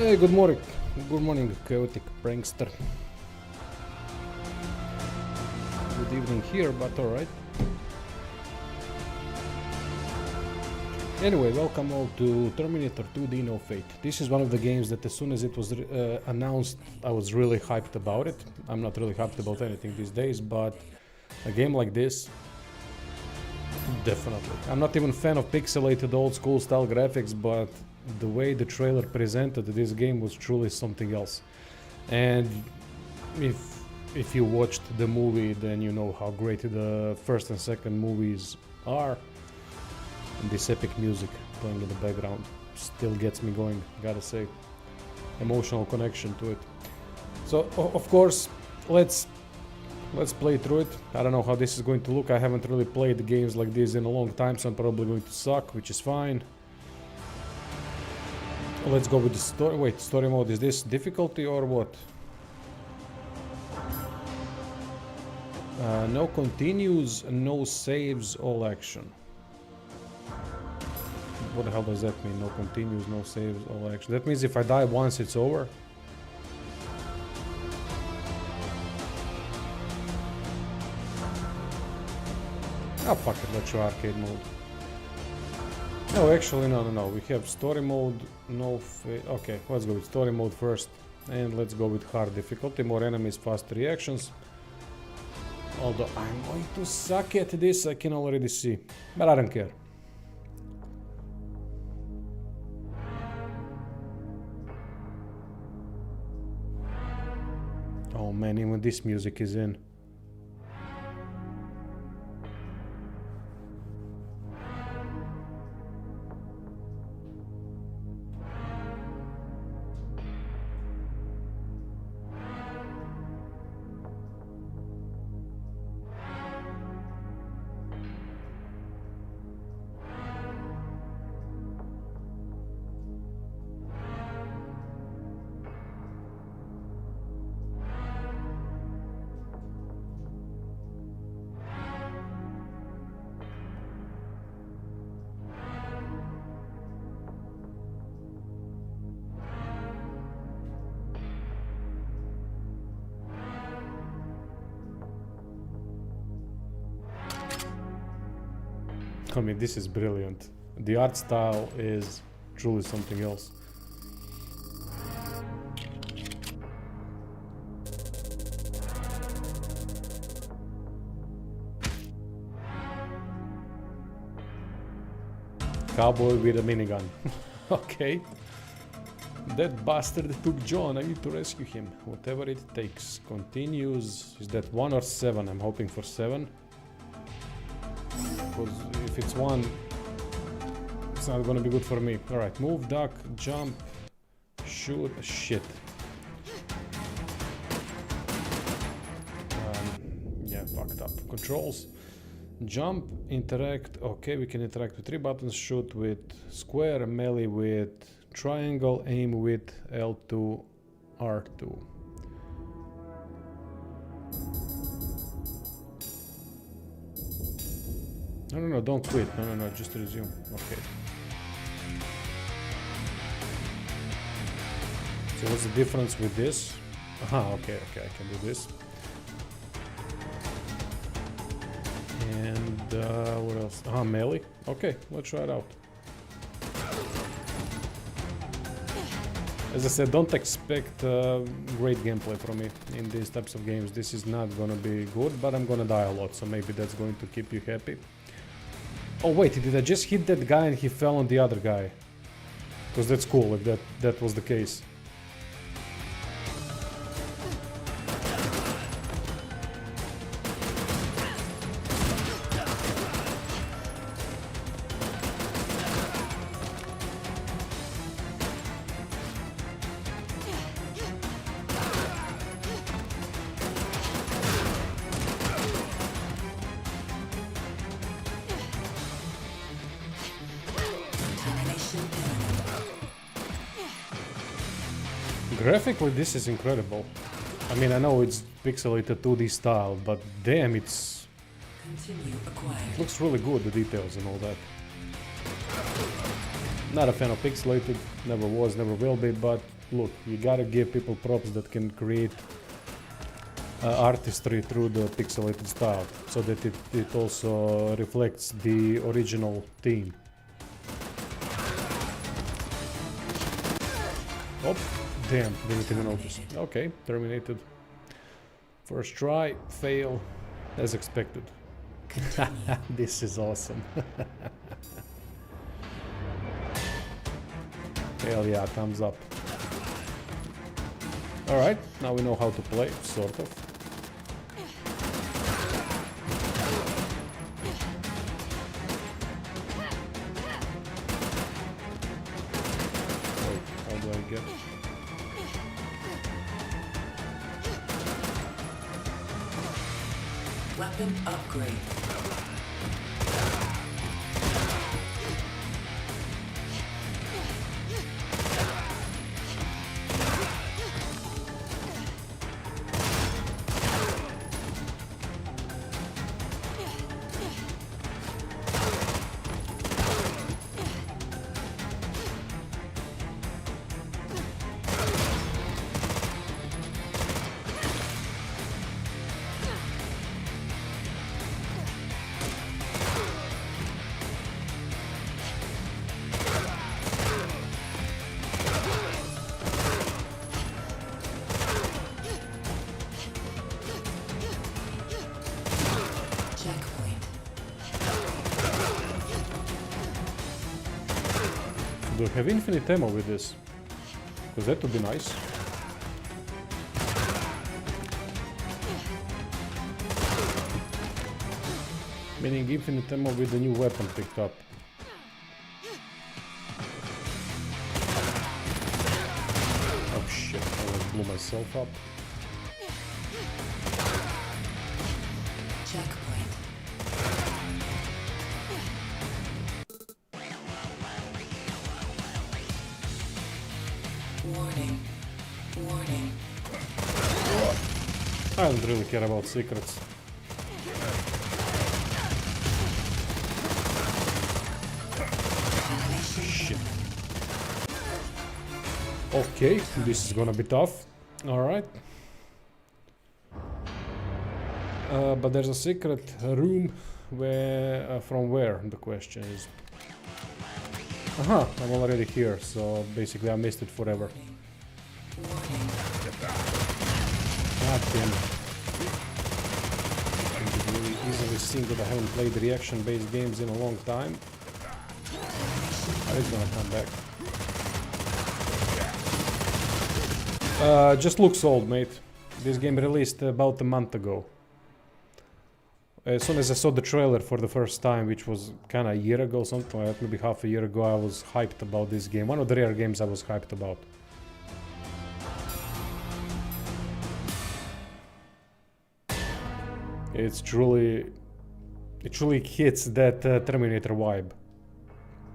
Hey, good morning. Good morning, chaotic prankster. Good evening here, but alright. Anyway, welcome all to Terminator 2D No Fate. This is one of the games that as soon as it was announced, I was really hyped about it. I'm not really hyped about anything these days, but a game like this, definitely. I'm not even a fan of pixelated old school style graphics, but the way the trailer presented this game was truly something else. And if you watched the movie, then you know how great the first and second movies are. And this epic music playing in the background still gets me going, gotta say. Emotional connection to it. So of course, let's play through it. I don't know how this is going to look. I haven't really played games like this in a long time, so I'm probably going to suck, which is fine. Let's go with the story. Wait, story mode, is this difficulty or what? No continues, no saves, all action. What the hell does that mean? No continues, no saves, all action. That means if I die once, it's over? Oh, fuck it, let's show arcade mode. No, actually, no. We have story mode, okay, let's go with story mode first. And let's go with hard difficulty, more enemies, fast reactions. Although I'm going to suck at this, I can already see. But I don't care. Oh man, even this music is in. I mean, this is brilliant. The art style is truly something else. Cowboy with a minigun. Okay. That bastard took John. I need to rescue him. Whatever it takes. Continues. Is that 1 or 7? I'm hoping for 7. Because if it's 1, it's not gonna be good for me. Alright, move, duck, jump, shoot, shit. Yeah, fucked up. Controls, jump, interact, okay, we can interact with 3 buttons, shoot with square, melee with triangle, aim with L2, R2. No, don't quit. No, just resume. Okay. So what's the difference with this? Aha, okay, I can do this. And what else? Aha, melee. Okay, let's try it out. As I said, don't expect great gameplay from me in these types of games. This is not gonna be good, but I'm gonna die a lot, so maybe that's going to keep you happy. Oh wait, did I just hit that guy and he fell on the other guy? Because that's cool if that was the case. Graphically, this is incredible. I mean, I know it's pixelated 2D style, but damn, it looks really good, the details and all that. Not a fan of pixelated, never was, never will be, but look, you gotta give people props that can create artistry through the pixelated style, so that it also reflects the original theme. Oh, damn, didn't even notice. Okay, terminated. First try, fail, as expected. This is awesome. Hell yeah, thumbs up. Alright, now we know how to play, sort of. Wait, how do I get... Weapon upgrade. Do I have infinite ammo with this? Because that would be nice. Meaning infinite ammo with the new weapon picked up. Oh shit, I almost blew myself up. Checkpoint. Warning. Warning. I don't really care about secrets. Shit. Okay, this is gonna be tough. Alright. But there's a secret room where... from where, the question is. Aha, I'm already here, so basically I missed it forever. God damn it. I can really easily see that I haven't played reaction-based games in a long time. It's gonna come back. Just looks old, mate. This game released about a month ago. As soon as I saw the trailer for the first time, which was kinda a year ago, something like that, maybe half a year ago, I was hyped about this game. One of the rare games I was hyped about. It truly hits that Terminator vibe.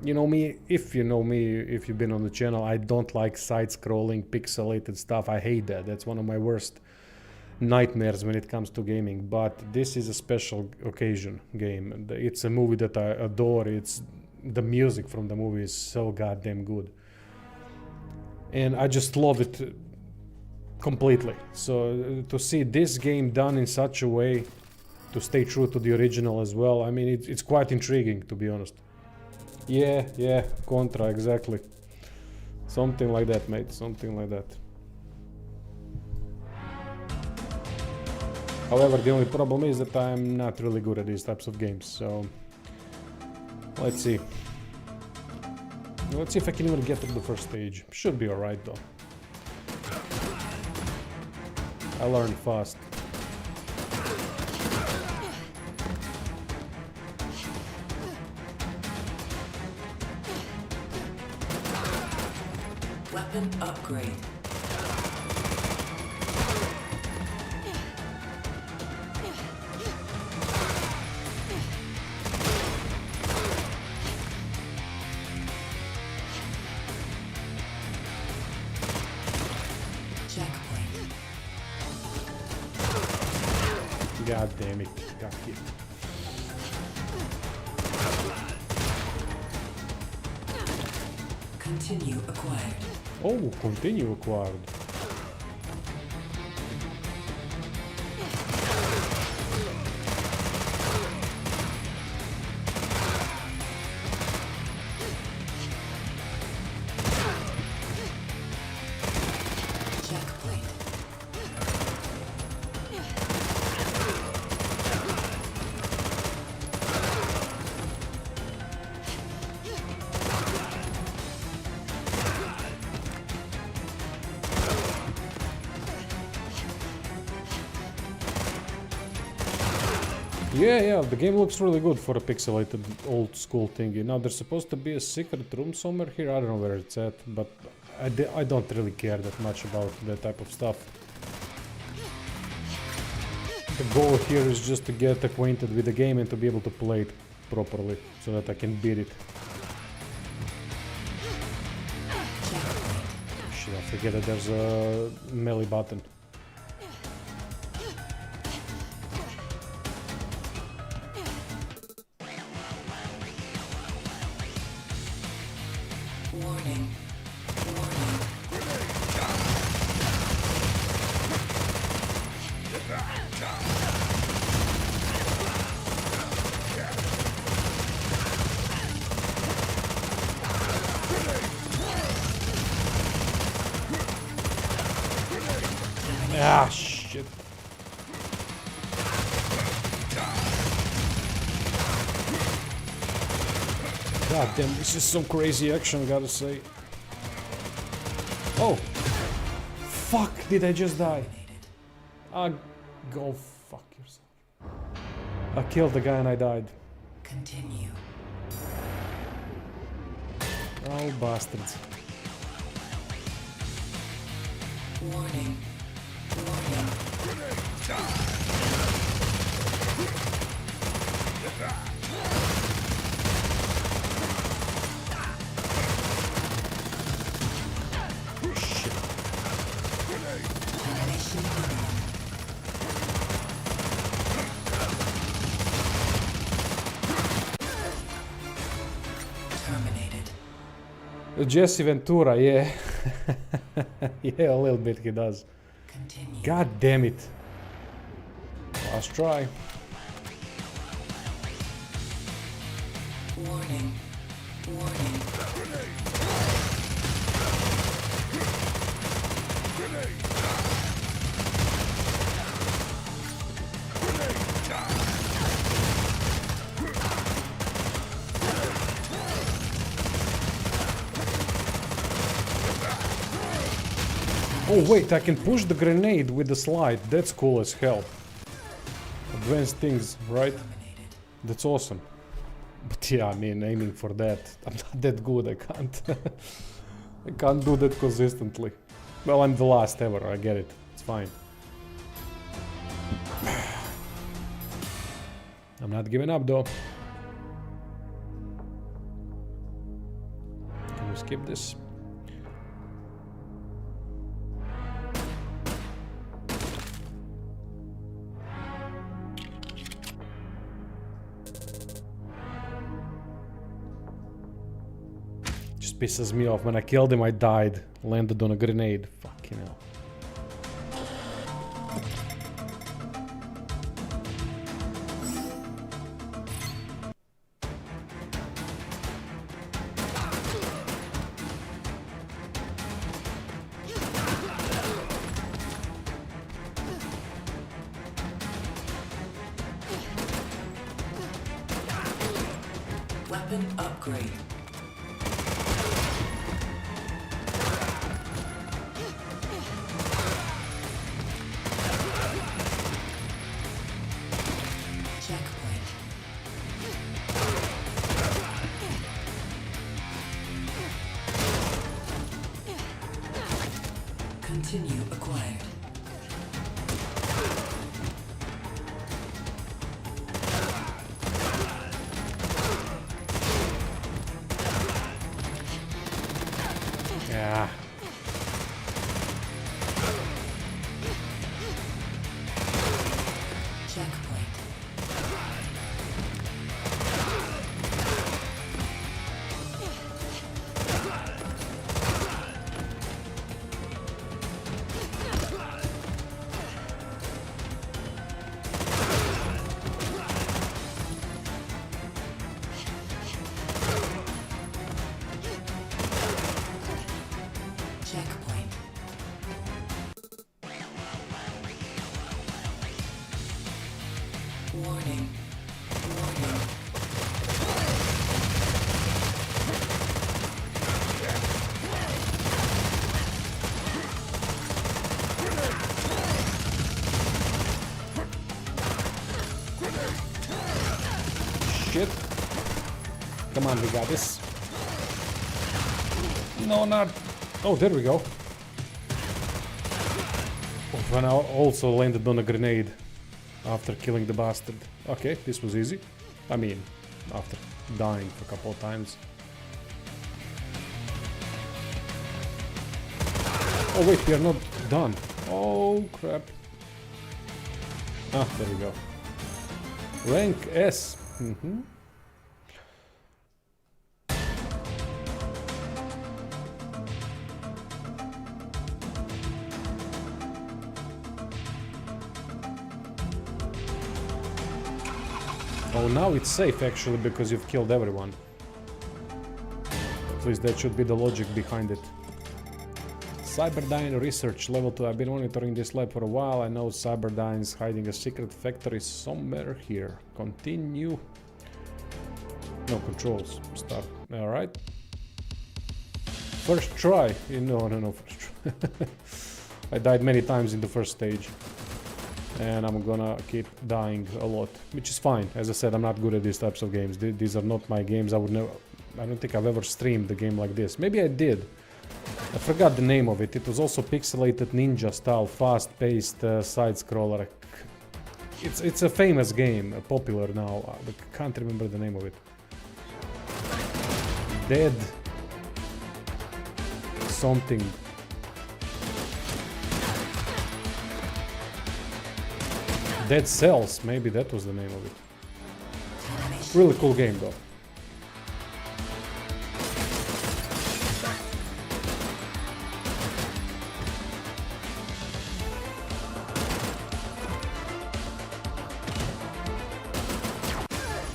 You know me, if you've been on the channel, I don't like side-scrolling, pixelated stuff. I hate that. That's one of my worst nightmares when it comes to gaming. But this is a special occasion game. It's a movie that I adore. The music from the movie is so goddamn good. And I just love it completely. So to see this game done in such a way, to stay true to the original as well, I mean, it's quite intriguing, to be honest. Yeah, Contra, exactly. Something like that, mate, something like that. However, the only problem is that I'm not really good at these types of games, so... Let's see. Let's see if I can even get through the first stage. Should be alright, though. I learned fast. Weapon upgrade. Checkpoint. God damn it, got hit. Continue acquired. Oh, continue acquired. Checkpoint. Yeah, the game looks really good for a pixelated old school thingy. Now there's supposed to be a secret room somewhere here. I don't know where it's at, but I don't really care that much about that type of stuff. The goal here is just to get acquainted with the game and to be able to play it properly so that I can beat it. Shit, I forget that there's a melee button. Warning. Warning. Ah, shit. God damn, this is some crazy action, gotta say. Oh! Fuck, did I just die? Go fuck yourself. I killed the guy and I died. Continue. Oh, bastards. Warning. Warning. Shit. Termination imminent. Terminated. Jesse Ventura, yeah. Yeah, a little bit he does. Continue. God damn it. Last try. Warning. Warning. Oh wait, I can push the grenade with the slide. That's cool as hell. Advanced things, right? Terminated. That's awesome. But yeah, I mean, aiming for that, I'm not that good. I can't. I can't do that consistently. Well, I'm the last ever. I get it. It's fine. I'm not giving up though. Can we skip this? Just pisses me off. When I killed him, I died. Landed on a grenade. Fucking hell. Weapon upgrade. Checkpoint. Continue acquired. Yeah. Checkpoint. Warning. Warning. Shit. Come on, we got this. No, not. Oh, there we go. Oh, and I also landed on a grenade after killing the bastard. Okay, this was easy. I mean, after dying a couple of times. Oh wait, we are not done. Oh crap. Ah, there we go. Rank S. Oh, now it's safe actually because you've killed everyone. At least that should be the logic behind it. Cyberdyne Research Level 2. I've been monitoring this lab for a while. I know Cyberdyne's hiding a secret factory somewhere here. Continue. No, controls. Start. Alright. First try. No, first try. I died many times in the first stage. And I'm gonna keep dying a lot, which is fine. As I said, I'm not good at these types of games. These are not my games. I don't think I've ever streamed a game like this. Maybe I did. I forgot the name of it. It was also pixelated ninja style, fast-paced side-scroller. It's a famous game, popular now. I can't remember the name of it. Dead something. Dead Cells, maybe that was the name of it. Really cool game though.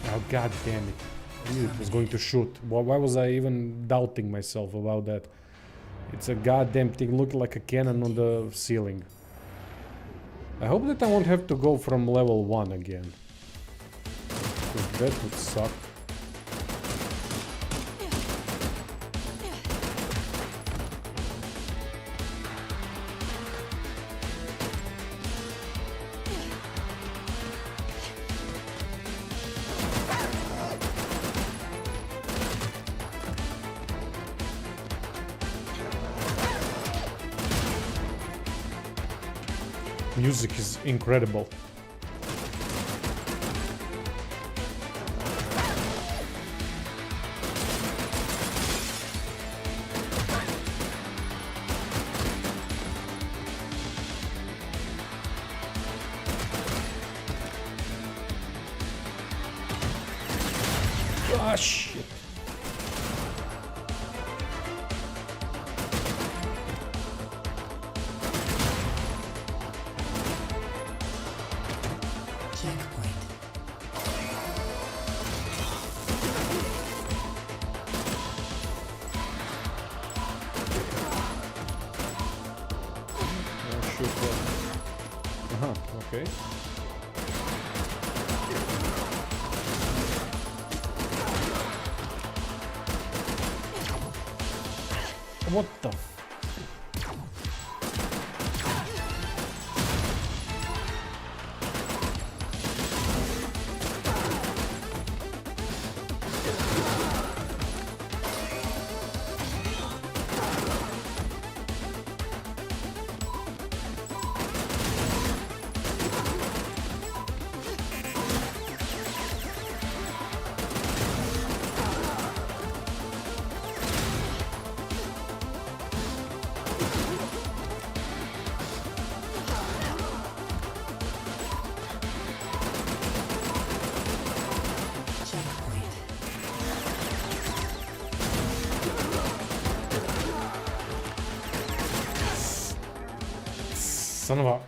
Oh god damn it. I knew it was going to shoot. Why was I even doubting myself about that? It's a goddamn thing looking like a cannon on the ceiling. I hope that I won't have to go from level 1 again. That would suck. Music is incredible. Ah, shit. Okay. What the f- Son of a...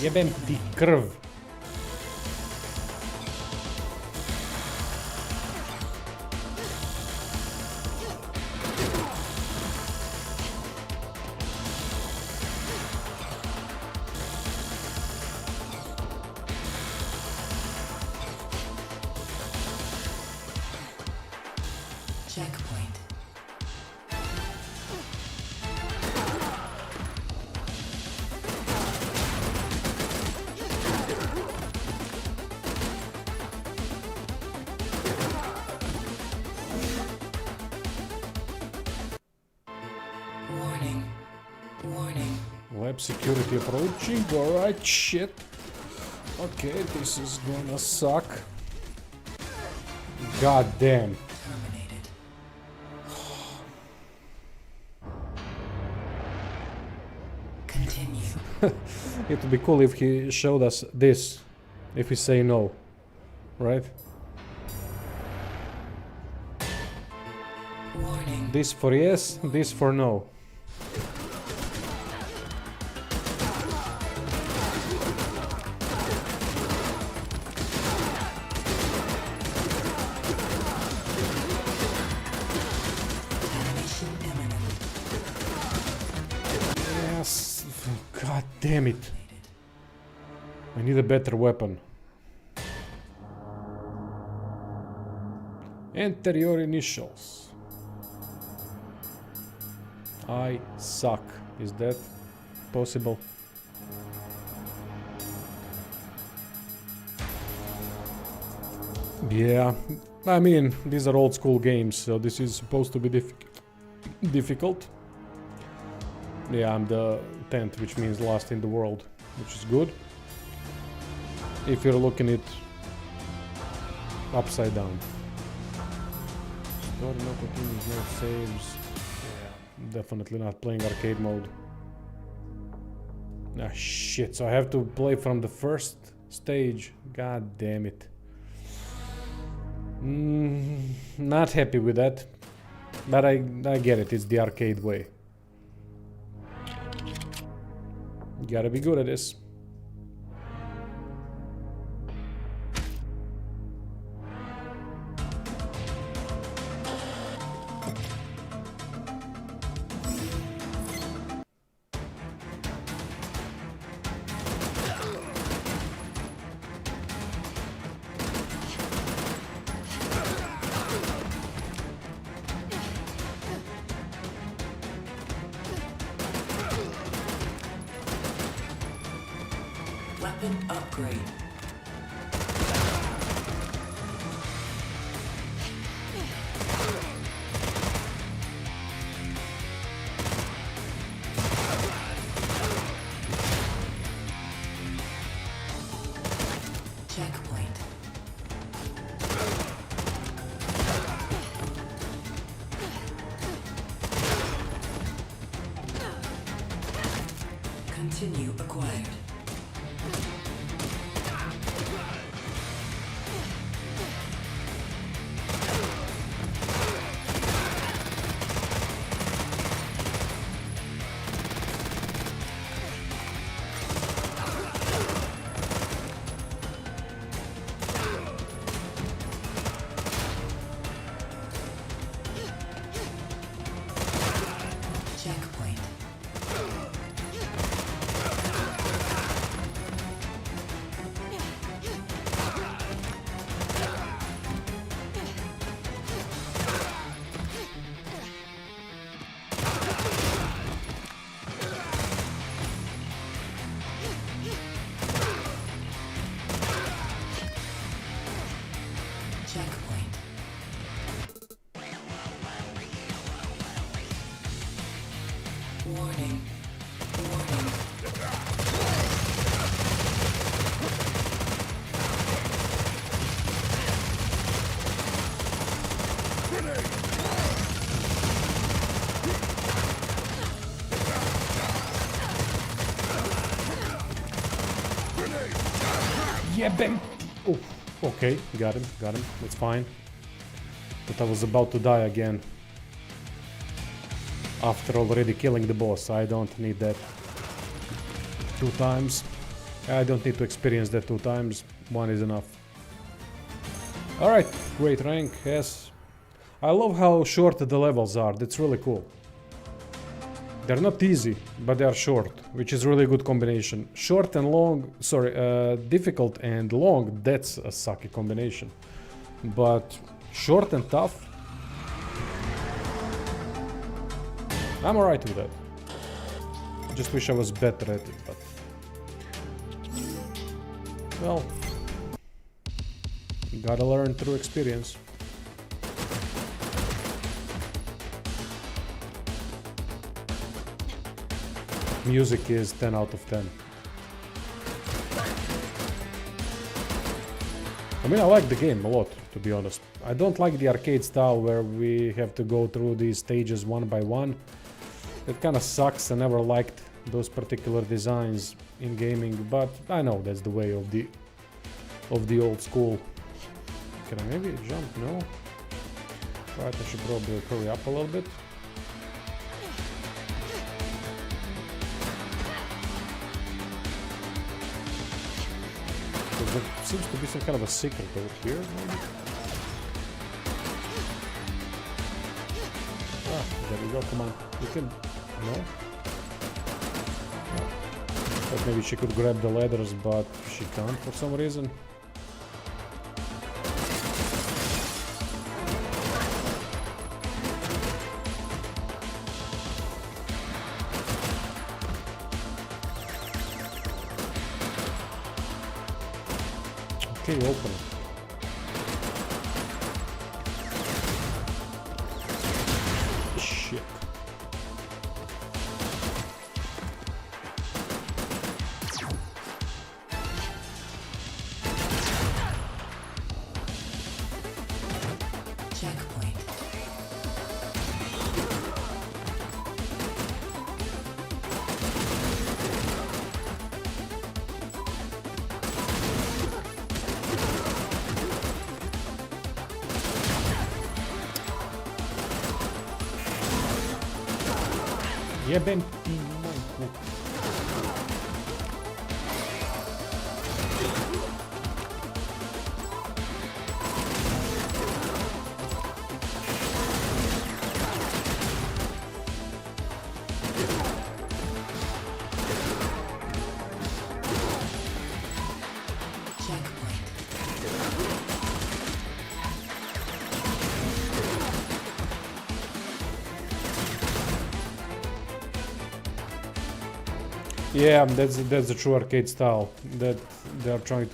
Jebem ti krv. Checkpoint. Warning. Warning. Web security approaching. Alright, shit. Okay, this is gonna suck. God damn. Terminated. Continue. It would be cool if he showed us this. If we say no. Right? Warning. This for yes, this for no. Animation imminent. Yes. God damn it. I need a better weapon. Enter your initials. I suck. Is that possible? Yeah, I mean, these are old school games, so this is supposed to be difficult. Yeah, I'm the 10th, which means last in the world, which is good. If you're looking it upside down. Story, no continues, no saves. Yeah, definitely not playing arcade mode. Ah, shit, so I have to play from the first stage. God damn it. Not happy with that. But I get it, it's the arcade way. You gotta be good at this. Weapon upgrade. Checkpoint. Continue acquired. Checkpoint. Checkpoint. Warning. Warning. Yeah, bam! Oh, okay, got him, That's fine. But I was about to die again. after already killing the boss. I don't need that 2 times. I don't need to experience that 2 times. 1 is enough. Alright, great rank, yes. I love how short the levels are, that's really cool. They're not easy, but they are short, which is really a good combination. Short and long, difficult and long, that's a sucky combination. But short and tough, I'm alright with that. Just wish I was better at it, but... well, you gotta learn through experience. Music is 10 out of 10. I mean, I like the game a lot, to be honest. I don't like the arcade style where we have to go through these stages one by one. It kind of sucks. I never liked those particular designs in gaming, but I know that's the way of the old school. Can I maybe jump? No. Right, I should probably hurry up a little bit. There seems to be some kind of a secret over here, maybe? Ah, there we go, come on. You can... no? Thought maybe she could grab the ladders, but she can't for some reason. Okay, open it. Shit. Checkpoint. Yeah, Ben. Yeah, that's the true arcade style that they are trying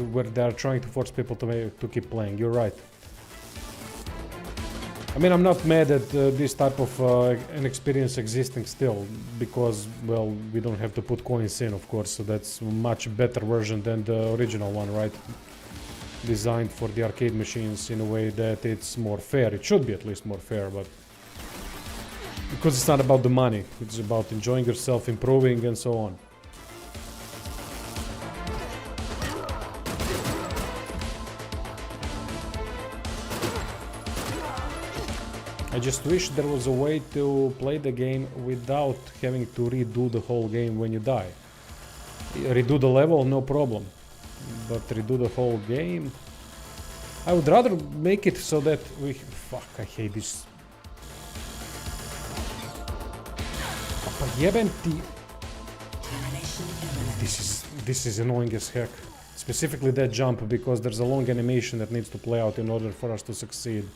to force people to keep playing. You're right. I mean, I'm not mad at this type of an experience existing still, because, well, we don't have to put coins in, of course, so that's a much better version than the original one, right? Designed for the arcade machines in a way that it's more fair. It should be at least more fair, but because it's not about the money, it's about enjoying yourself, improving, and so on. I just wish there was a way to play the game without having to redo the whole game when you die. Redo the level, no problem. But redo the whole game... I would rather make it so that we... Fuck, I hate this. This is annoying as heck. Specifically that jump, because there's a long animation that needs to play out in order for us to succeed.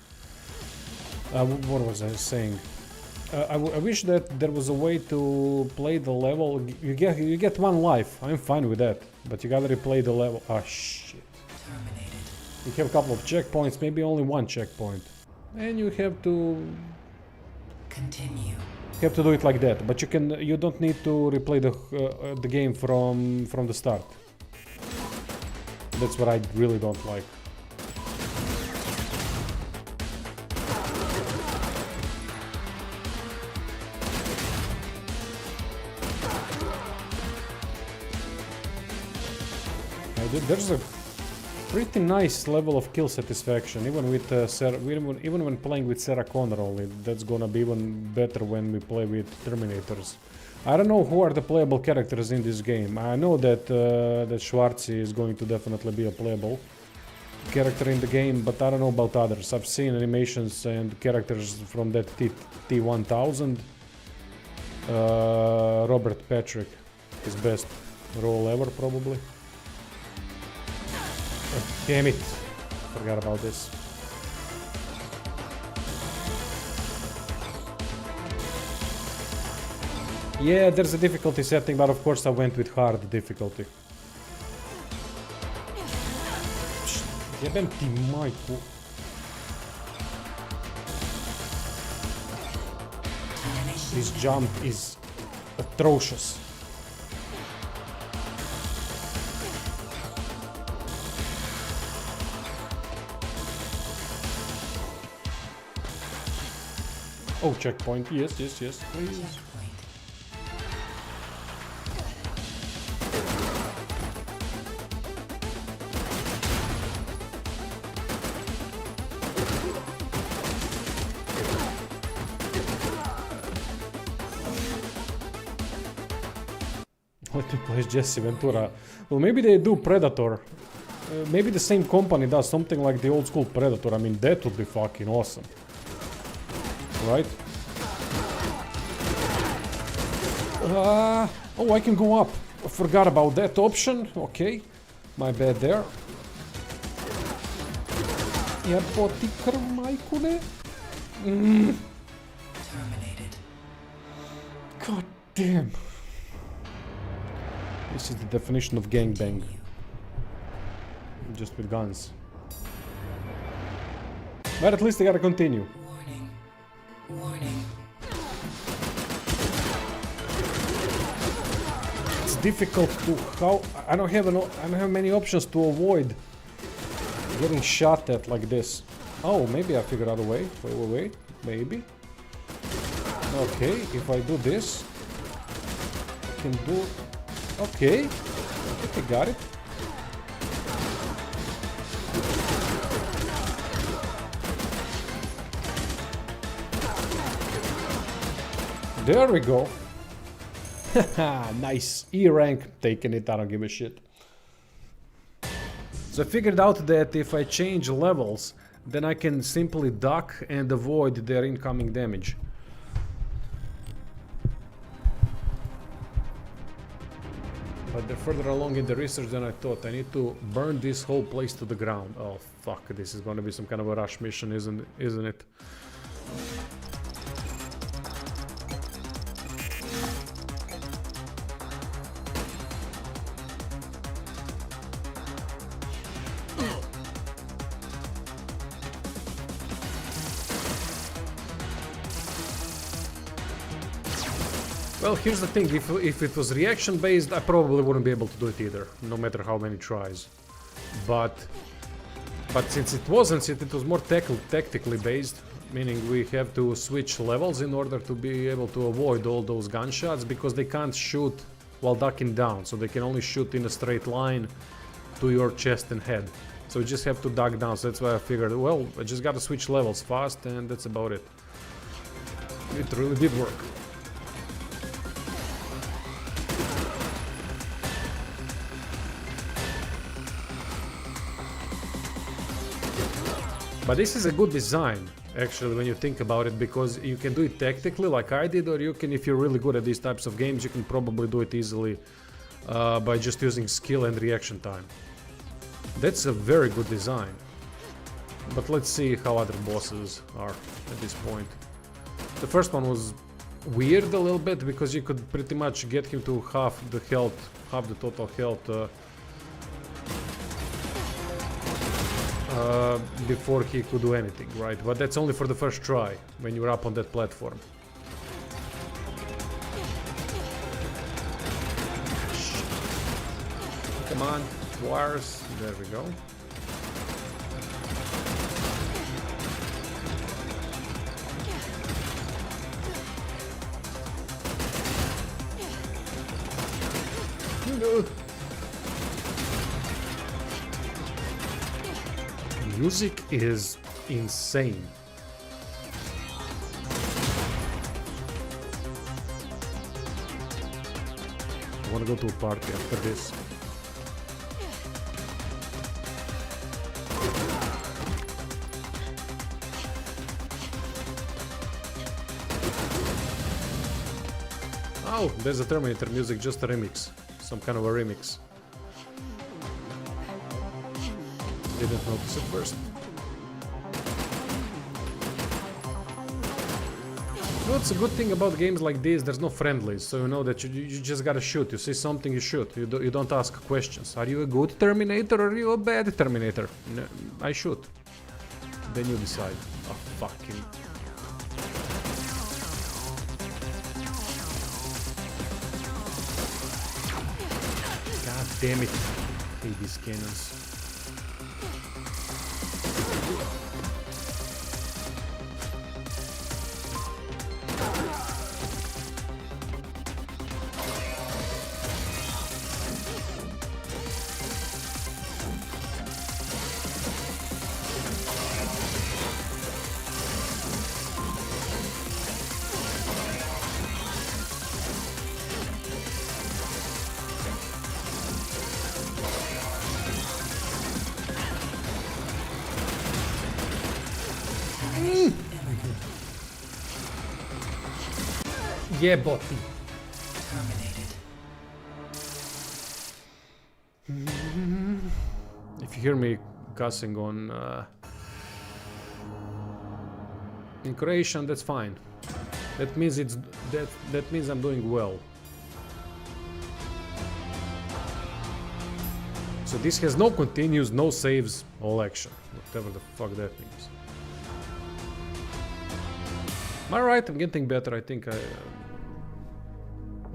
What was I saying? I wish that there was a way to play the level. You get 1 life. I'm fine with that, but you gotta replay the level. Ah, shit. Terminated. You have a couple of checkpoints, maybe only 1 checkpoint, and you have to Continue. do it like that. But you don't need to replay the game from the start. That's what I really don't like. There's a pretty nice level of kill satisfaction, even with even when playing with Sarah Connor only. That's gonna be even better when we play with Terminators. I don't know who are the playable characters in this game. I know that that Schwarzi is going to definitely be a playable character in the game, but I don't know about others. I've seen animations and characters from that T1000. Robert Patrick, his best role ever, probably. Oh, damn it! Forgot about this. Yeah, there's a difficulty setting, but of course I went with hard difficulty. Jebem ti majku. This jump is atrocious. Oh, checkpoint. Yes, yes, yes, please. Let me play Jesse Ventura. Well, maybe they do Predator. Maybe the same company does something like the old school Predator. I mean, that would be fucking awesome. Right? Oh, I can go up. I forgot about that option. Okay. My bad there. Jeboti krv, majku ne. Terminated. God damn. This is the definition of gangbang. Just with guns. But at least I gotta continue. Warning. Warning. It's difficult to how I don't have many options to avoid getting shot at like this. Oh, maybe I figured out a way. Wait. Maybe. Okay, if I do this, I can do. Okay, I think I got it. There we go. Haha, nice. E rank, taking it, I don't give a shit. So I figured out that if I change levels, then I can simply duck and avoid their incoming damage. But they're further along in the research than I thought. I need to burn this whole place to the ground. Oh fuck, this is gonna be some kind of a rush mission, isn't it? Well, here's the thing, if it was reaction based, I probably wouldn't be able to do it either, no matter how many tries. But since it wasn't, since it was more tactically based, meaning we have to switch levels in order to be able to avoid all those gunshots, because they can't shoot while ducking down, so they can only shoot in a straight line to your chest and head. So you just have to duck down, so that's why I figured, well, I just gotta switch levels fast, and that's about it. It really did work. But this is a good design, actually, when you think about it, because you can do it tactically like I did, or you can, if you're really good at these types of games, you can probably do it easily by just using skill and reaction time. That's a very good design. But let's see how other bosses are at this point. The first one was weird a little bit, because you could pretty much get him to half the health, half the total health before he could do anything, right? But that's only for the first try, when you're up on that platform. Come on, wires, there we go. No. Music is insane. I wanna go to a party after this. Oh, there's a Terminator music, just a remix. Some kind of a remix. Didn't notice it first. What's a good thing about games like this? There's no friendlies, so you know that you just gotta shoot. You see something, you shoot. You don't ask questions. Are you a good Terminator or are you a bad Terminator? No, I shoot. Then you decide. Oh, fucking... God damn it. I hate these cannons. Yeah, boty. Terminated. If you hear me cussing on in Croatian, that's fine. That means that means I'm doing well. So this has no continues, no saves, all action, whatever the fuck that means. Am I right? I'm getting better. I think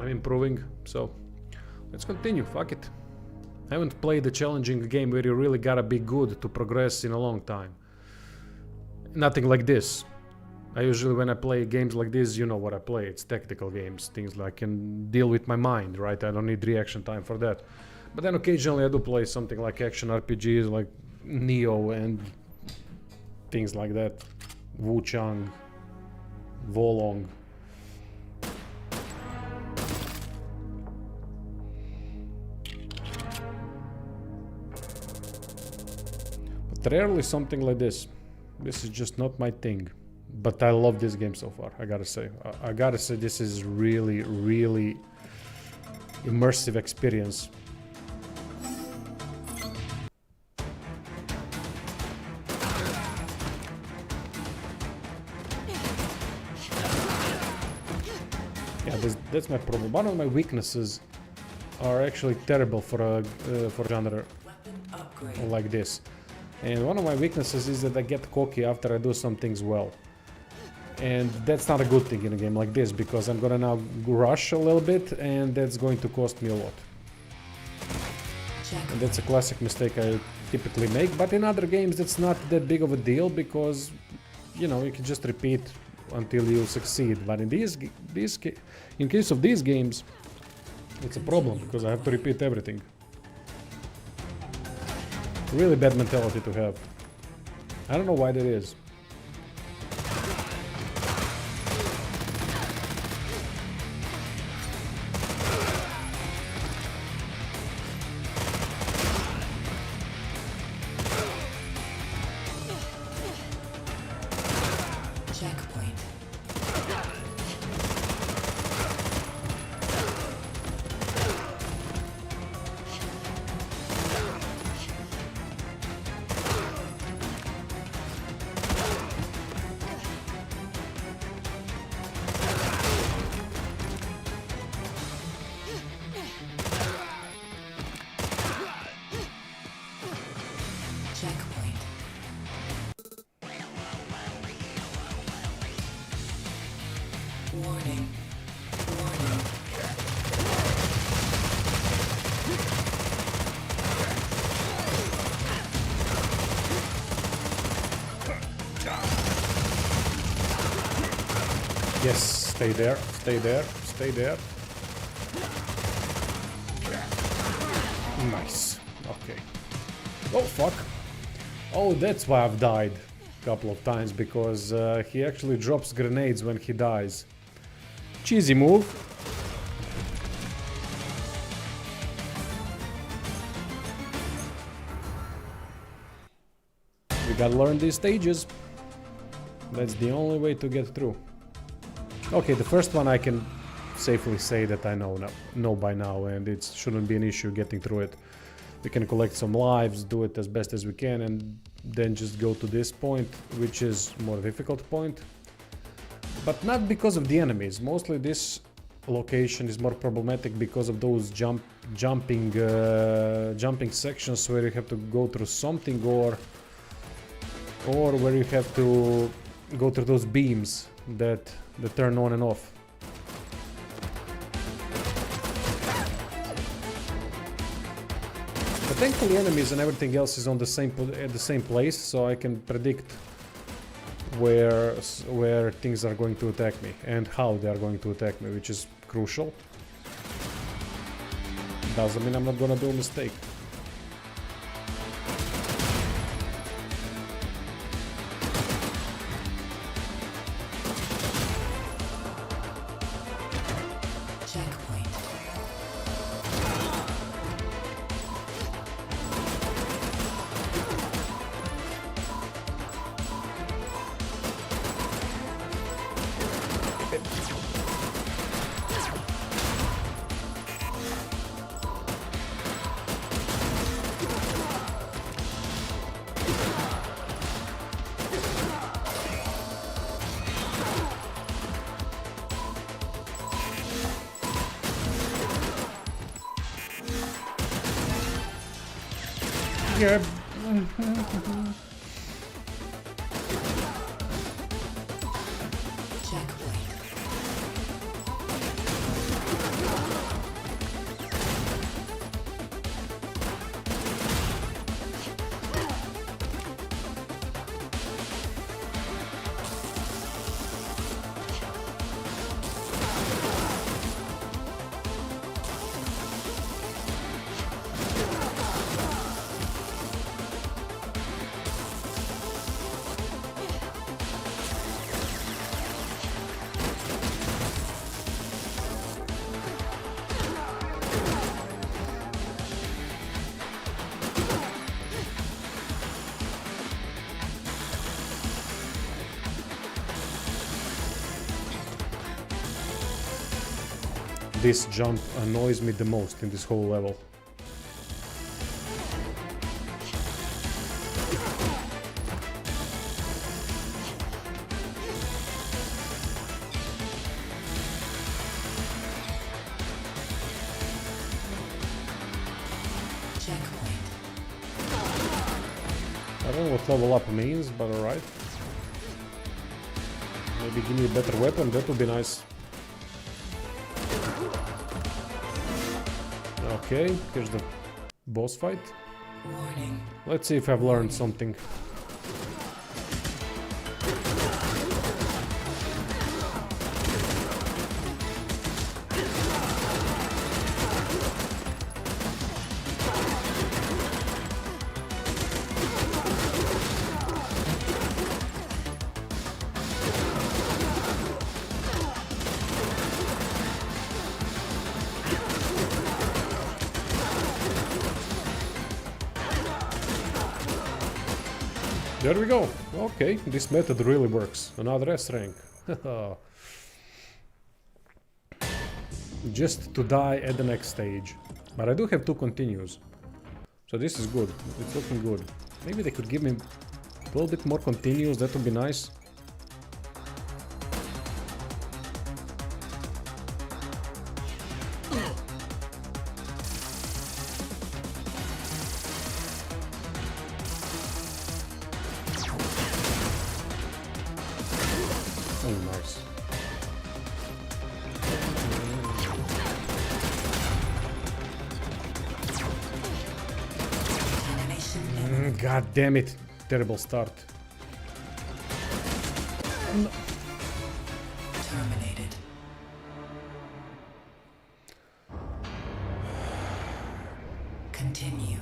I'm improving. So let's continue. Fuck it. I haven't played a challenging game where you really gotta be good to progress in a long time. Nothing like this. I usually, when I play games like this, you know what I play. It's tactical games, things like I can deal with my mind, right? I don't need reaction time for that. But then occasionally I do play something like action RPGs like Neo and things like that. Wu Chang, Wolong. But rarely something like this. This is just not my thing. But I love this game so far, I gotta say. I gotta say this is really, really immersive experience. Yeah, that's my problem. One of my weaknesses are actually terrible for a genre like this. And one of my weaknesses is that I get cocky after I do some things well. And that's not a good thing in a game like this, because I'm gonna now rush a little bit and that's going to cost me a lot. And that's a classic mistake I typically make, but in other games that's not that big of a deal because, you know, you can just repeat until you succeed. But in in case of these games, it's a problem because I have to repeat everything. Really bad mentality to have. I don't know why that is. Checkpoint. Checkpoint. Warning. Warning. Yes, stay there, stay there, stay there. Nice. Okay. Oh, fuck. Oh, that's why I've died a couple of times, because he actually drops grenades when he dies. Cheesy move. We gotta learn these stages. That's the only way to get through. Okay, the first one I can safely say that I know by now, and it shouldn't be an issue getting through it. We can collect some lives, do it as best as we can, and then just go to this point, which is more difficult point. But not because of the enemies. Mostly this location is more problematic because of those jumping sections where you have to go through something, or where you have to go through those beams that turn on and off. But thankfully enemies and everything else is on the same place, so I can predict where things are going to attack me and how they are going to attack me, which is crucial. Doesn't mean I'm not gonna do a mistake. Checkpoint. Yeah. Checkpoint. This jump annoys me the most in this whole level. Checkpoint. I don't know what level up means, but alright. Maybe give me a better weapon, that would be nice. Okay, here's the boss fight. Warning. Let's see if I've learned something. There we go. Okay, this method really works. Another S rank. Just to die at the next stage. But I do have 2 continues. So this is good. It's looking good. Maybe they could give me a little bit more continues. That would be nice. Oh, nice. God damn it. Terrible start. Terminated. Continue.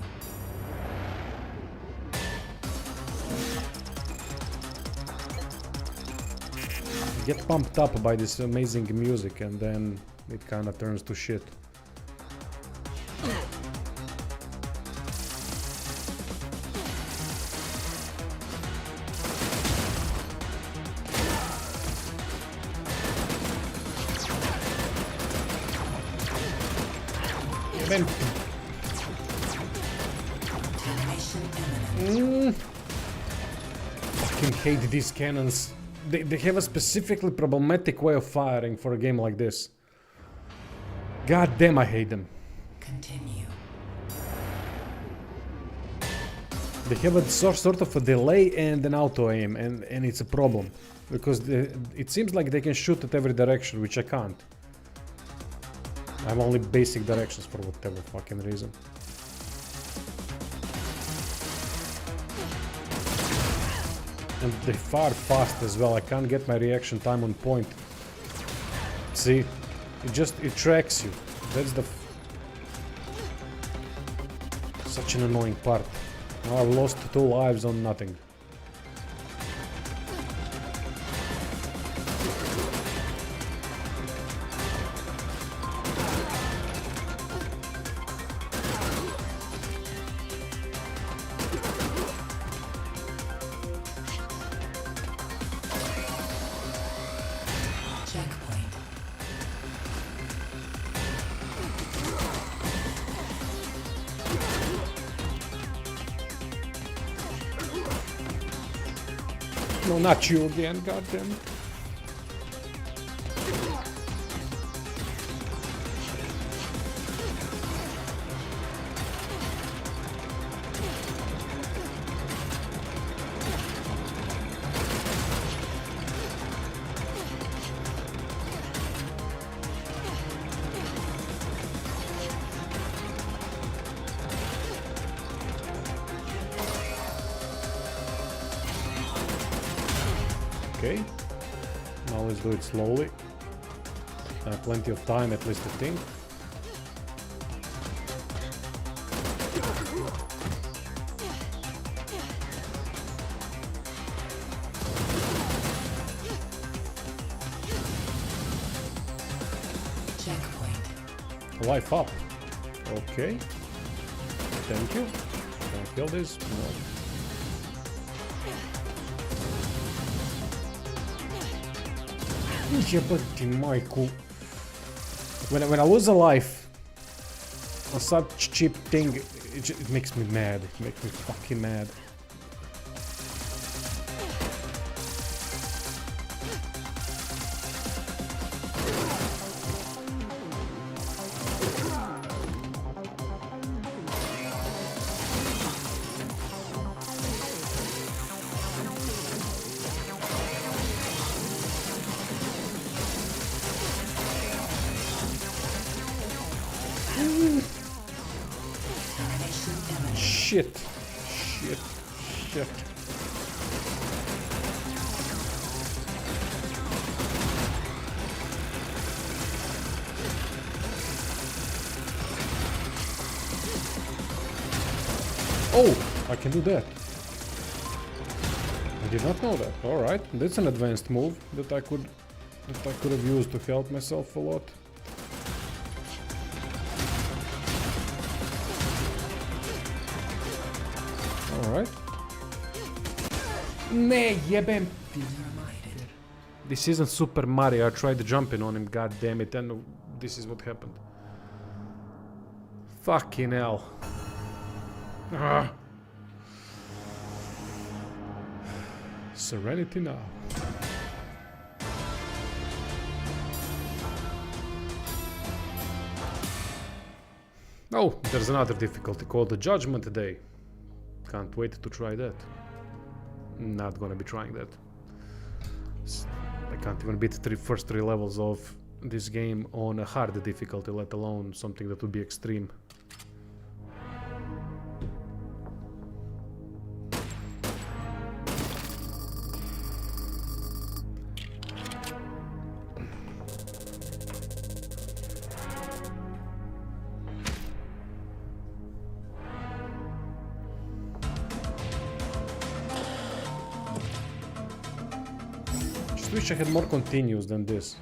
get pumped up by this amazing music, and then it kind of turns to shit. Then fucking hate these cannons. They have a specifically problematic way of firing for a game like this. God damn, I hate them. Continue. They have a sort of a delay and an auto aim, and it's a problem. Because it seems like they can shoot at every direction, which I can't. I have only basic directions for whatever fucking reason. And they fire fast as well. I can't get my reaction time on point. See? It tracks you. That's the such an annoying part. Now I've lost 2 lives on nothing. Checkpoint. No, not you again, goddamn. Okay, now let's do it slowly. Plenty of time, at least I think. Checkpoint. Life up. Okay. Thank you. Can I kill this? No. Jebati majku. When I lose a life on such cheap thing, it makes me mad. It makes me fucking mad. Shit. Shit. Shit. Oh, I can do that. I did not know that. All right, that's an advanced move that I could have used to help myself a lot. Alright. Ne jebem ti. This isn't Super Mario. I tried jumping on him, god damn it, and this is what happened. Fucking hell. Ah. Serenity now. Oh, there's another difficulty called the Judgment Day. Can't wait to try that. Not gonna be trying that. I can't even beat the first 3 levels of this game on a hard difficulty, let alone something that would be extreme. wish I had more continues than this.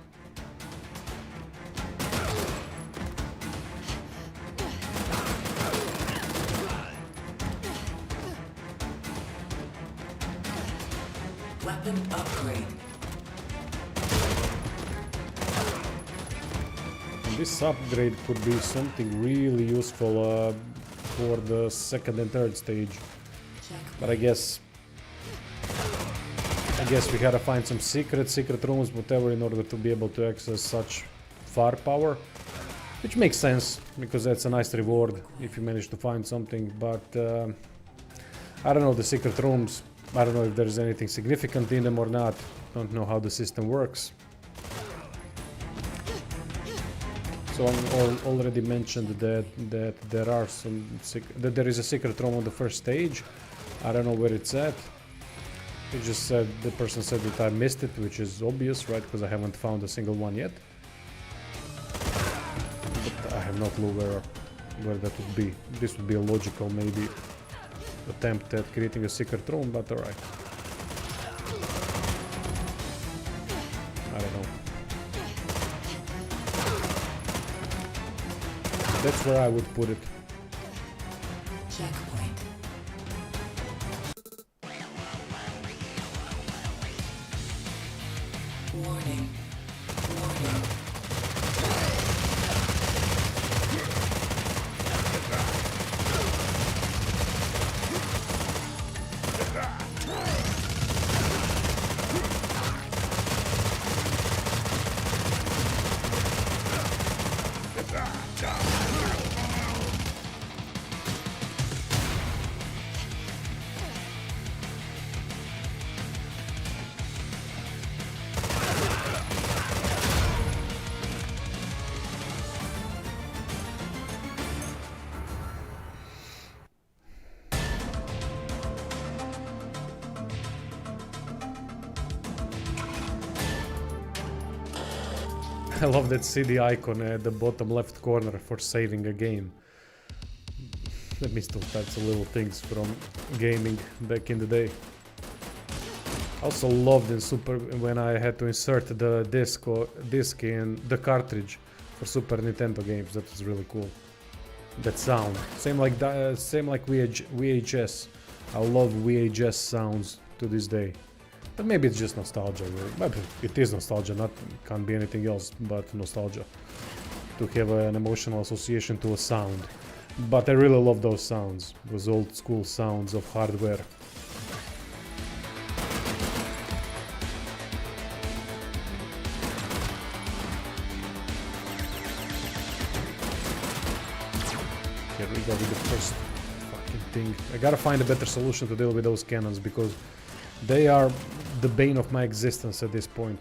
Weapon upgrade. And this upgrade could be something really useful for the second and third stage. But I guess we gotta find some secret rooms, whatever, in order to be able to access such firepower. Which makes sense, because that's a nice reward if you manage to find something, but I don't know, the secret rooms, I don't know if there's anything significant in them or not. Don't know how the system works. So I already mentioned that there are that there is a secret room on the first stage. I don't know where it's at. It just said, the person said that I missed it, which is obvious, right? Because I haven't found a single one yet. But I have no clue where that would be. This would be a logical, maybe, attempt at creating a secret room, but alright. I don't know. That's where I would put it. Checkpoint. Warning. Warning. I love that CD icon at the bottom left corner for saving a game. That means those types of little things from gaming back in the day. I also loved in Super when I had to insert the disc in the cartridge for Super Nintendo games. That was really cool. That sound, same like VHS. I love VHS sounds to this day. But maybe it's just nostalgia, really. But it is nostalgia, can't be anything else but nostalgia. To have an emotional association to a sound. But I really love those sounds, those old school sounds of hardware. Here we go with the first fucking thing. I gotta find a better solution to deal with those cannons, because they are the bane of my existence at this point.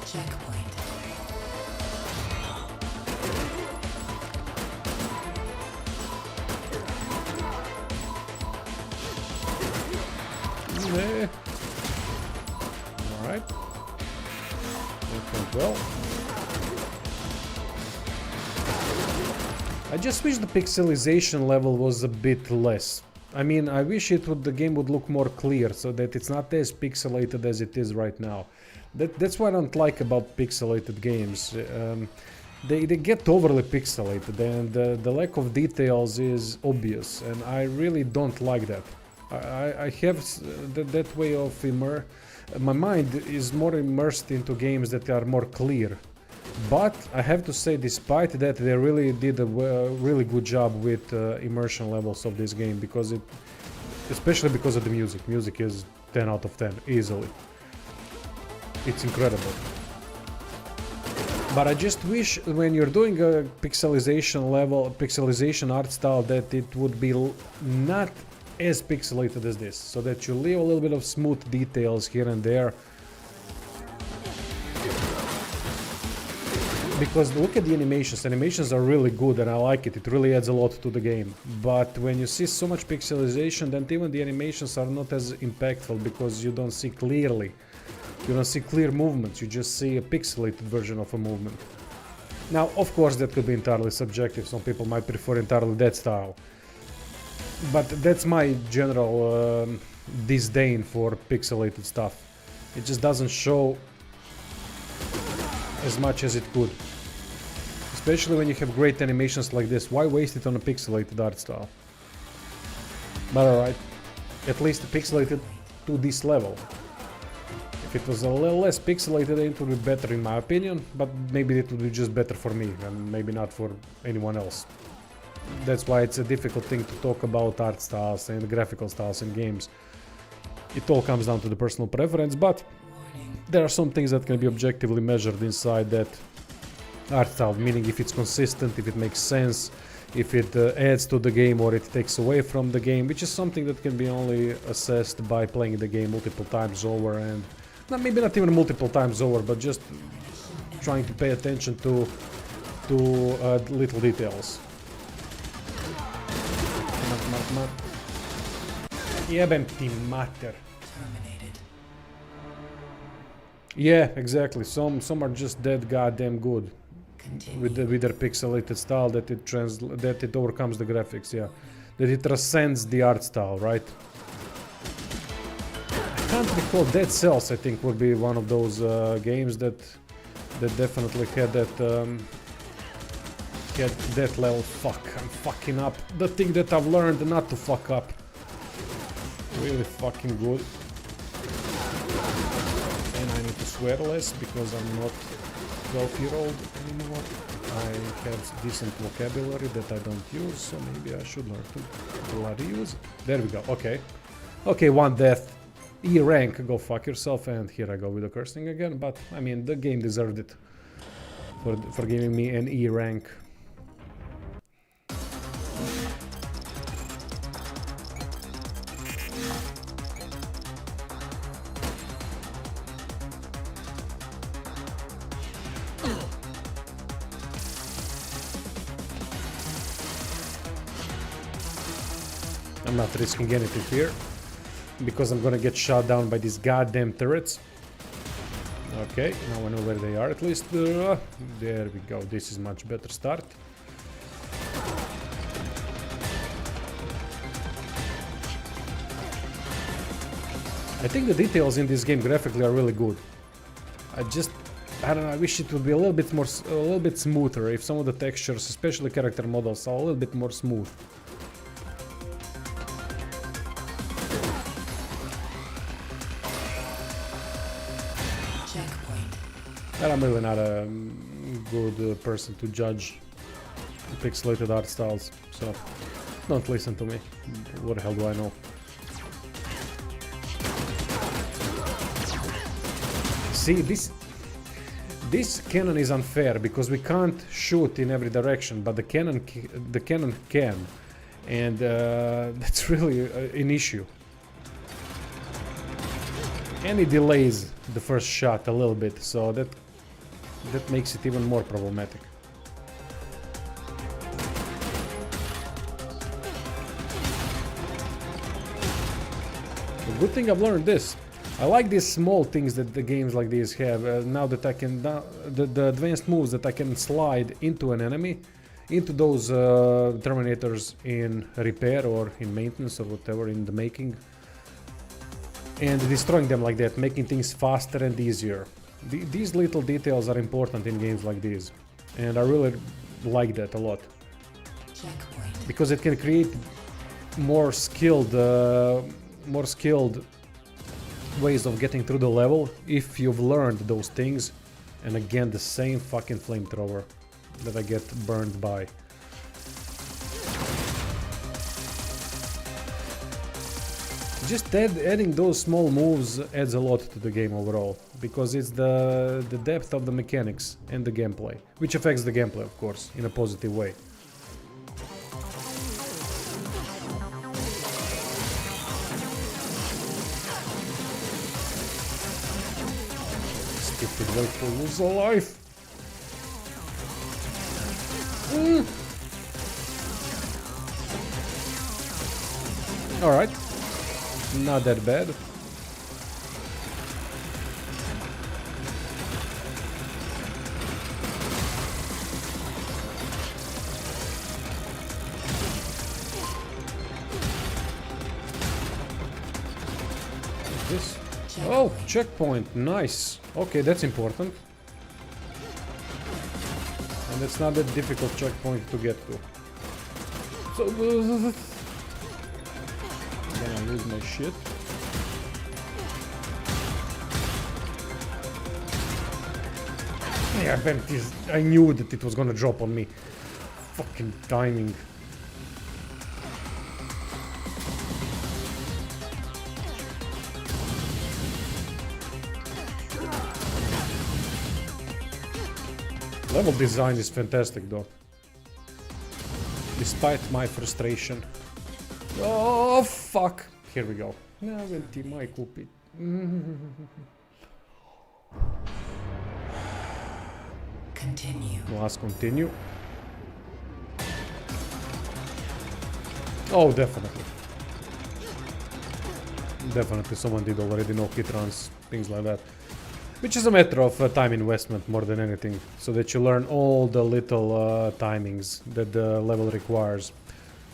Checkpoint. Alright. That went well. I just wish the pixelization level was a bit less. I mean, I wish the game would look more clear, so that it's not as pixelated as it is right now. That's what I don't like about pixelated games. They get overly pixelated, and the lack of details is obvious, and I really don't like that. I have that way of my mind is more immersed into games that are more clear. But I have to say, despite that, they really did a really good job with immersion levels of this game, because especially because of the music. Music is 10 out of 10, easily. It's incredible. But I just wish when you're doing a pixelization art style, that it would be not as pixelated as this, so that you leave a little bit of smooth details here and there. Because look at the animations are really good, and I like it really adds a lot to the game. But when you see so much pixelization, then even the animations are not as impactful, because you don't see clearly. You don't see clear movements, you just see a pixelated version of a movement. Now, of course, that could be entirely subjective, some people might prefer entirely that style. But that's my general disdain for pixelated stuff. It just doesn't show as much as it could. Especially when you have great animations like this. Why waste it on a pixelated art style? But alright, at least pixelated to this level. If it was a little less pixelated, it would be better in my opinion, but maybe it would be just better for me and maybe not for anyone else. That's why it's a difficult thing to talk about art styles and graphical styles in games. It all comes down to the personal preference, but there are some things that can be objectively measured inside that art style, meaning if it's consistent, if it makes sense, if it adds to the game or it takes away from the game, which is something that can be only assessed by playing the game multiple times over, and maybe not even multiple times over, but just trying to pay attention to little details. Jebem ti mater. Terminated. Yeah, exactly. Some are just that goddamn good Continue. with their pixelated style that it overcomes the graphics. Yeah, that it transcends the art style, right? I can't recall. Dead Cells, I think, would be one of those games that definitely had that level. Fuck, I'm fucking up. The thing that I've learned not to fuck up. Really fucking good. And I need to swear less because I'm not 12-year-old anymore. I have decent vocabulary that I don't use, so maybe I should learn to bloody use it. There we go. Okay. Okay, one death. E rank, go fuck yourself, and here I go with the cursing again, but I mean the game deserved it for giving me an E rank. I'm not risking anything here because I'm gonna get shot down by these goddamn turrets. Okay, now I know where they are at least. There we go. This is much better start. I think the details in this game graphically are really good. I don't know, I wish it would be a little bit smoother if some of the textures, especially character models, are a little bit more smooth. But I'm really not a good person to judge pixelated art styles, so don't listen to me. What the hell do I know? See, this cannon is unfair because we can't shoot in every direction, but the cannon can, and that's really an issue. And it delays the first shot a little bit, so that makes it even more problematic. The good thing I've learned this. I like these small things that the games like these have. Now that I can, the advanced moves that I can slide into an enemy, into those Terminators in repair or in maintenance or whatever, in the making, and destroying them like that, making things faster and easier. These little details are important in games like these, and I really like that a lot. Checkpoint. Because it can create more skilled ways of getting through the level if you've learned those things. And again, the same fucking flamethrower that I get burned by. Just adding those small moves adds a lot to the game overall, because it's the depth of the mechanics and the gameplay, which affects the gameplay, of course, in a positive way. Stupid way to lose a life. Alright. Not that bad. Oh, checkpoint. Nice. Okay, that's important. And it's not that difficult checkpoint to get to. So... then I lose my shit. Yeah, I knew that it was gonna drop on me. Fucking timing. Level design is fantastic though. Despite my frustration. Oh fuck! Here we go. Never ti mai kupit. Continue. Let's continue. Oh, definitely. Definitely someone did already know kit runs, things like that. Which is a matter of time investment more than anything, so that you learn all the little timings that the level requires.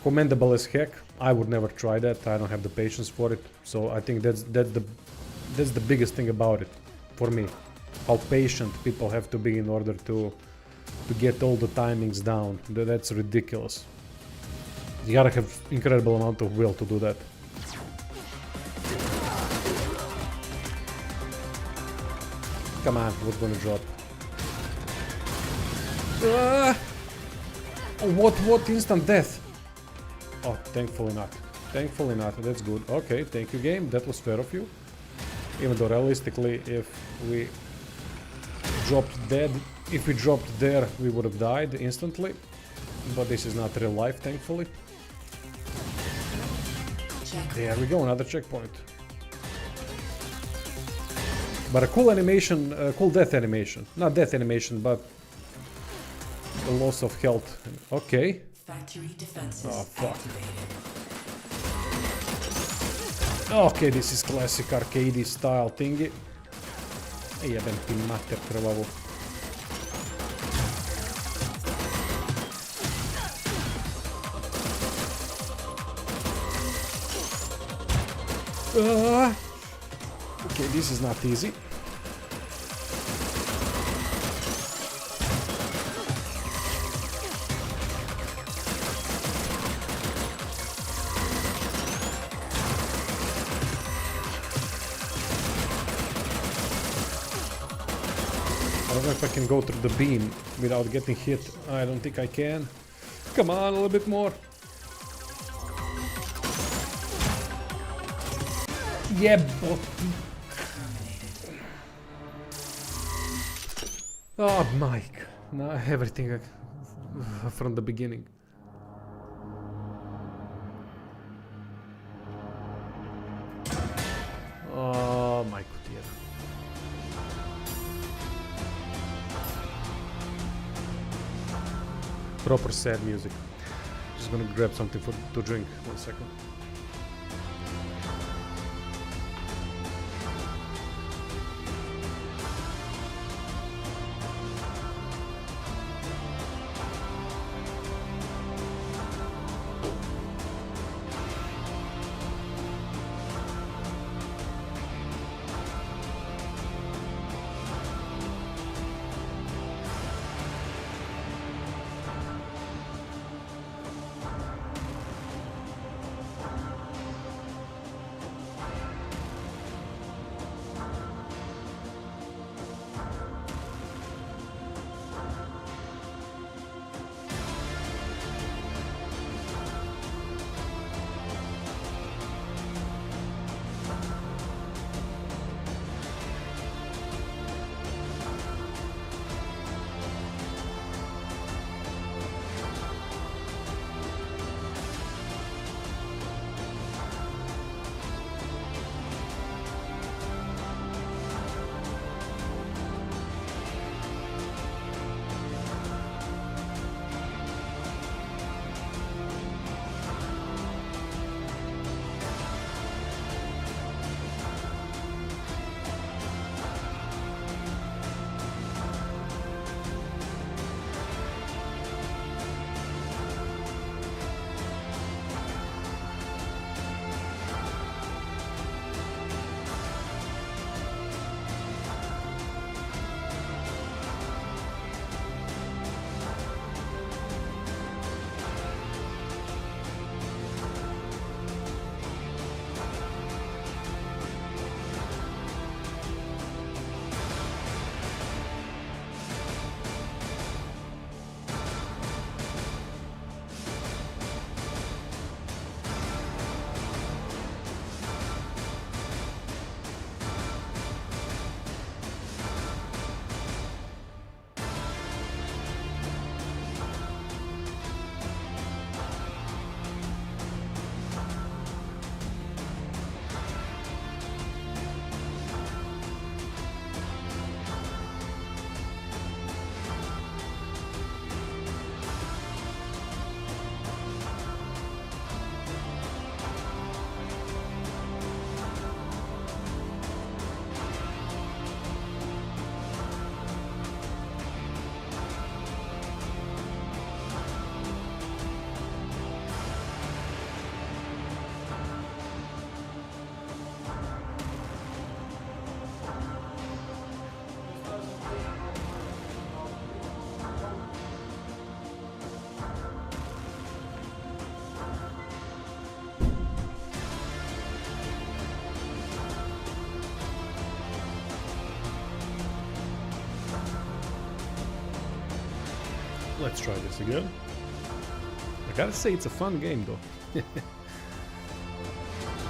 Commendable as heck. I would never try that. I don't have the patience for it. So I think that's the biggest thing about it for me. How patient people have to be in order to get all the timings down. That's ridiculous. You gotta have incredible amount of will to do that. Come on, what's gonna drop? What instant death? Oh, thankfully not. Thankfully not. That's good. Okay, thank you, game. That was fair of you. Even though realistically, if we dropped dead, if we dropped there, we would have died instantly. But this is not real life, thankfully. There we go, another checkpoint. But a cool animation, cool death animation. Not death animation, but the loss of health. Okay. Factory defenses Oh, fuck. activated. Okay, this is classic arcade style thingy. Jebem ti mater krvavu. Okay, this is not easy. I don't know if I can go through the beam without getting hit. I don't think I can. Come on, a little bit more. Yeah, but... Oh, Mike. Now everything from the beginning. Oh, my god. Proper sad music. Just gonna grab something to drink. 1 second. Let's try this again. I gotta say, it's a fun game though.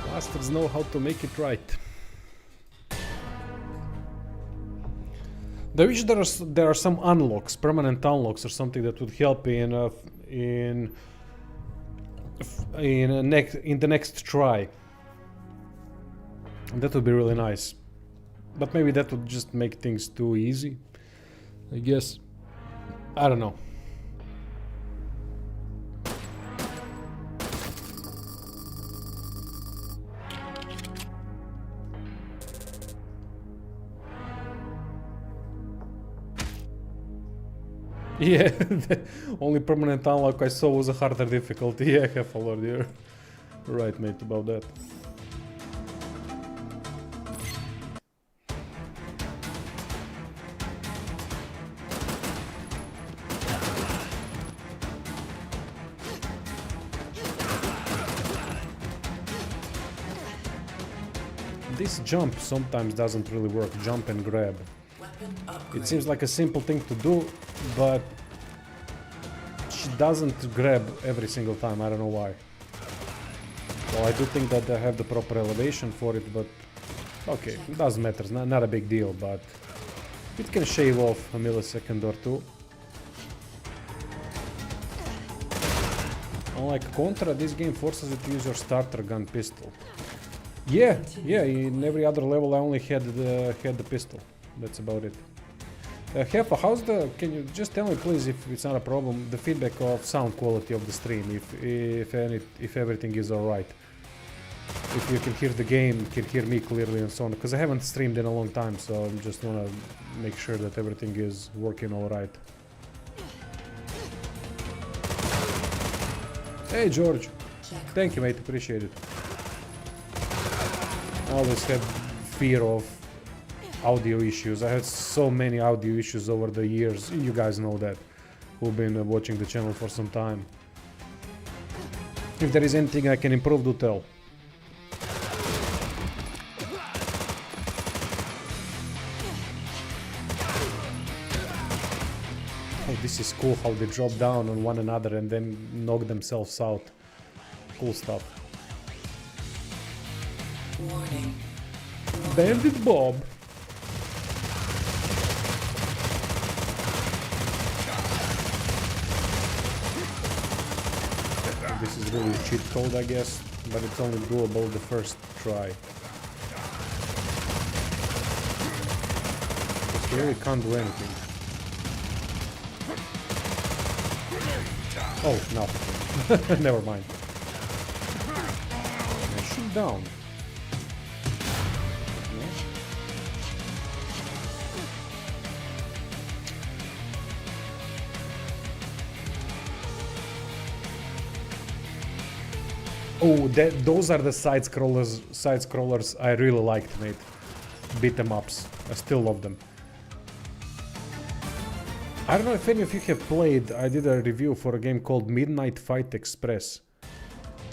Bastards know how to make it right. I wish there are some unlocks, permanent unlocks or something that would help in the next try. That would be really nice. But maybe that would just make things too easy, I guess. I don't know. Yeah, the only permanent unlock I saw was a harder difficulty. Yeah, half a lot, you're right, mate, about that. This jump sometimes doesn't really work, jump and grab. It seems like a simple thing to do, but she doesn't grab every single time, I don't know why. Well, I do think that I have the proper elevation for it, but okay, it doesn't matter, it's not a big deal, but it can shave off a millisecond or two. Unlike Contra, this game forces you to use your starter gun pistol. Yeah, in every other level I only had the pistol. That's about it. Hefa, can you just tell me please, if it's not a problem, the feedback of sound quality of the stream, if everything is alright. If you can hear the game, can hear me clearly and so on, because I haven't streamed in a long time, so I just wanna make sure that everything is working alright. Hey George, thank you mate, appreciate it. I always had fear of audio issues. I had so many audio issues over the years. You guys know that, who've been watching the channel for some time. If there is anything I can improve, do tell. Oh, this is cool how they drop down on one another and then knock themselves out. Cool stuff. Warning. Bandit Bob. This is really a cheat code, I guess, but it's only doable the first try. Because here we can't do anything. Oh, no. Never mind. Now shoot down. Oh, those are the side scrollers I really liked, mate. Beat 'em ups. I still love them. I don't know if any of you have played. I did a review for a game called Midnight Fight Express.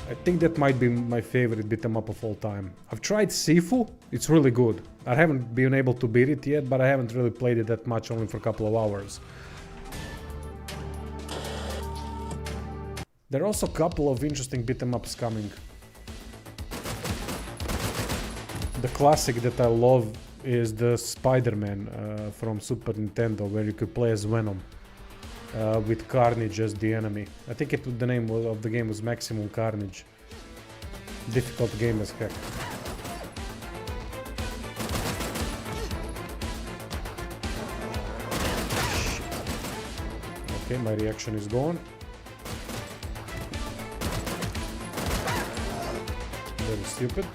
I think that might be my favorite beat 'em up of all time. I've tried Sifu. It's really good. I haven't been able to beat it yet, but I haven't really played it that much, only for a couple of hours. There are also a couple of interesting beat-em-ups coming. The classic that I love is the Spider-Man from Super Nintendo, where you could play as Venom with Carnage as the enemy. I think the name of the game was Maximum Carnage. Difficult game as heck. Okay, my reaction is gone. Very stupid.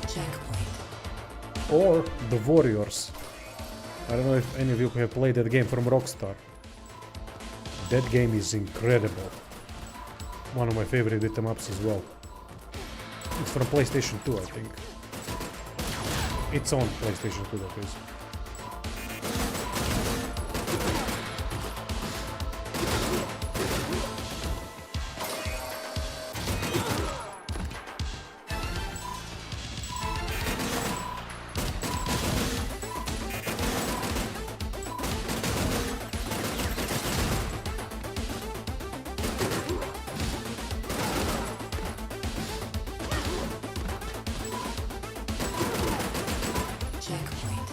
Checkpoint. Or the Warriors. I don't know if any of you have played that game from Rockstar. That game is incredible. One of my favorite beat 'em ups as well. It's from PlayStation 2, I think. It's on PlayStation 2, that is. Checkpoint.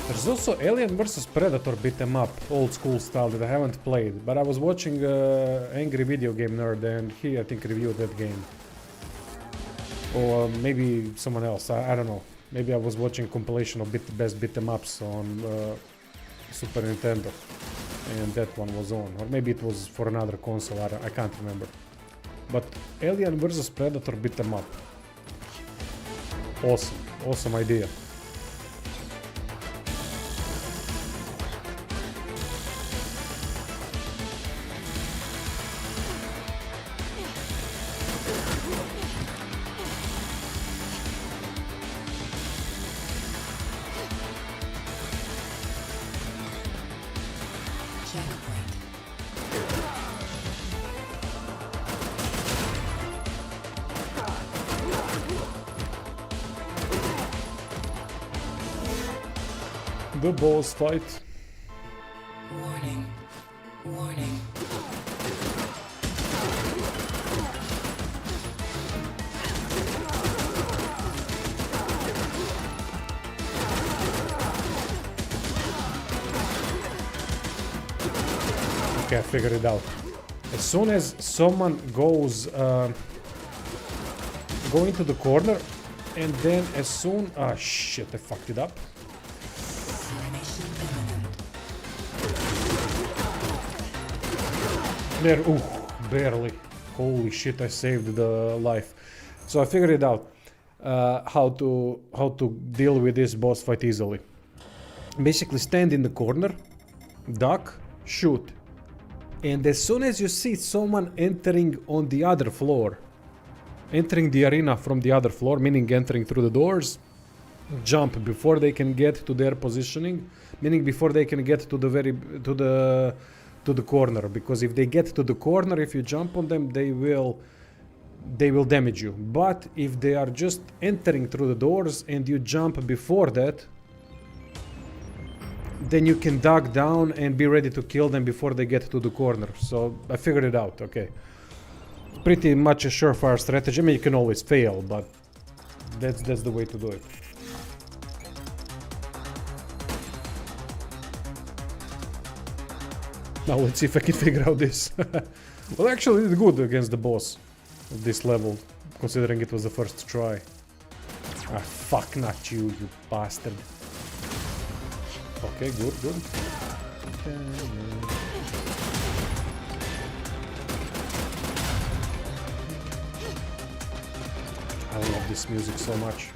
There's also Alien vs Predator beat 'em up, old school style that I haven't played, but I was watching Angry Video Game Nerd and he, I think, reviewed that game. Or maybe someone else, I don't know. Maybe I was watching compilation of best beat 'em ups on Super Nintendo and that one was on. Or maybe it was for another console, I can't remember. But Alien vs Predator beat 'em up. Awesome, awesome idea. Checkpoint. The boss fight. Warning. Warning. Okay, I figured it out. As soon as someone goes go into the corner, and then as soon shit, I fucked it up. Elimination imminent. There, ooh, barely. Holy shit, I saved the life. So I figured it out. How to deal with this boss fight easily. Basically, stand in the corner, duck, shoot. And as soon as you see someone entering on the other floor, entering the arena from the other floor, meaning entering through the doors, jump before they can get to their positioning, meaning before they can get to the corner. Because if they get to the corner, if you jump on them, they will damage you. But if they are just entering through the doors and you jump before that, then you can duck down and be ready to kill them before they get to the corner. So I figured it out, okay. Pretty much a surefire strategy. I mean, you can always fail, but that's the way to do it. Now let's see if I can figure out this. Well, actually, I did good against the boss at this level, considering it was the first try. Ah, fuck, not you, you bastard. Okay, good, good. I love this music so much.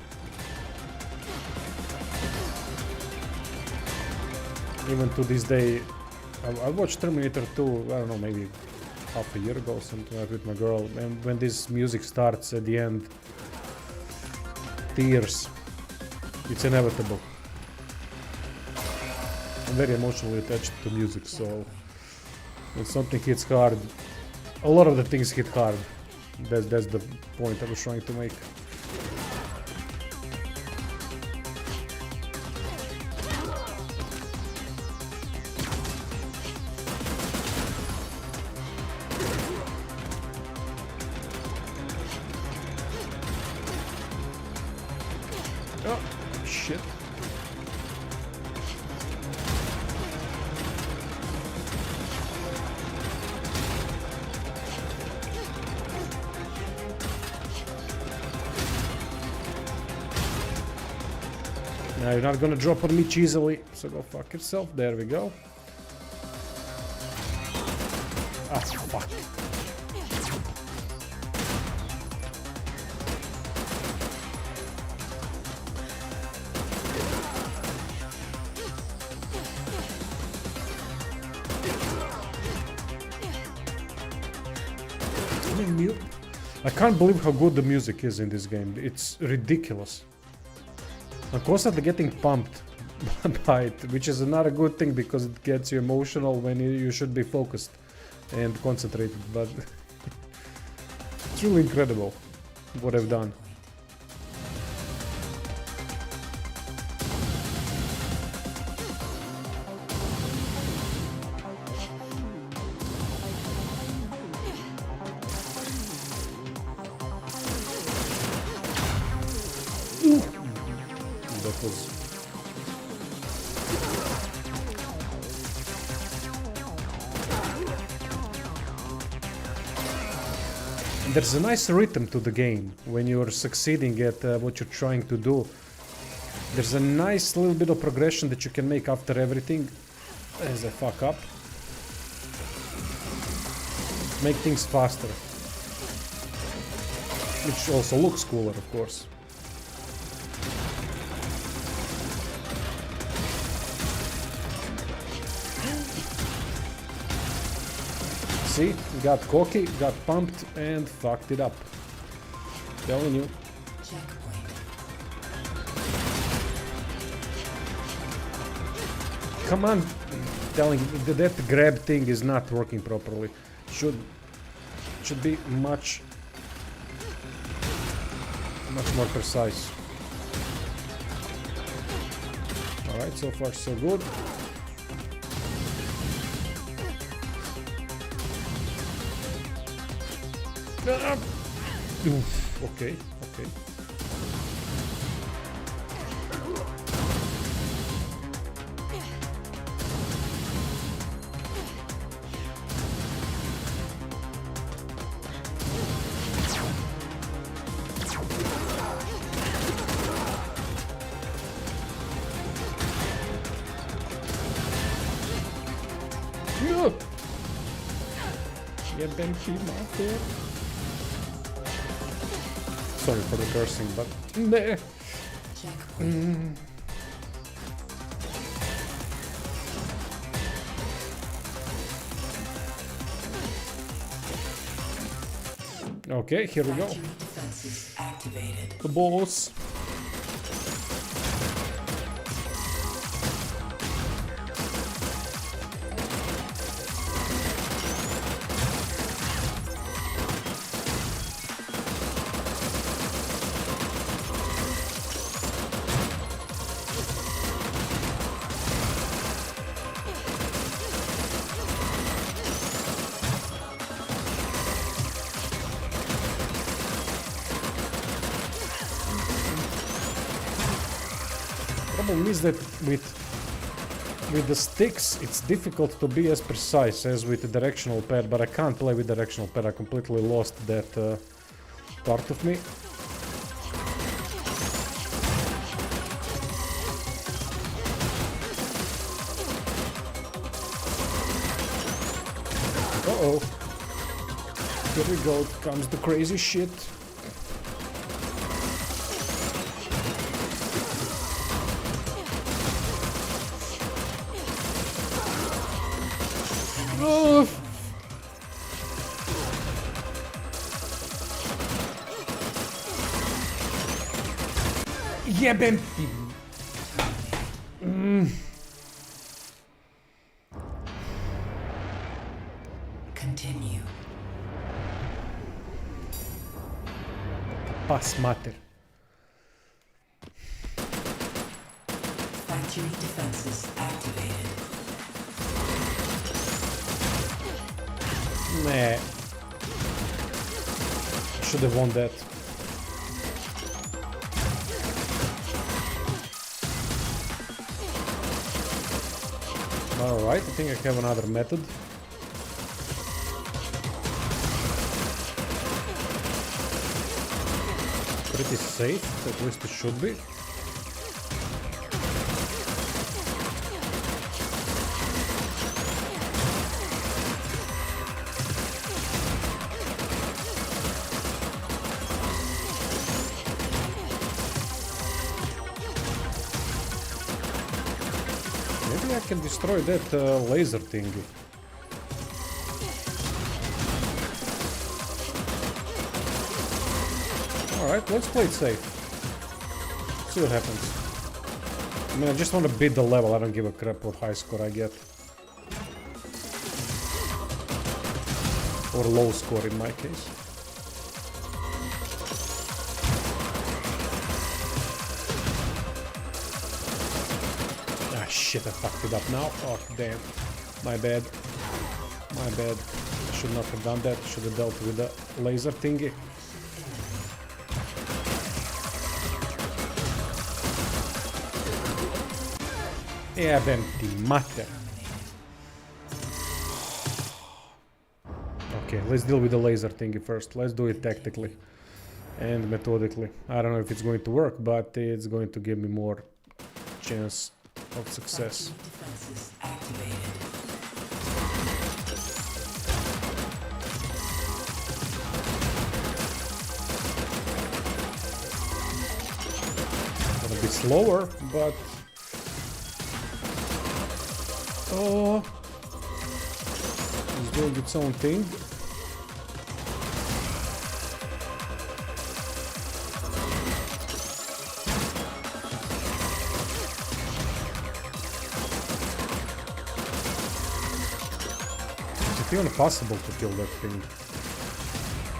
Even to this day, I watched Terminator 2, I don't know, maybe half a year ago, something like with my girl, and when this music starts at the end, tears. It's inevitable. I'm very emotionally attached to music, so when something hits hard, a lot of the things hit hard. That's the point I was trying to make. Oh, shit. Now you're not gonna drop on me cheesily, so go fuck yourself. There we go. Ah, fuck. I can't believe how good the music is in this game. It's ridiculous. I'm constantly getting pumped by it, which is not a good thing because it gets you emotional when you should be focused and concentrated, but it's really incredible what I've done. That was... There's a nice rhythm to the game when you're succeeding at what you're trying to do. There's a nice little bit of progression that you can make after everything as I fuck up. Make things faster. Which also looks cooler, of course. See, got cocky, got pumped, and fucked it up. Telling you. Checkpoint. Come on, telling you, that grab thing is not working properly. Should be much more precise. All right, so far so good. Oof, okay. Get them cheap out there. Sorry for the cursing, but meh. Okay, here we go. Defenses activated. The boss. Problem is that with the sticks it's difficult to be as precise as with the directional pad, but I can't play with directional pad. I completely lost that part of me. Uh-oh. Here we go, comes the crazy shit. Yeah, Ben. Continue. Pas mater. Factory defenses activated. Nah. Should have won that. Alright, I think I have another method. Pretty safe, at least it should be. Maybe I can destroy that laser thingy. Alright, let's play it safe. See what happens. I mean, I just want to beat the level. I don't give a crap what high score I get. Or low score in my case. Ah shit, I fucked it up now. Oh damn. My bad. My bad. I should not have done that. Should have dealt with the laser thingy. Yeah, venti matter. Okay, let's deal with the laser thingy first. Let's do it tactically and methodically. I don't know if it's going to work, but it's going to give me more chance of success. Defenses activated. Gonna be slower, but oh, it's doing its own thing. It's even possible to kill that thing.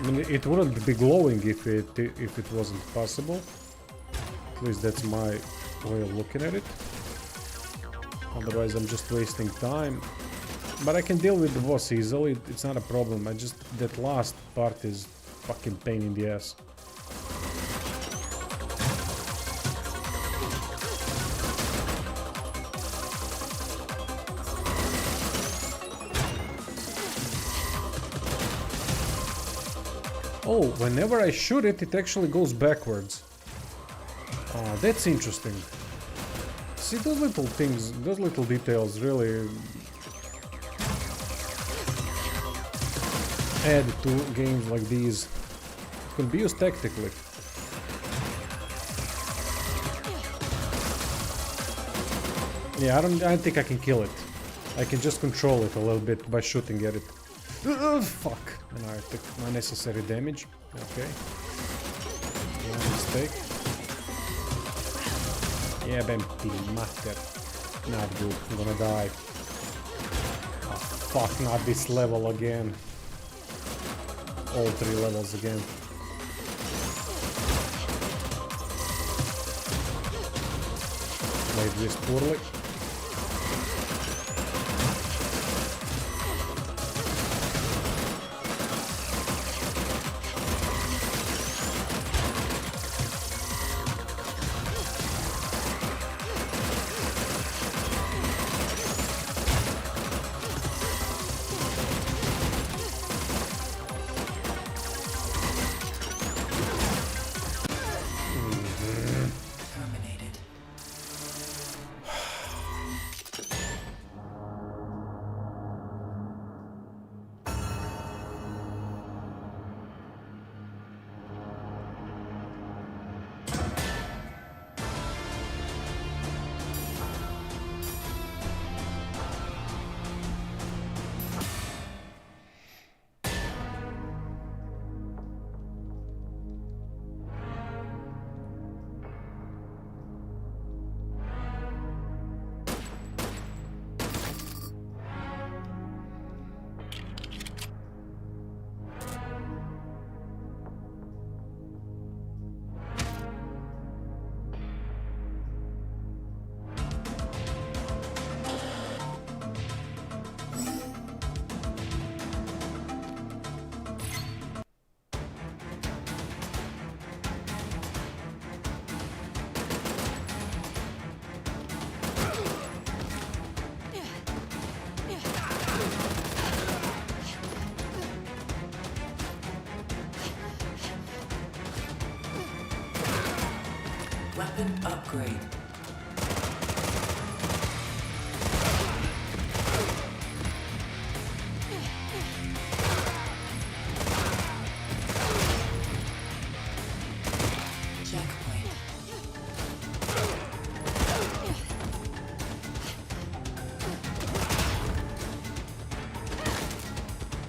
I mean, it wouldn't be glowing if it wasn't possible. At least that's my way of looking at it. Otherwise, I'm just wasting time. But I can deal with the boss easily. It's not a problem. That last part is fucking pain in the ass. Oh, whenever I shoot it, it actually goes backwards. Oh, that's interesting. See, those little things, those little details really add to games like these. It can be used tactically. Yeah, I don't think I can kill it. I can just control it a little bit by shooting at it. Fuck. And I took my necessary damage. Okay. No mistake. Yeah, venti matter. Not good. I'm gonna die. Oh, fuck, not this level again. All 3 levels again. Played this poorly. Terminated. Weapon upgrade. Checkpoint.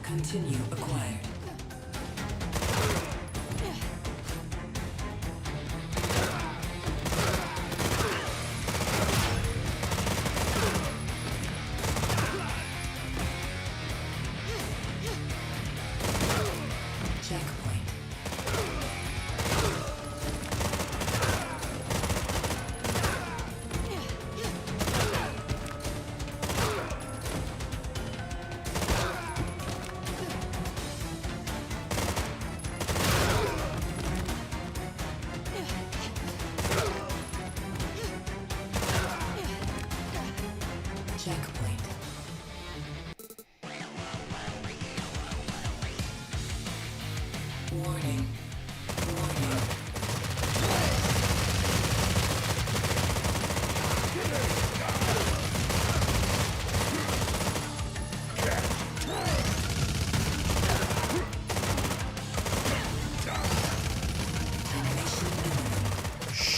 Continue acquired.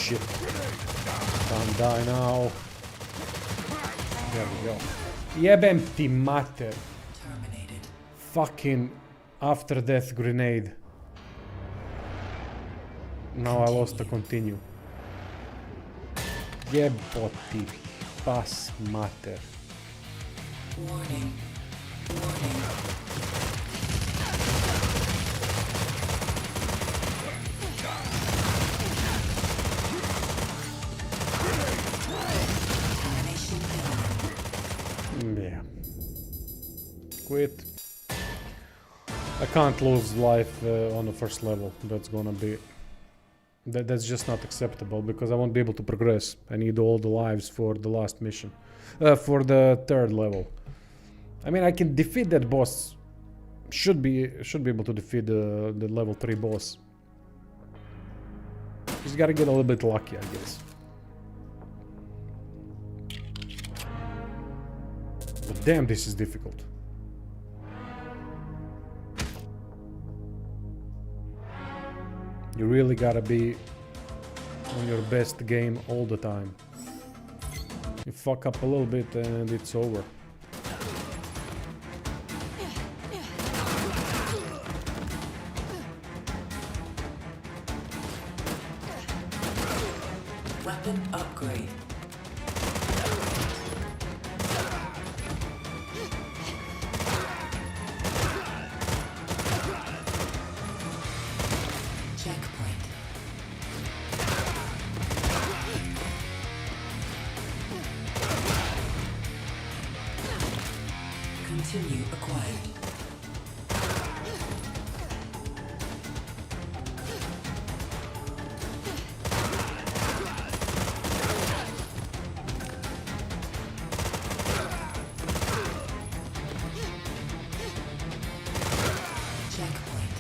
shit. Can't die now. There we go. Jebem ti mater. Terminated. Fucking after death grenade. Now I lost the continue. Jeboti pas mater. Warning. Warning. Termination imminent. Yeah. Quit. I can't lose life on the first level. That's gonna be... That's just not acceptable because I won't be able to progress. I need all the lives for the last mission. For the third level. I mean, I can defeat that boss. Should be able to defeat the level 3 boss. Just gotta get a little bit lucky, I guess. But damn, this is difficult. You really gotta be on your best game all the time. You fuck up a little bit and it's over. Weapon upgrade. Checkpoint. Continue acquired. Checkpoint.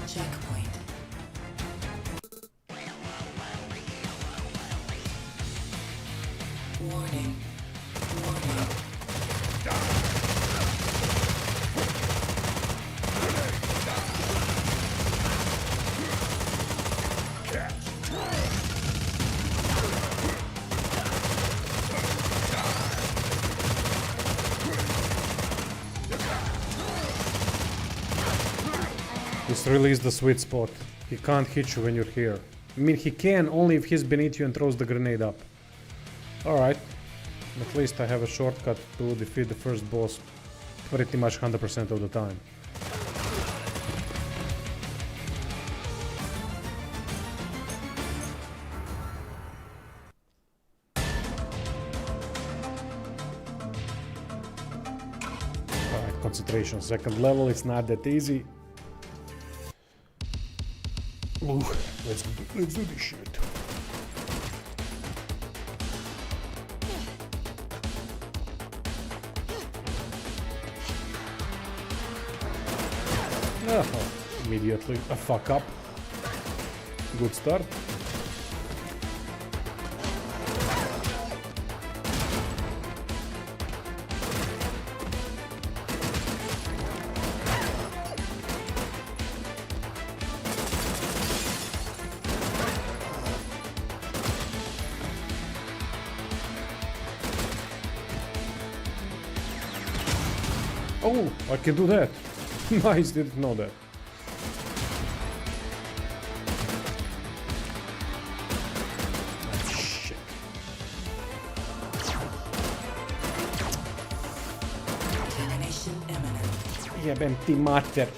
Checkpoint. Warning. Warning. This really is the sweet spot. He can't hit you when you're here. I mean, he can only if he's beneath you and throws the grenade up. Alright. At least I have a shortcut to defeat the first boss pretty much 100% of the time. Alright, concentration. Second level, it's not that easy. Ooh, let's do this shit. Oh, immediately a fuck up. Good start. Oh, I can do that. Nice, didn't know that. Shit. Termination imminent. Jebem ti mater.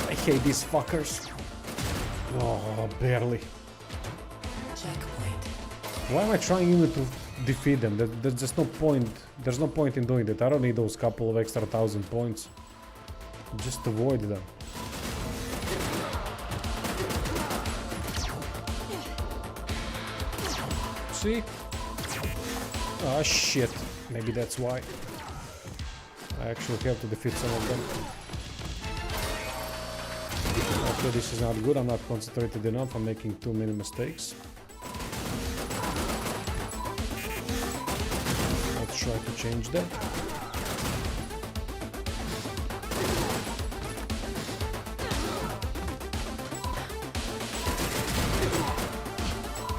I hate these fuckers. Oh, barely. Checkpoint. Why am I trying even to defeat them? There's just no point. There's no point in doing that. I don't need those couple of extra 1,000 points. Just avoid them. See? Ah, shit. Maybe that's why. I actually have to defeat some of them. Okay, this is not good. I'm not concentrated enough. I'm making too many mistakes. Let's try to change that.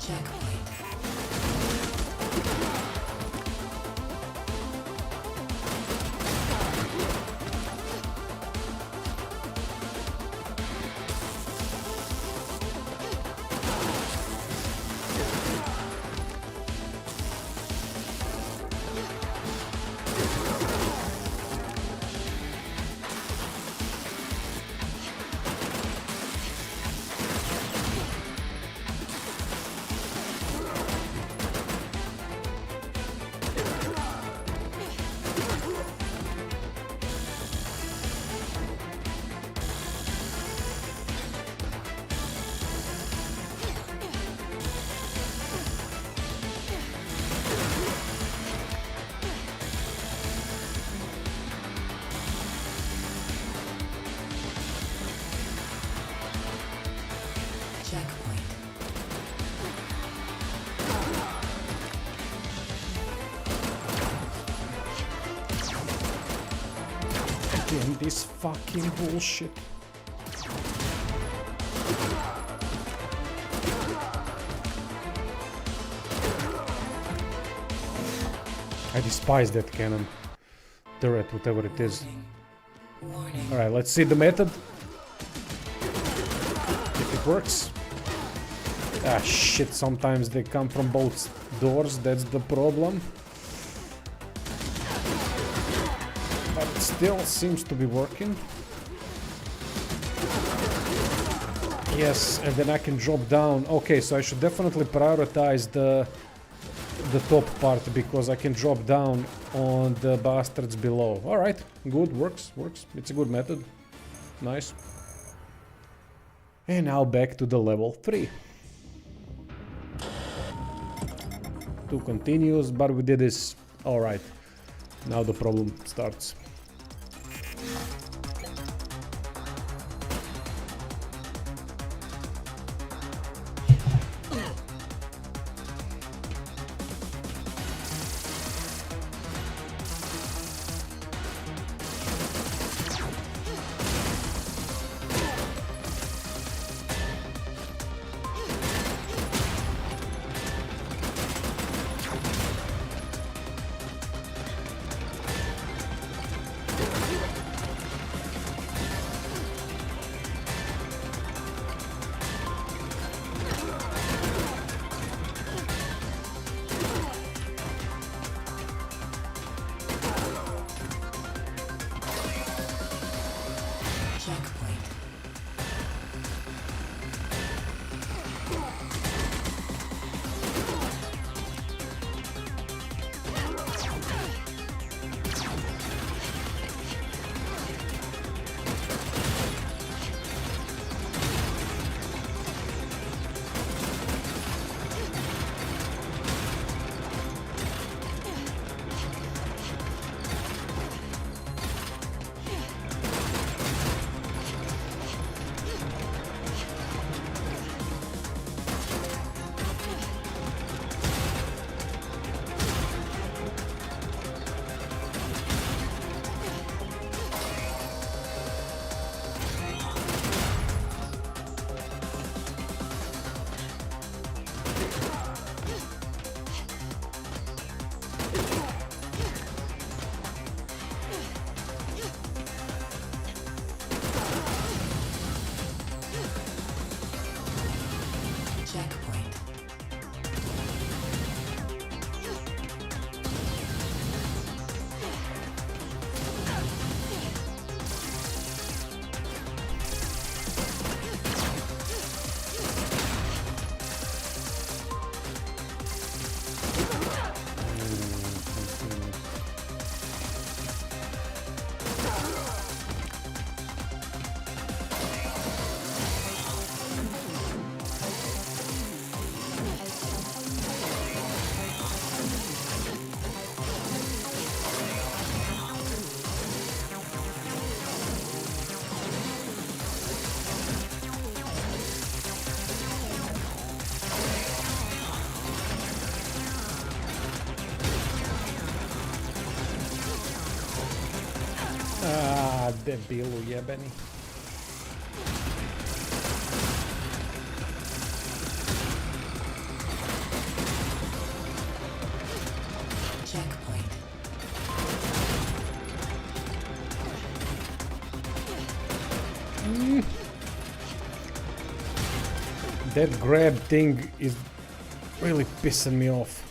Checkpoint. Checkpoint. Again, this fucking bullshit. I despise that cannon. Turret, whatever it is. Warning. Alright, let's see the method. If it works. Ah shit, sometimes they come from both doors, that's the problem. But it still seems to be working. Yes, and then I can drop down. Okay, so I should definitely prioritize the top part because I can drop down on the bastards below. Alright, good, works. It's a good method. Nice. And now back to the level 3. 2 continues, but we did this. Alright, now the problem starts. Ah, debilu jebeni. Checkpoint. That grab thing is really pissing me off.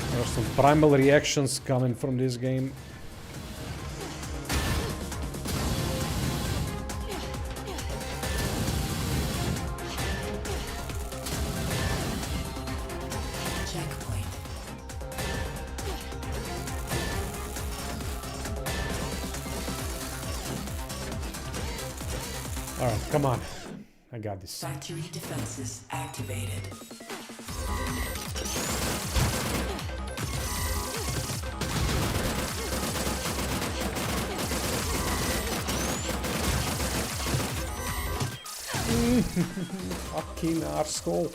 There are some primal reactions coming from this game. Checkpoint. Alright, come on. I got this. Factory defenses activated. Fucking arsehole.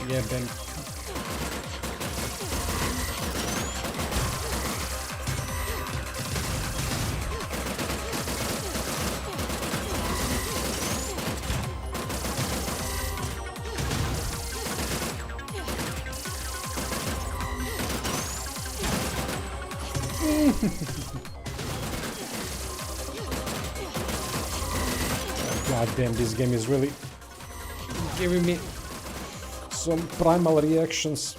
Yeah, Ben. God damn, this game is really giving me some primal reactions.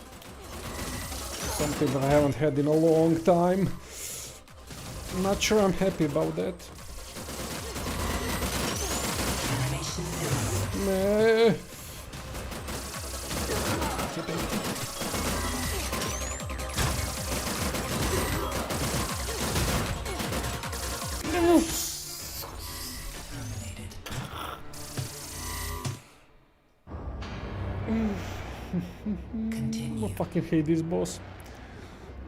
Something that I haven't had in a long time. I'm not sure I'm happy about that. Termination imminent. Meh. Terminated. I Continue. fucking hate this boss.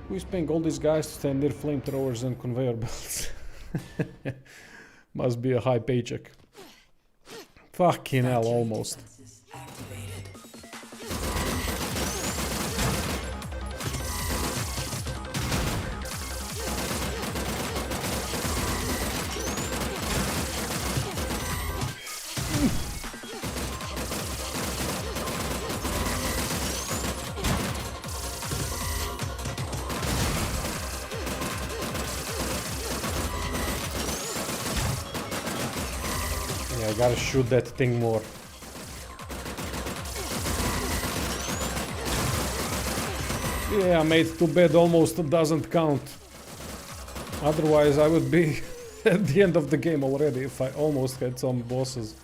Who is paying all these guys to stand near flamethrowers and conveyor belts? Must be a high paycheck. Fucking hell, Factory almost. defenses activated. Yeah, I gotta shoot that thing more. Yeah, mate, too bad almost doesn't count. Otherwise, I would be at the end of the game already if I almost had some bosses.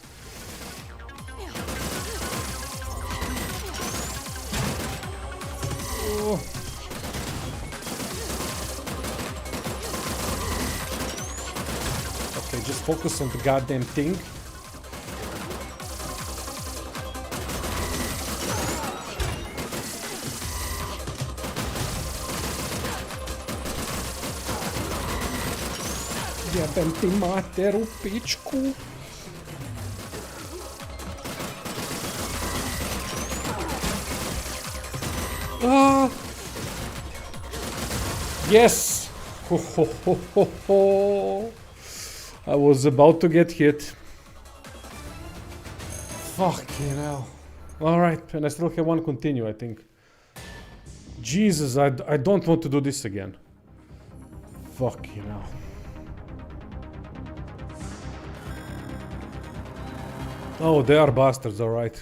Oh. Okay, just focus on the goddamn thing. Jebem ti materu, pičku. Ah. Yes! Ho, ho, ho, ho, ho. I was about to get hit. Fucking hell. Alright, and I still have one continue, I think. Jesus, I don't want to do this again. Fucking hell. Oh, they are bastards, alright.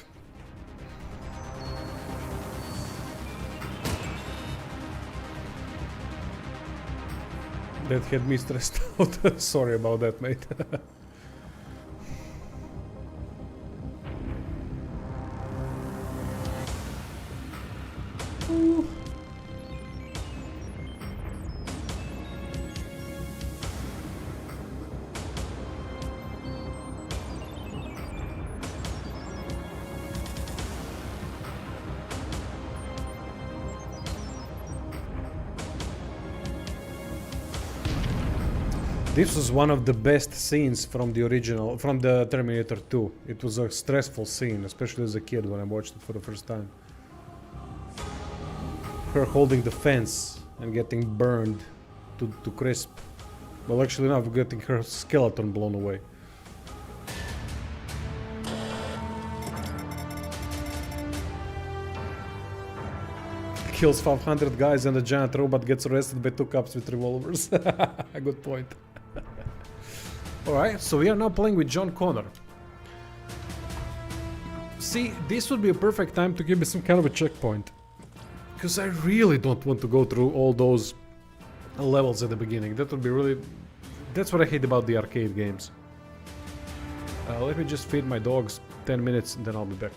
that had me stressed out. Sorry about that, mate. Ooh. This was one of the best scenes from the original, from the Terminator 2. It was a stressful scene, especially as a kid when I watched it for the first time. Her holding the fence and getting burned to crisp. Well, actually now getting her skeleton blown away. Kills 500 guys and a giant robot gets arrested by 2 cops with revolvers. Good point. Alright, so we are now playing with John Connor. See, this would be a perfect time to give me some kind of a checkpoint. Because I really don't want to go through all those levels at the beginning. That would be really... That's what I hate about the arcade games. Let me just feed my dogs 10 minutes and then I'll be back.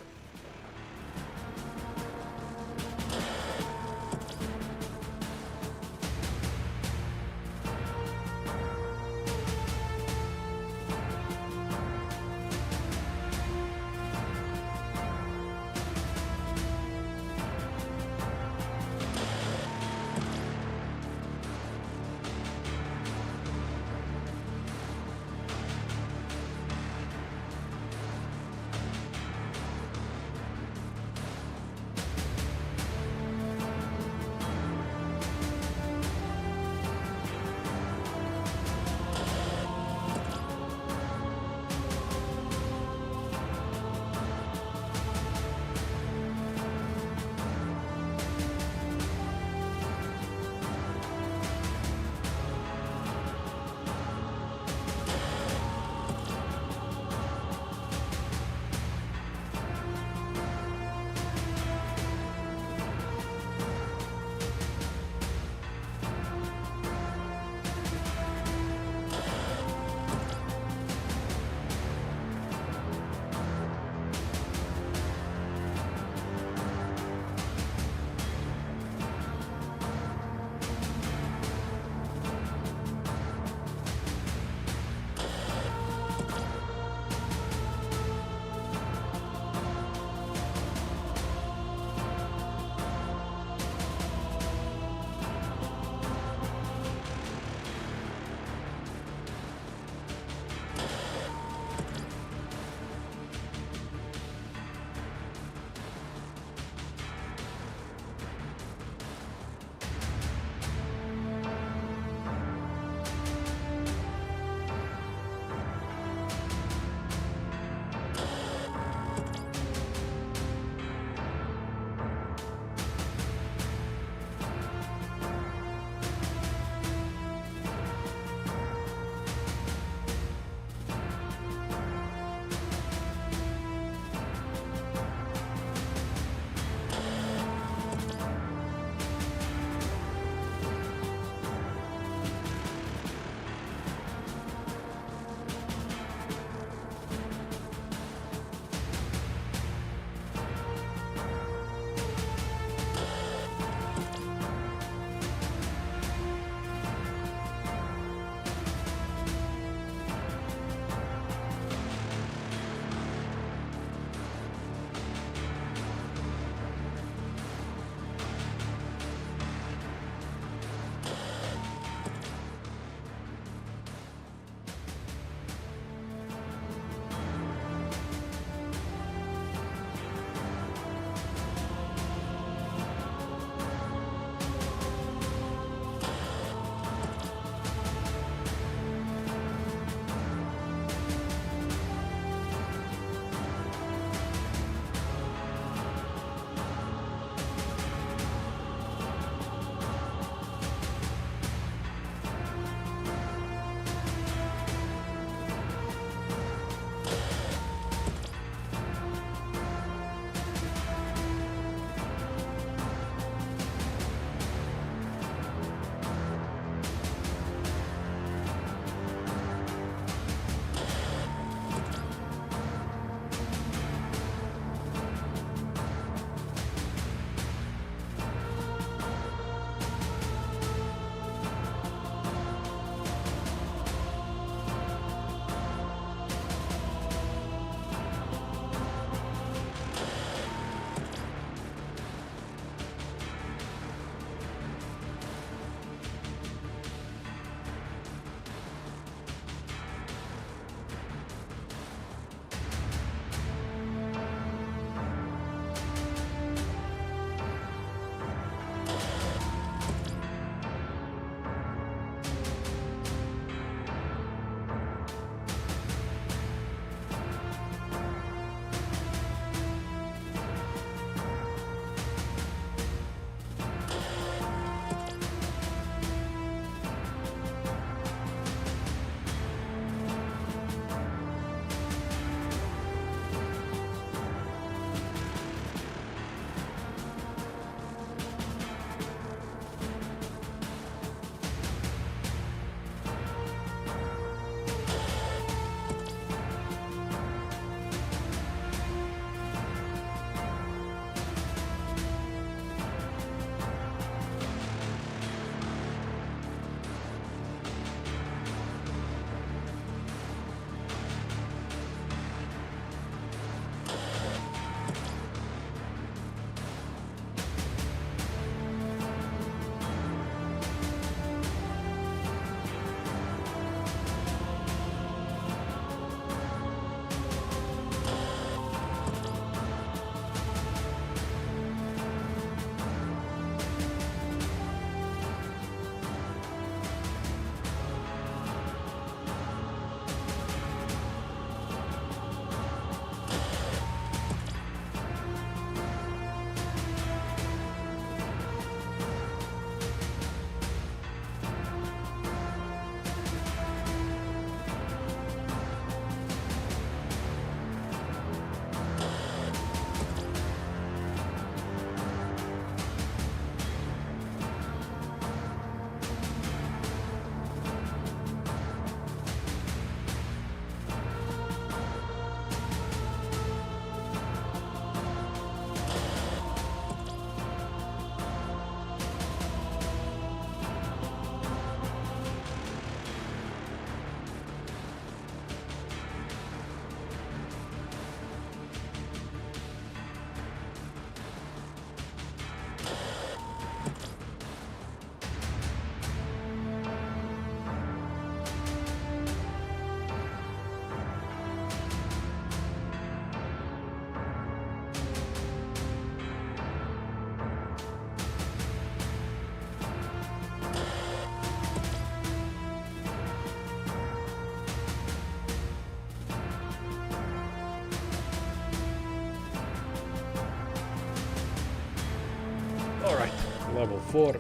Level 4.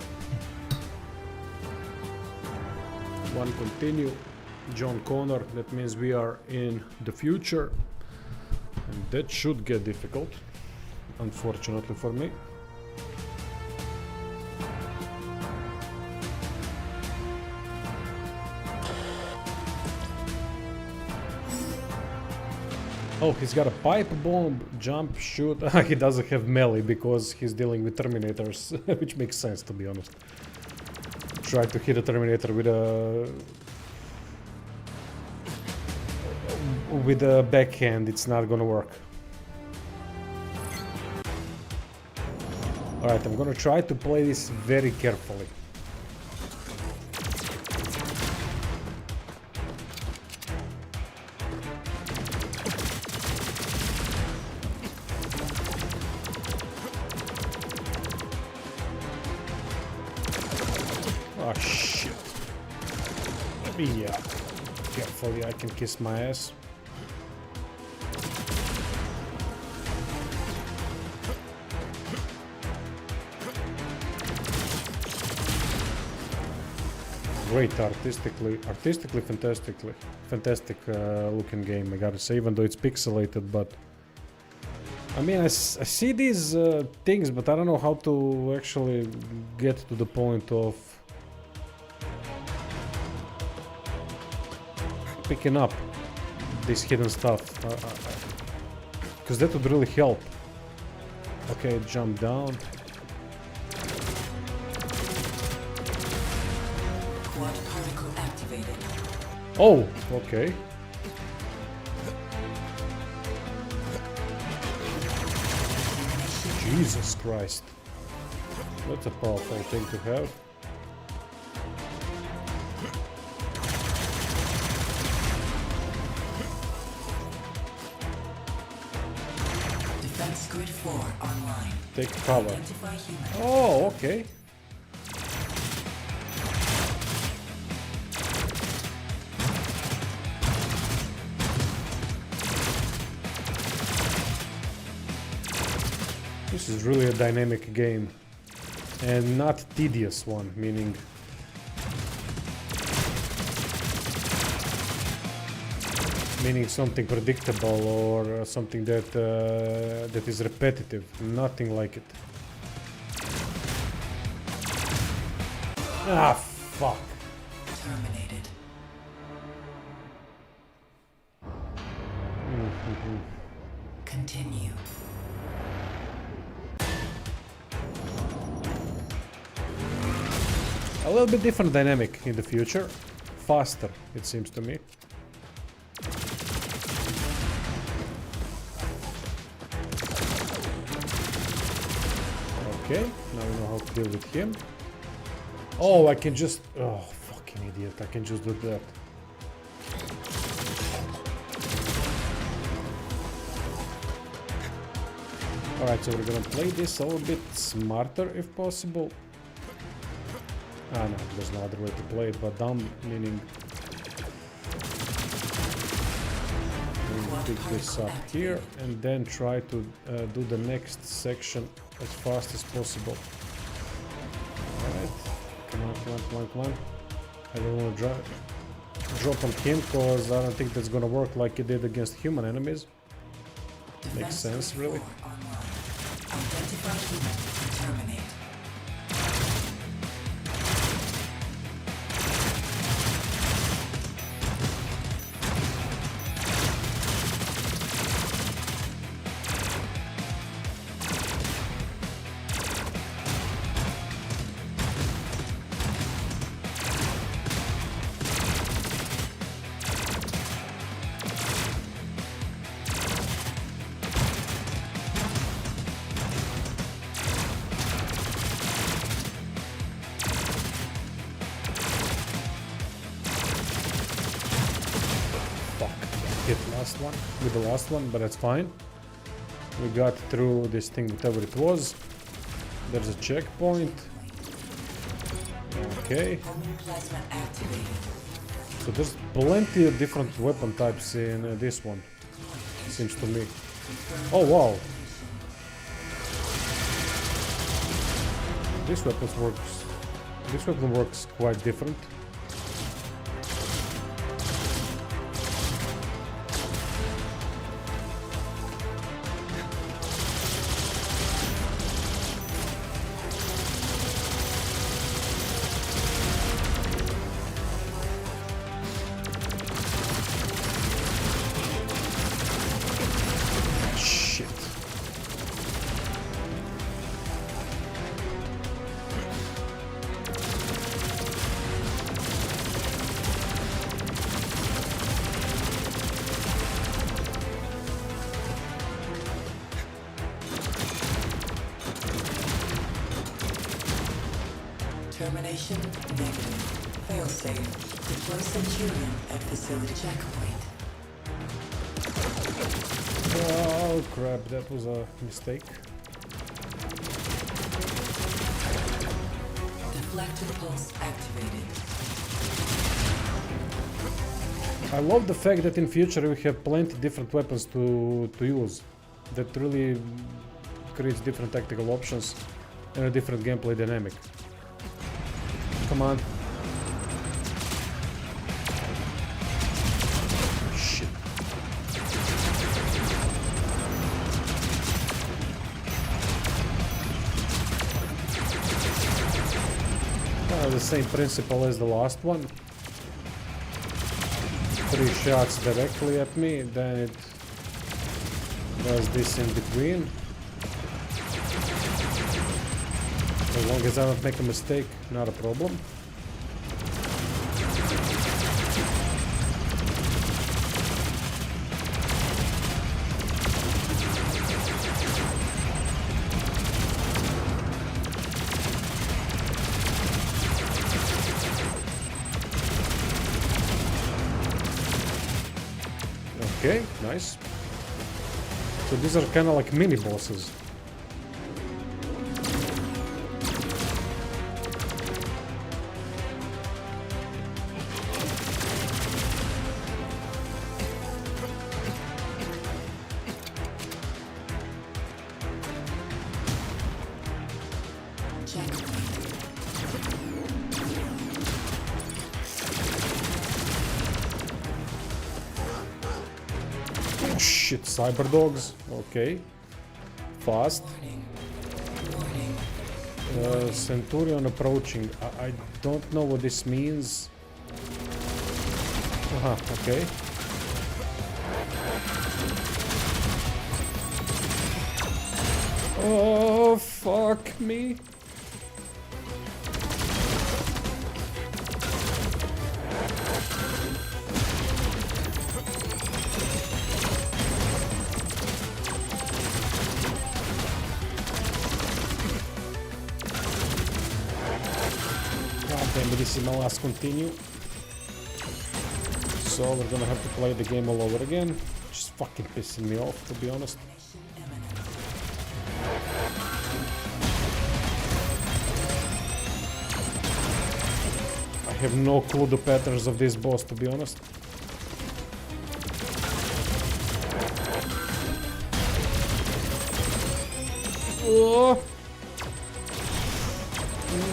One continue. John Connor, that means we are in the future. And that should get difficult, unfortunately for me. Oh, he's got a pipe bomb, jump, shoot. He doesn't have melee because he's dealing with Terminators, which makes sense to be honest. Try to hit a Terminator with a backhand, it's not gonna work. Alright, I'm gonna try to play this very carefully. Oh shit. Yeah. Carefully, I can kiss my ass. Great artistically fantastic looking game, I gotta say, even though it's pixelated, but I mean, I see these things, but I don't know how to actually get to the point of picking up this hidden stuff, because that would really help. Okay, jump down. Quad particle activated. Oh, okay. Jesus Christ. That's a powerful thing to have. Defense grid 4 online. Take cover. Identify human. Oh, okay. This is really a dynamic game and not tedious one, meaning something predictable or something that that is repetitive. Nothing like it. Ah, fuck. Terminated. Continue. A little bit different dynamic in the future. Faster, it seems to me. Okay, now we know how to deal with him. Oh, I can just... Oh, fucking idiot. I can just do that. Alright, so we're gonna play this a little bit smarter if possible. Ah, no, there's no other way to play it, but dumb, meaning... We'll pick this up here and then try to do the next section as fast as possible. Alright, come on, come on, come on, come on. I don't want to drop on him because I don't think that's gonna work like it did against human enemies. Makes sense, really. Identify human and terminate. Hit the last one, but that's fine. We got through this thing, whatever it was. There's a checkpoint. Okay. Plasma activated. So there's plenty of different weapon types in this one, seems to me. Oh wow. This weapon works quite different. Shit. Termination negative. Failsafe. Deploy Centurion at facility checkpoint. Oh crap, that was a mistake. Deflector pulse activated. I love the fact that in future we have plenty different weapons to use. That really creates different tactical options and a different gameplay dynamic. Come on. Shit. The same principle as the last one. 3 shots directly at me, then it does this in between. As long as I don't make a mistake, not a problem. Okay, nice. So these are kind of like mini bosses. Oh shit, cyber dogs. Okay. Fast. Centurion approaching. I don't know what this means. Okay. Oh, fuck me. Damn, this is my last continue. So we're gonna have to play the game all over again. Just fucking pissing me off, to be honest. I have no clue the patterns of this boss, to be honest. Oh.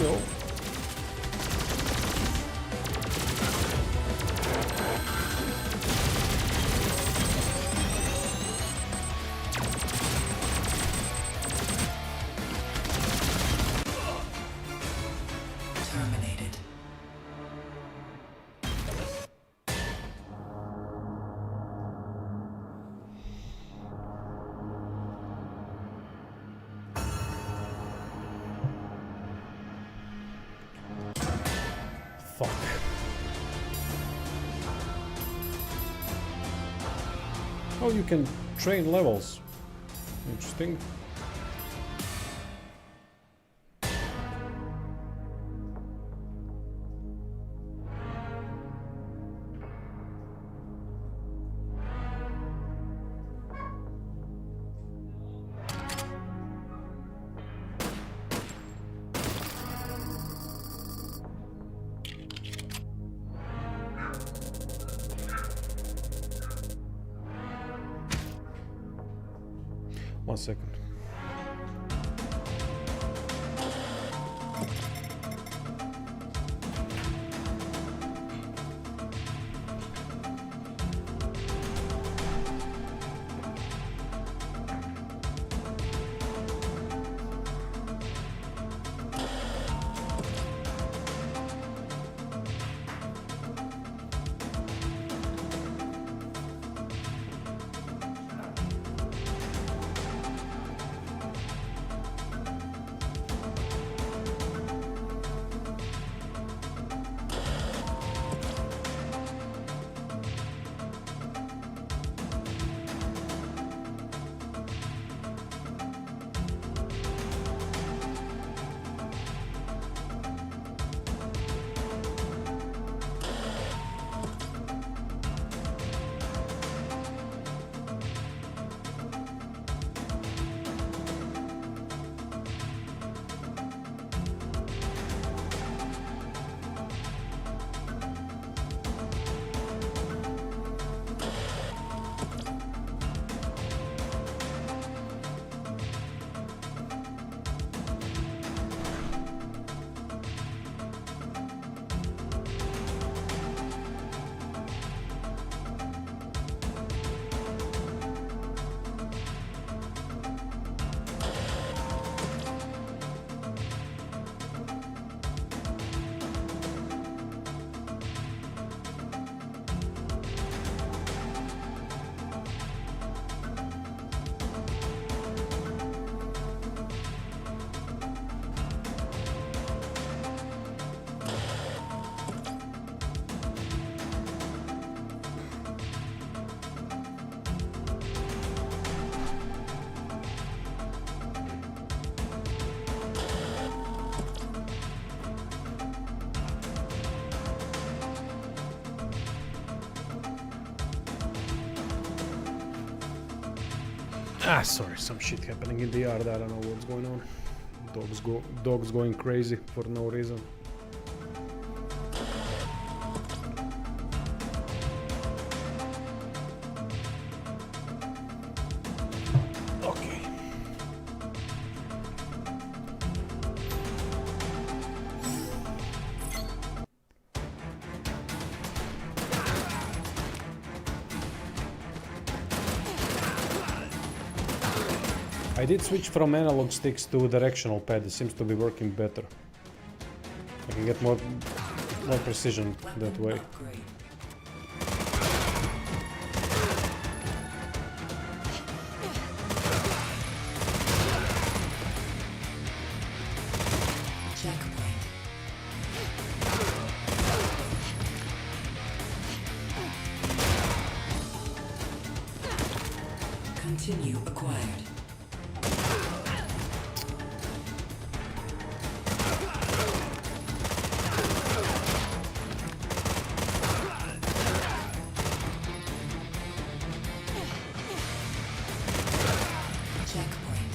No. Terminated. Fuck. Oh, you can train levels. Interesting. One second. Sorry, some shit happening in the yard. I don't know what's going on. Dogs going crazy for no reason. Okay. I did switch from analog sticks to directional pad. It seems to be working better. I can get more precision that way. Upgrade. Checkpoint. Continue acquired. Checkpoint.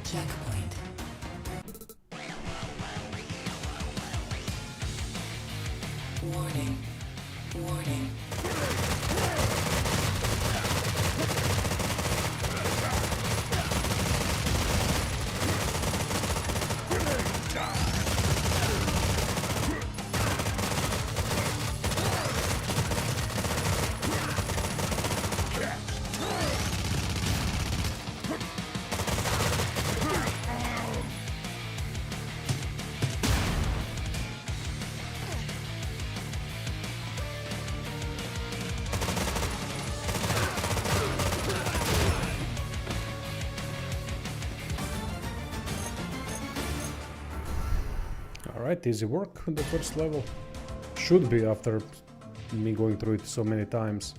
Checkpoint. Warning. Warning. Alright, easy work on the first level. Should be after me going through it so many times.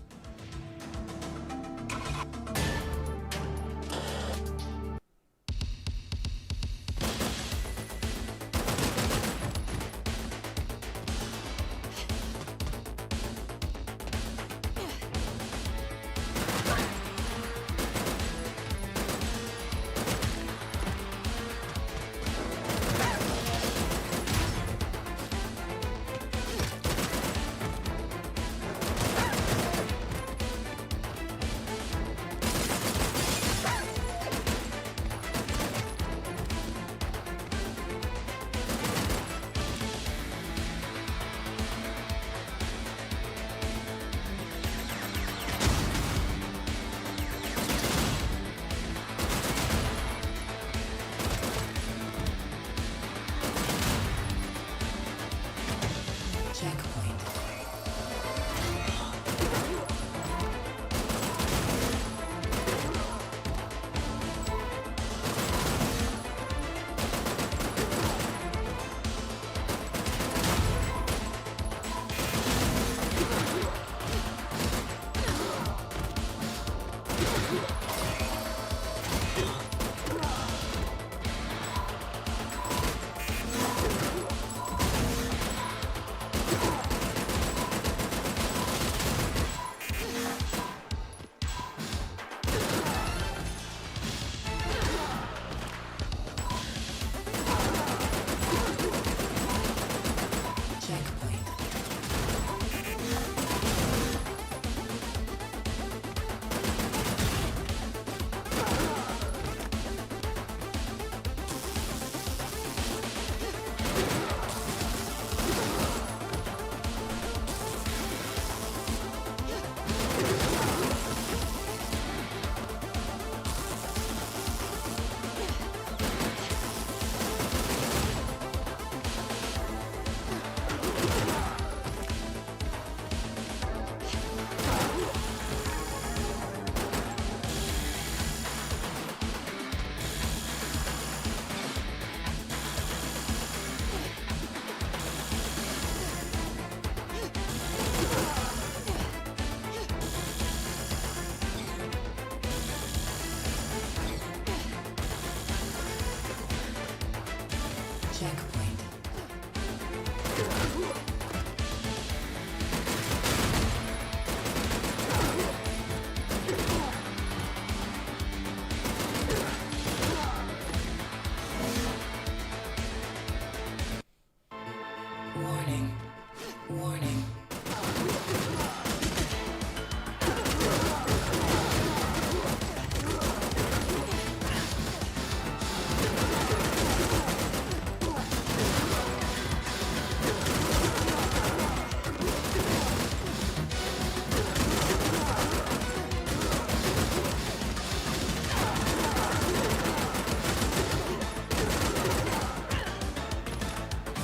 Warning.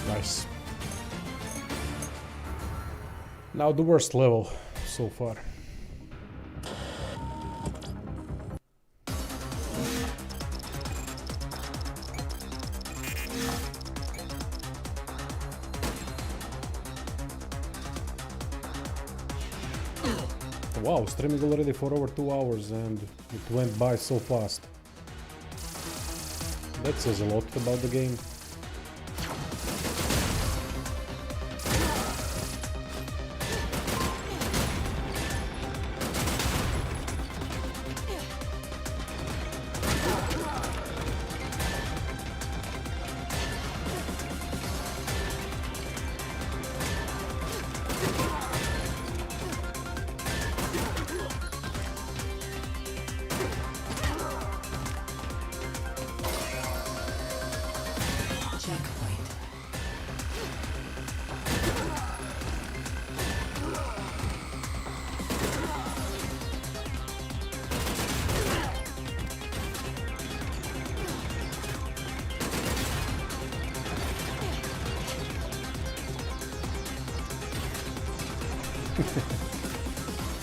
Nice. Now the worst level so far. Wow, streaming already for over 2 hours and it went by so fast. That says a lot about the game. Checkpoint.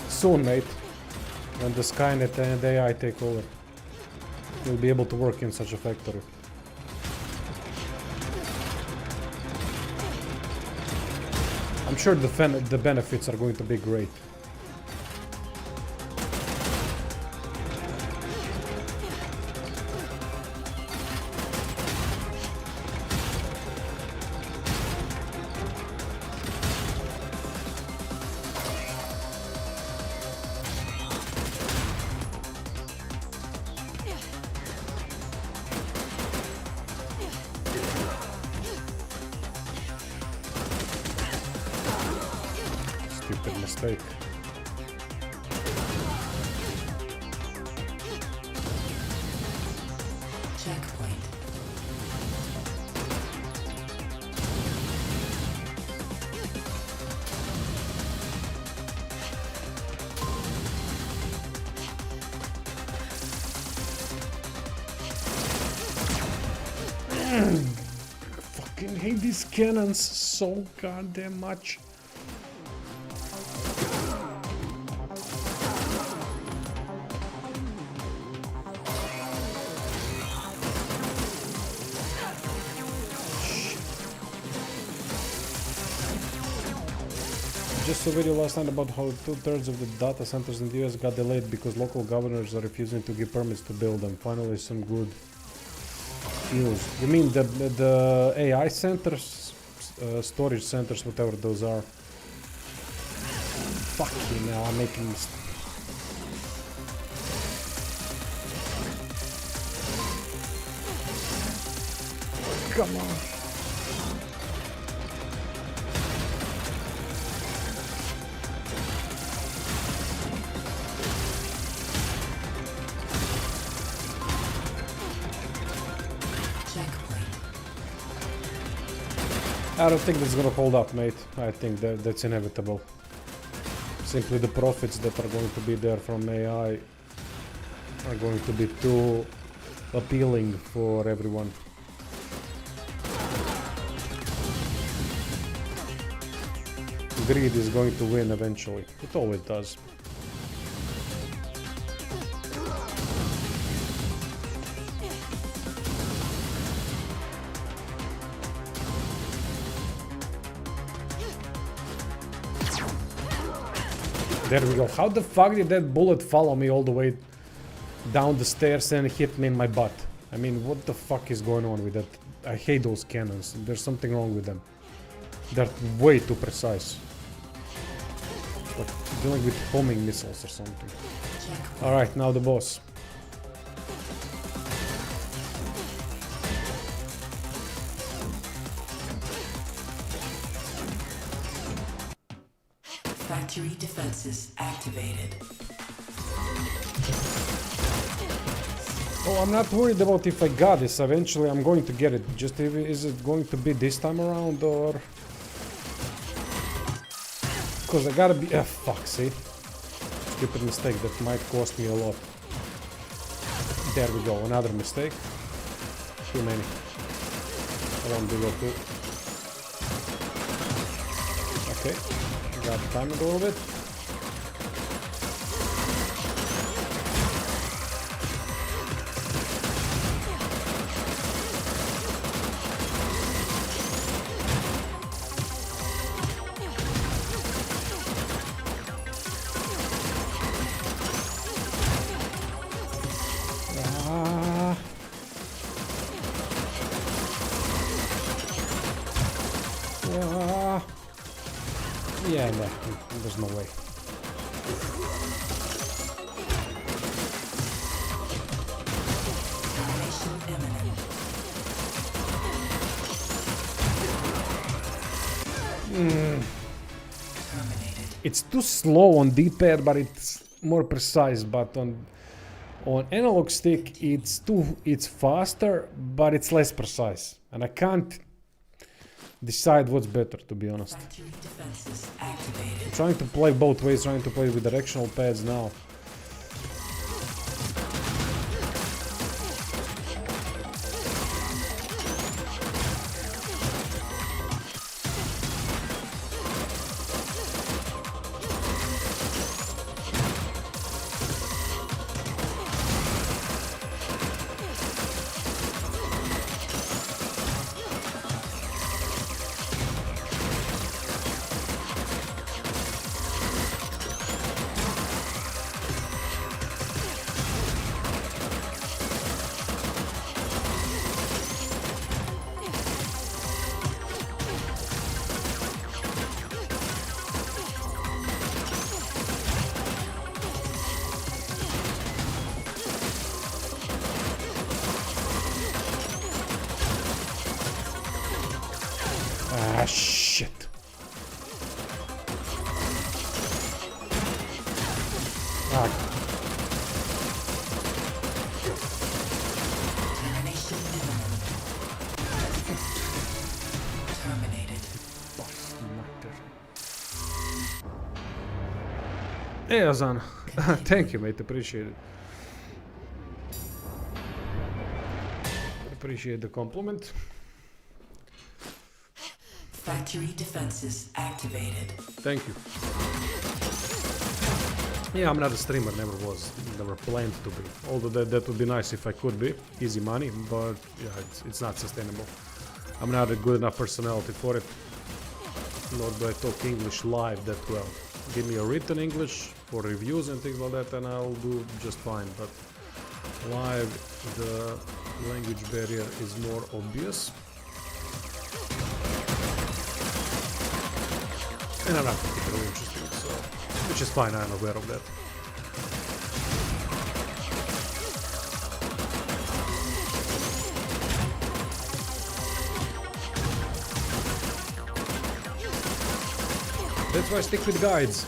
Soon, mate. When the Skynet and AI take over, you'll be able to work in such a factory. I'm sure the benefits are going to be great. Stupid mistake. Checkpoint. Fucking hate these cannons so goddamn much. Just saw a video last night about how 2/3 of the data centers in the US got delayed because local governors are refusing to give permits to build them. Finally, some good news. You mean the AI centers, storage centers, whatever those are? Fuck you now, I'm making mistakes. Come on. Checkpoint. I don't think that's gonna hold up, mate. I think that's inevitable. Simply the profits that are going to be there from AI are going to be too appealing for everyone. Greed is going to win eventually. It always does. There we go. How the fuck did that bullet follow me all the way down the stairs and hit me in my butt? I mean, what the fuck is going on with that? I hate those cannons. There's something wrong with them. They're way too precise. Like dealing with homing missiles or something. Alright, now the boss. Factory defenses activated. Oh, I'm not worried about if I got this. Eventually, I'm going to get it. Just is it going to be this time around or? Because I gotta be. Fuck. See, stupid mistake that might cost me a lot. There we go. Another mistake. Too many. I won't do that too. Okay. Got to time it a little bit. Yeah, no, there's no way. Termination imminent. Terminated. It's too slow on D-pad, but it's more precise. But on analog stick, it's faster, but it's less precise, and I can't decide what's better, to be honest. Factory defenses activated. I'm trying to play both ways, trying to play with directional pads now. Ah, shit. Ah, Termination imminent. Terminated. hey, Azan. Thank you, mate. Appreciate it. Appreciate the compliment. Factory defenses activated. Thank you. Yeah, I'm not a streamer, never was, never planned to be. Although that would be nice if I could be, easy money, but yeah, it's not sustainable. I'm not a good enough personality for it. Nor do I talk English live that well. Give me a written English for reviews and things like that, and I'll do just fine. But live, the language barrier is more obvious. And I'm not particularly interested, so which is fine, I'm aware of that. That's why I stick with guides.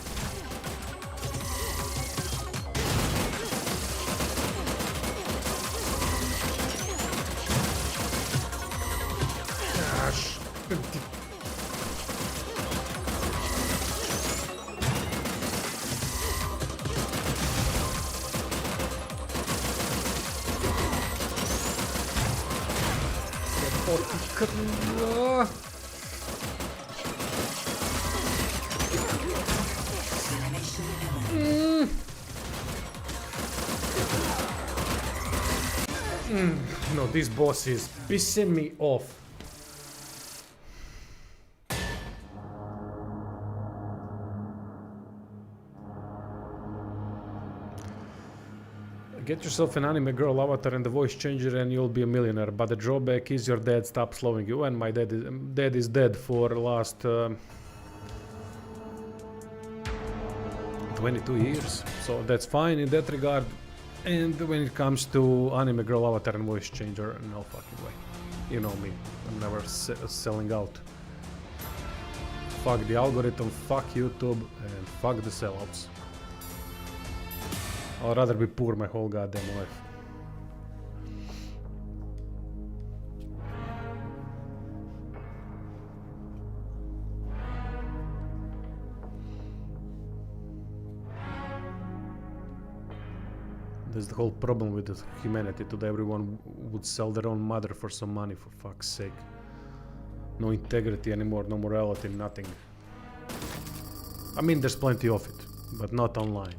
No, this boss is pissing me off. Get yourself an anime girl avatar and the voice changer and you'll be a millionaire. But the drawback is your dad stopped slowing you, and my dad is dead for the last 22 years. So that's fine in that regard. And when it comes to anime girl avatar and voice changer, no fucking way. You know me, I'm never selling out fuck the algorithm, fuck YouTube, and fuck the sellouts. I'd rather be poor my whole goddamn life. That's the whole problem with the humanity today. Everyone would sell their own mother for some money, for fuck's sake. No integrity anymore, no morality, nothing. I mean, there's plenty of it, but not online.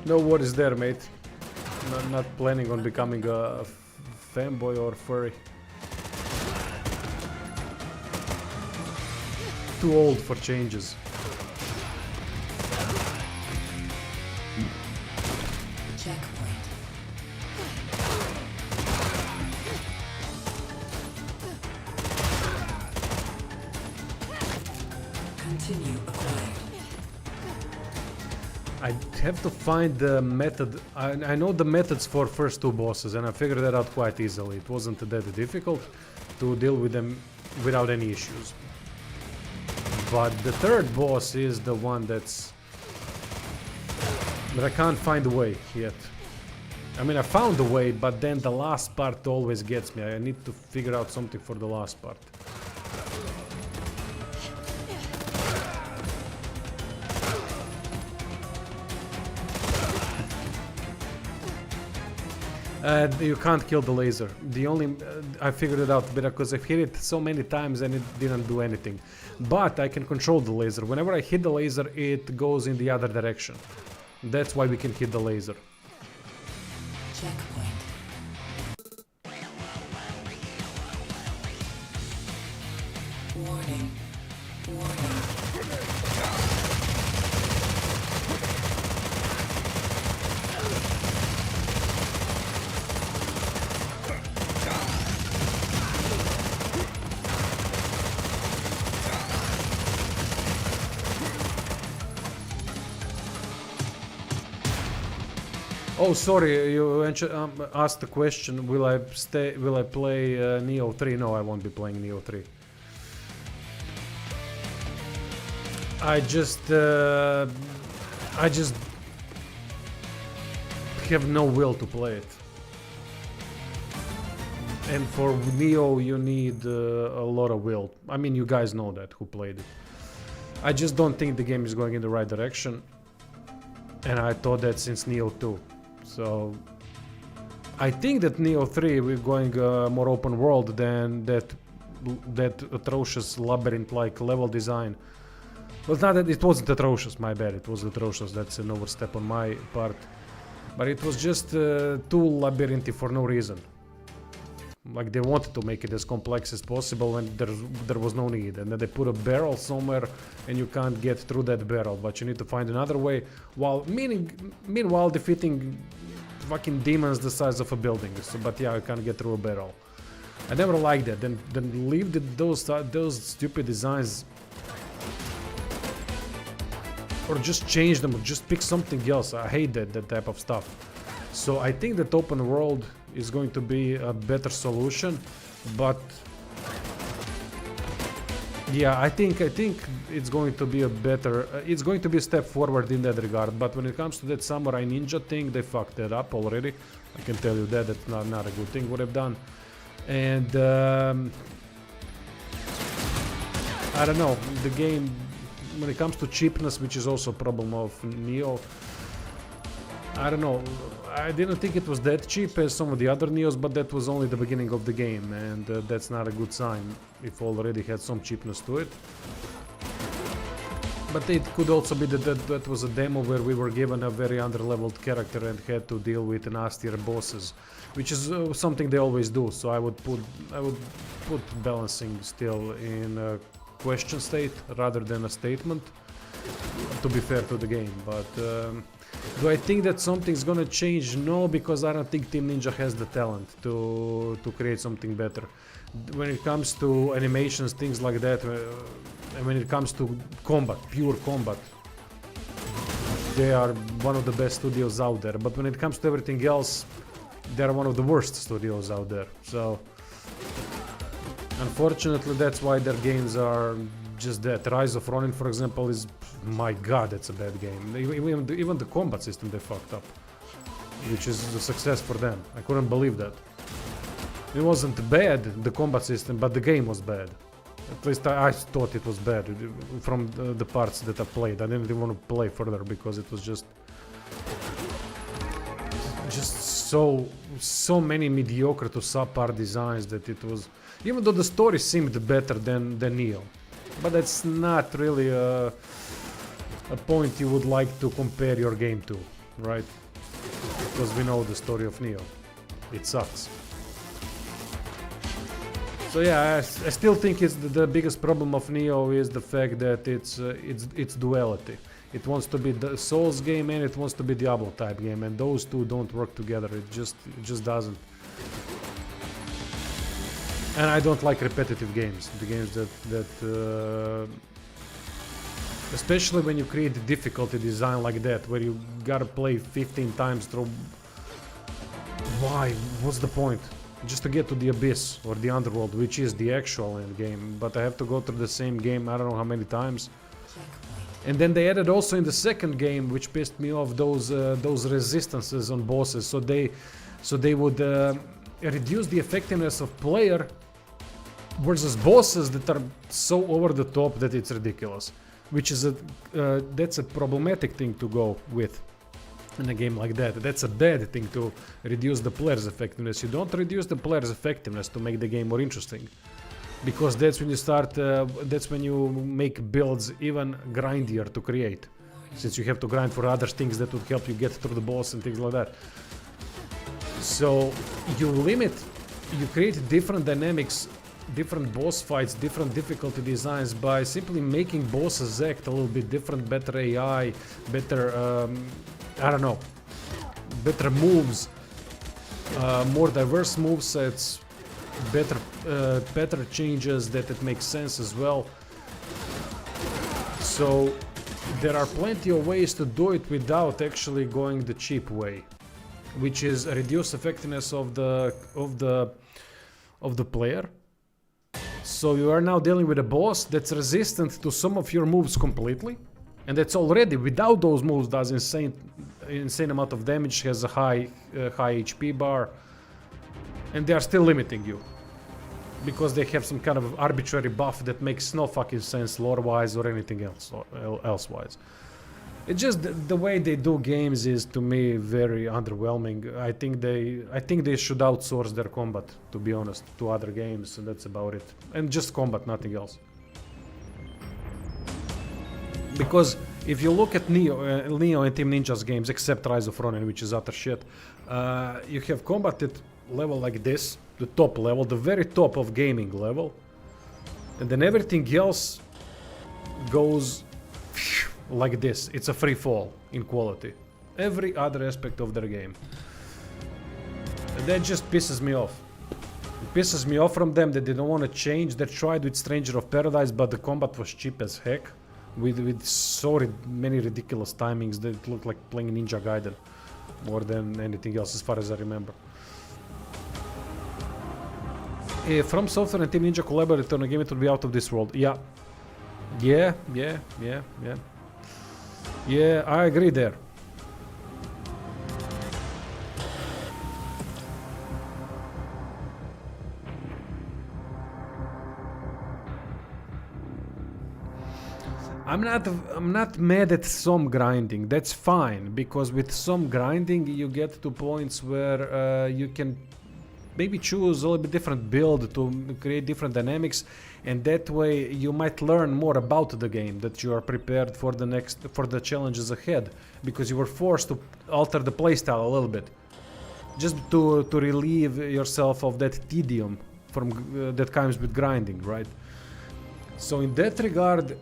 No worries there, mate. Not planning on becoming a fanboy or furry. Too old for changes. Checkpoint. Continue acquired. I have to find the method. I know the methods for first two bosses, and I figured that out quite easily. It wasn't that difficult to deal with them without any issues. But the third boss is the one that I can't find a way yet. I mean, I found a way, but then the last part always gets me. I need to figure out something for the last part. You can't kill the laser. The only I figured it out because I've hit it so many times and it didn't do anything. But I can control the laser. Whenever I hit the laser, it goes in the other direction. That's why we can hit the laser. Checkpoint. Warning. Warning. Oh, sorry, you asked the question, will I play Neo 3? No, I won't be playing Neo 3. I just have no will to play it. And for Neo you need a lot of will. I mean, you guys know that who played it. I just don't think the game is going in the right direction. And I thought that since Neo 2. So I think that Neo 3 we're going more open world than that atrocious labyrinth-like level design. Well, not that it wasn't atrocious, my bad. It was atrocious. That's an overstep on my part. But it was just too labyrinthy for no reason. Like they wanted to make it as complex as possible and there was no need. And then they put a barrel somewhere and you can't get through that barrel. But you need to find another way meanwhile defeating fucking demons the size of a building. So, but yeah, you can't get through a barrel. I never liked that. Then leave those stupid designs. Or just change them, or just pick something else. I hate that type of stuff. So I think that open world is going to be a better solution, but yeah, I think it's going to be a better, it's going to be a step forward in that regard. But when it comes to that samurai ninja thing, they fucked that up already. I can tell you that that's not a good thing what they've done. And I don't know, the game, when it comes to cheapness, which is also a problem of Neo, I don't know, I didn't think it was that cheap as some of the other Neos, but that was only the beginning of the game, and that's not a good sign if already had some cheapness to it. But it could also be that was a demo where we were given a very under-leveled character and had to deal with nastier bosses, which is something they always do. So I would put balancing still in a question state rather than a statement. to be fair to the game. But do I think that something's gonna change? No, because I don't think Team Ninja has the talent to create something better. When it comes to animations, things like that, and when it comes to combat, pure combat, they are one of the best studios out there. But when it comes to everything else, they're one of the worst studios out there. So unfortunately, that's why their games are just that. Rise of Ronin, for example, is, my god, that's a bad game. Even the combat system they fucked up, which is a success for them. I couldn't believe that. It wasn't bad, the combat system, but the game was bad. At least I thought it was bad from the parts that I played. I didn't even want to play further because it was just so many mediocre to subpar designs that it was. Even though the story seemed better than Neo, but that's not really a point you would like to compare your game to, right? Because we know the story of Neo. It sucks. So yeah, I still think it's the biggest problem of Neo is the fact that it's duality. It wants to be the Souls game and it wants to be Diablo type game, and those two don't work together. It just doesn't. And I don't like repetitive games. The games that especially when you create the difficulty design like that, where you gotta play 15 times through. Why? What's the point? Just to get to the Abyss or the Underworld, which is the actual end game, but I have to go through the same game I don't know how many times. And then they added also in the second game, which pissed me off, those resistances on bosses. So they would reduce the effectiveness of player versus bosses that are so over the top that it's ridiculous. Which is that's a problematic thing to go with in a game like that. That's a bad thing, to reduce the player's effectiveness. You don't reduce the player's effectiveness to make the game more interesting, because that's when you start. That's when you make builds even grindier to create, since you have to grind for other things that would help you get through the boss and things like that. So you create different dynamics, different boss fights, different difficulty designs by simply making bosses act a little bit different, better AI, better. I don't know, better moves, more diverse movesets, better changes that it makes sense as well. So there are plenty of ways to do it without actually going the cheap way, which is reduce effectiveness of the player. So you are now dealing with a boss that's resistant to some of your moves completely. And that's already, without those moves, does insane amount of damage, has a high HP bar, and they are still limiting you because they have some kind of arbitrary buff that makes no fucking sense lore-wise or anything else elsewise. It's just the way they do games is, to me, very underwhelming. I think they should outsource their combat, to be honest, to other games, and that's about it. And just combat, nothing else. Because if you look at Neo and Team Ninja's games, except Rise of Ronin, which is utter shit, you have combat at level like this, the top level, the very top of gaming level, and then everything else goes like this. It's a free fall in quality. Every other aspect of their game. And that just pisses me off. It pisses me off from them that they don't want to change. They tried with Stranger of Paradise, but the combat was cheap as heck. With so many ridiculous timings that it looked like playing Ninja Gaiden more than anything else, as far as I remember. From Software and Team Ninja collaborated on a game, it would be out of this world. Yeah, I agree there. I'm not mad at some grinding. That's fine, because with some grinding you get to points where you can maybe choose a little bit different build to create different dynamics, and that way you might learn more about the game, that you are prepared for the challenges ahead, because you were forced to alter the playstyle a little bit, just to relieve yourself of that tedium from that comes with grinding, right? So in that regard,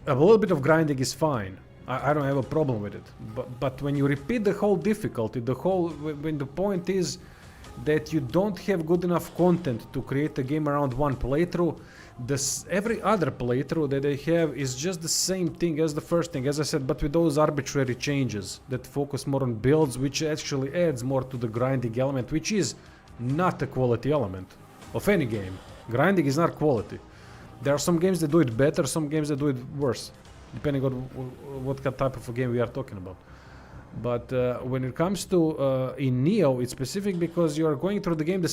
a little bit of grinding is fine. I don't have a problem with it. But when you repeat the whole difficulty, when the point is that you don't have good enough content to create a game around one playthrough, every other playthrough that they have is just the same thing as the first thing, as I said, but with those arbitrary changes that focus more on builds, which actually adds more to the grinding element, which is not a quality element of any game. Grinding is not quality. There are some games that do it better, some games that do it worse, depending on what type of a game we are talking about. But when it comes to in Neo, it's specific because you are going through the game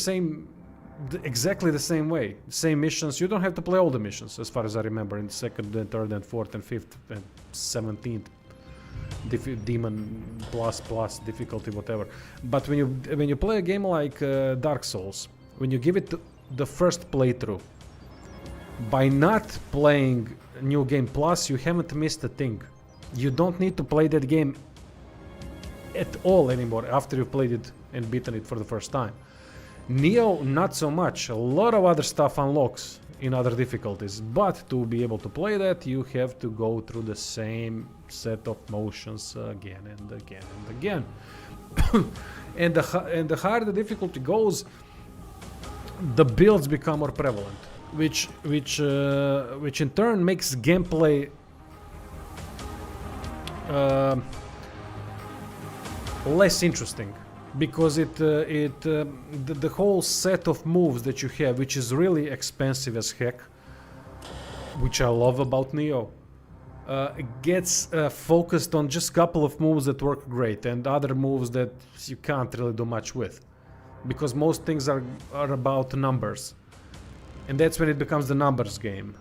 exactly the same way, same missions. You don't have to play all the missions, as far as I remember, in the second and third and fourth and fifth and 17th demon plus difficulty, whatever. But when you play a game like Dark Souls, when you give it the first playthrough, by not playing New Game Plus, you haven't missed a thing. You don't need to play that game at all anymore after you've played it and beaten it for the first time. Neo, not so much. A lot of other stuff unlocks in other difficulties, but to be able to play that, you have to go through the same set of motions again and again and again. and the higher the difficulty goes, the builds become more prevalent, which in turn makes gameplay less interesting, because the whole set of moves that you have, which is really expensive as heck, which I love about Neo, gets focused on just a couple of moves that work great and other moves that you can't really do much with, because most things are about numbers, and that's when it becomes the numbers game.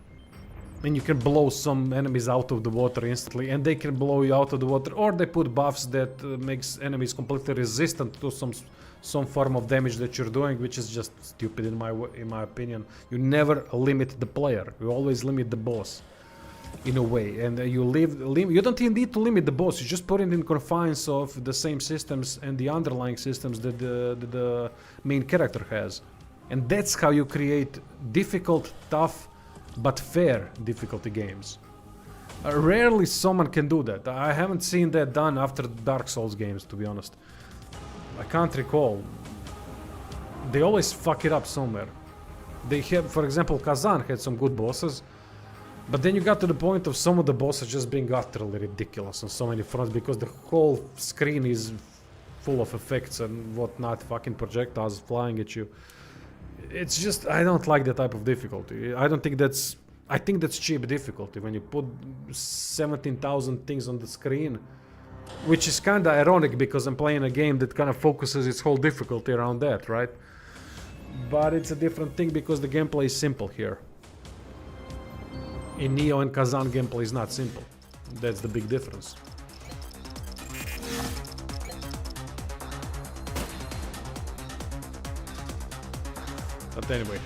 And you can blow some enemies out of the water instantly, and they can blow you out of the water, or they put buffs that makes enemies completely resistant to some form of damage that you're doing, which is just stupid in my opinion. You never limit the player, you always limit the boss in a way, and you don't even need to limit the boss. You just put it in confines of the same systems and the underlying systems that the main character has, and that's how you create difficult, tough, but fair difficulty games. Rarely someone can do that. I haven't seen that done after Dark Souls games, to be honest. I can't recall. They always fuck it up somewhere. They have, for example, Kazan had some good bosses, but then you got to the point of some of the bosses just being utterly ridiculous on so many fronts, because the whole screen is full of effects and whatnot, fucking projectiles flying at you. It's just, I don't like that type of difficulty. I think that's cheap difficulty when you put 17,000 things on the screen, which is kind of ironic because I'm playing a game that kind of focuses its whole difficulty around that, right? But it's a different thing because the gameplay is simple here. In Neo and Kazan, gameplay is not simple. That's the big difference. But anyway,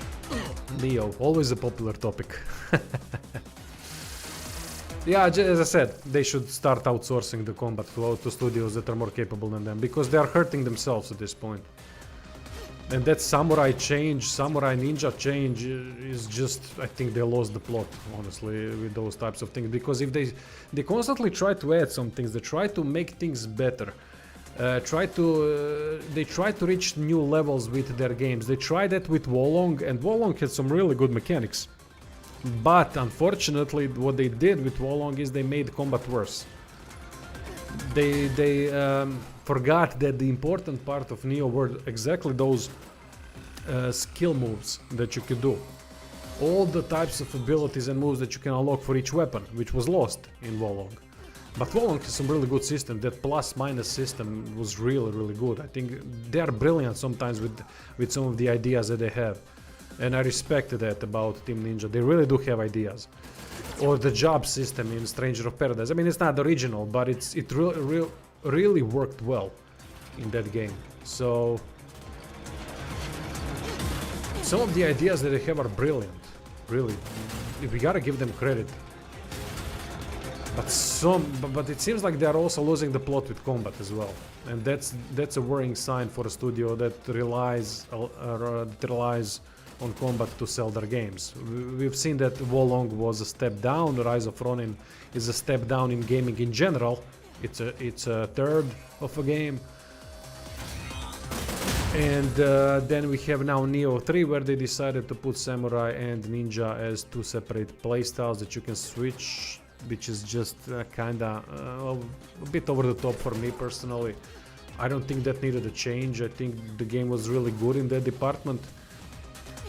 Neo, always a popular topic. Yeah, as I said, they should start outsourcing the combat to studios that are more capable than them, because they are hurting themselves at this point. And that Samurai Ninja change is just, I think they lost the plot, honestly, with those types of things. Because if they constantly try to add some things, they try to make things better. They try to reach new levels with their games. They tried that with Wolong, and Wolong had some really good mechanics. But unfortunately, what they did with Wolong is they made combat worse. They forgot that the important part of Neo were exactly those skill moves that you could do. All the types of abilities and moves that you can unlock for each weapon, which was lost in Wolong. But Wolong has some really good system. That plus-minus system was really, really good. I think they are brilliant sometimes with some of the ideas that they have. And I respect that about Team Ninja. They really do have ideas. Or the job system in Stranger of Paradise. I mean, it's not original, but it really worked well in that game. So some of the ideas that they have are brilliant. Really. We gotta give them credit. But it seems like they are also losing the plot with combat as well, and that's a worrying sign for a studio that relies on combat to sell their games. We've seen that Wolong was a step down, Rise of Ronin is a step down in gaming in general. It's a third of a game. And then we have now Neo 3, where they decided to put Samurai and Ninja as two separate playstyles that you can switch, which is just kinda a bit over the top for me personally. I don't think that needed a change. I think the game was really good in that department.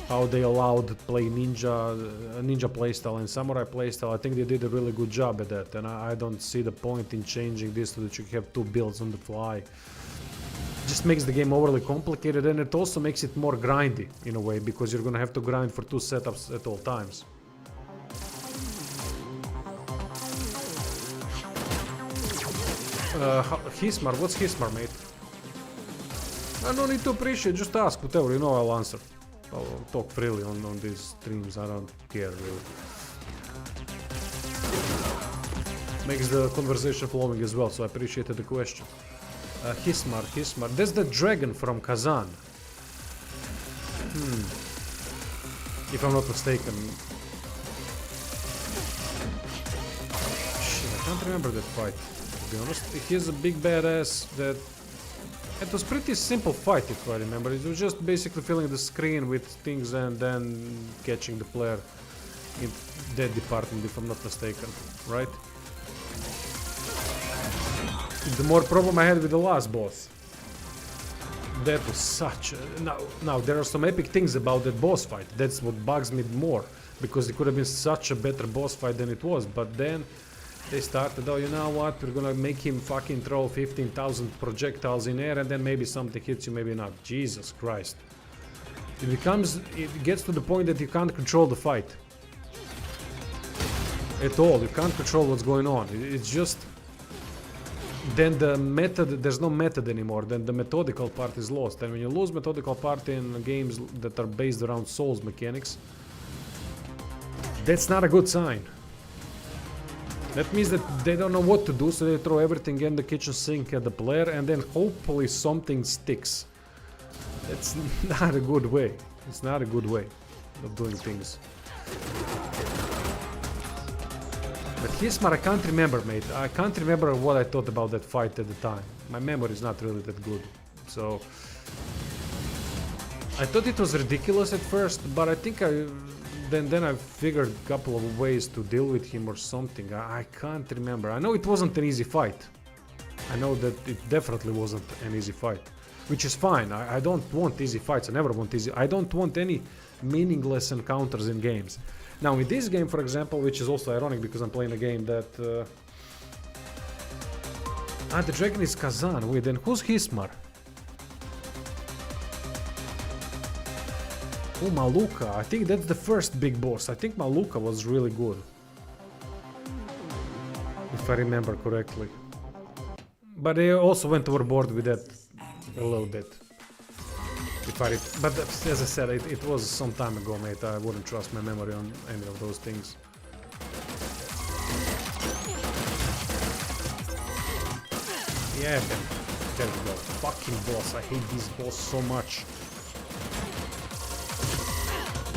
How they allowed play ninja playstyle and samurai playstyle, I think they did a really good job at that, and I don't see the point in changing this so that you have two builds on the fly. Just makes the game overly complicated, and it also makes it more grindy in a way, because you're gonna have to grind for two setups at all times. Hismar, what's Hismar, mate? I don't need to appreciate, just ask, whatever, you know I'll answer. I'll talk freely on these streams, I don't care really. Makes the conversation flowing as well, so I appreciated the question. Hismar, that's the dragon from Kazan. If I'm not mistaken. Shit, I can't remember that fight, to be honest. He's a big badass that... It was pretty simple fight, if I remember. It was just basically filling the screen with things and then catching the player in that department, if I'm not mistaken, right? The more problem I had with the last boss. That was such a... Now, there are some epic things about that boss fight. That's what bugs me more, because it could have been such a better boss fight than it was, but then they started, oh, you know what, we're gonna make him fucking throw 15,000 projectiles in air and then maybe something hits you, maybe not. Jesus Christ. It gets to the point that you can't control the fight. At all, you can't control what's going on. It's just... Then the method, there's no method anymore, then the methodical part is lost. And when you lose methodical part in games that are based around Souls mechanics, that's not a good sign. That means that they don't know what to do, so they throw everything in the kitchen sink at the player and then hopefully something sticks. That's not a good way. It's not a good way of doing things. But Hismar, I can't remember, mate. I can't remember what I thought about that fight at the time. My memory is not really that good. So... I thought it was ridiculous at first, but I think Then I figured a couple of ways to deal with him or something. I can't remember. I know it wasn't an easy fight. I know that it definitely wasn't an easy fight. Which is fine. I don't want easy fights. I never want easy... I don't want any meaningless encounters in games. Now in this game, for example, which is also ironic because I'm playing a game that... the dragon is Kazan. Wait, then who's Hismar? Oh, Maluka. I think that's the first big boss. I think Maluka was really good. If I remember correctly. But they also went overboard with that a little bit. But as I said, it was some time ago, mate. I wouldn't trust my memory on any of those things. Yeah, then. There we go. Fucking boss. I hate this boss so much.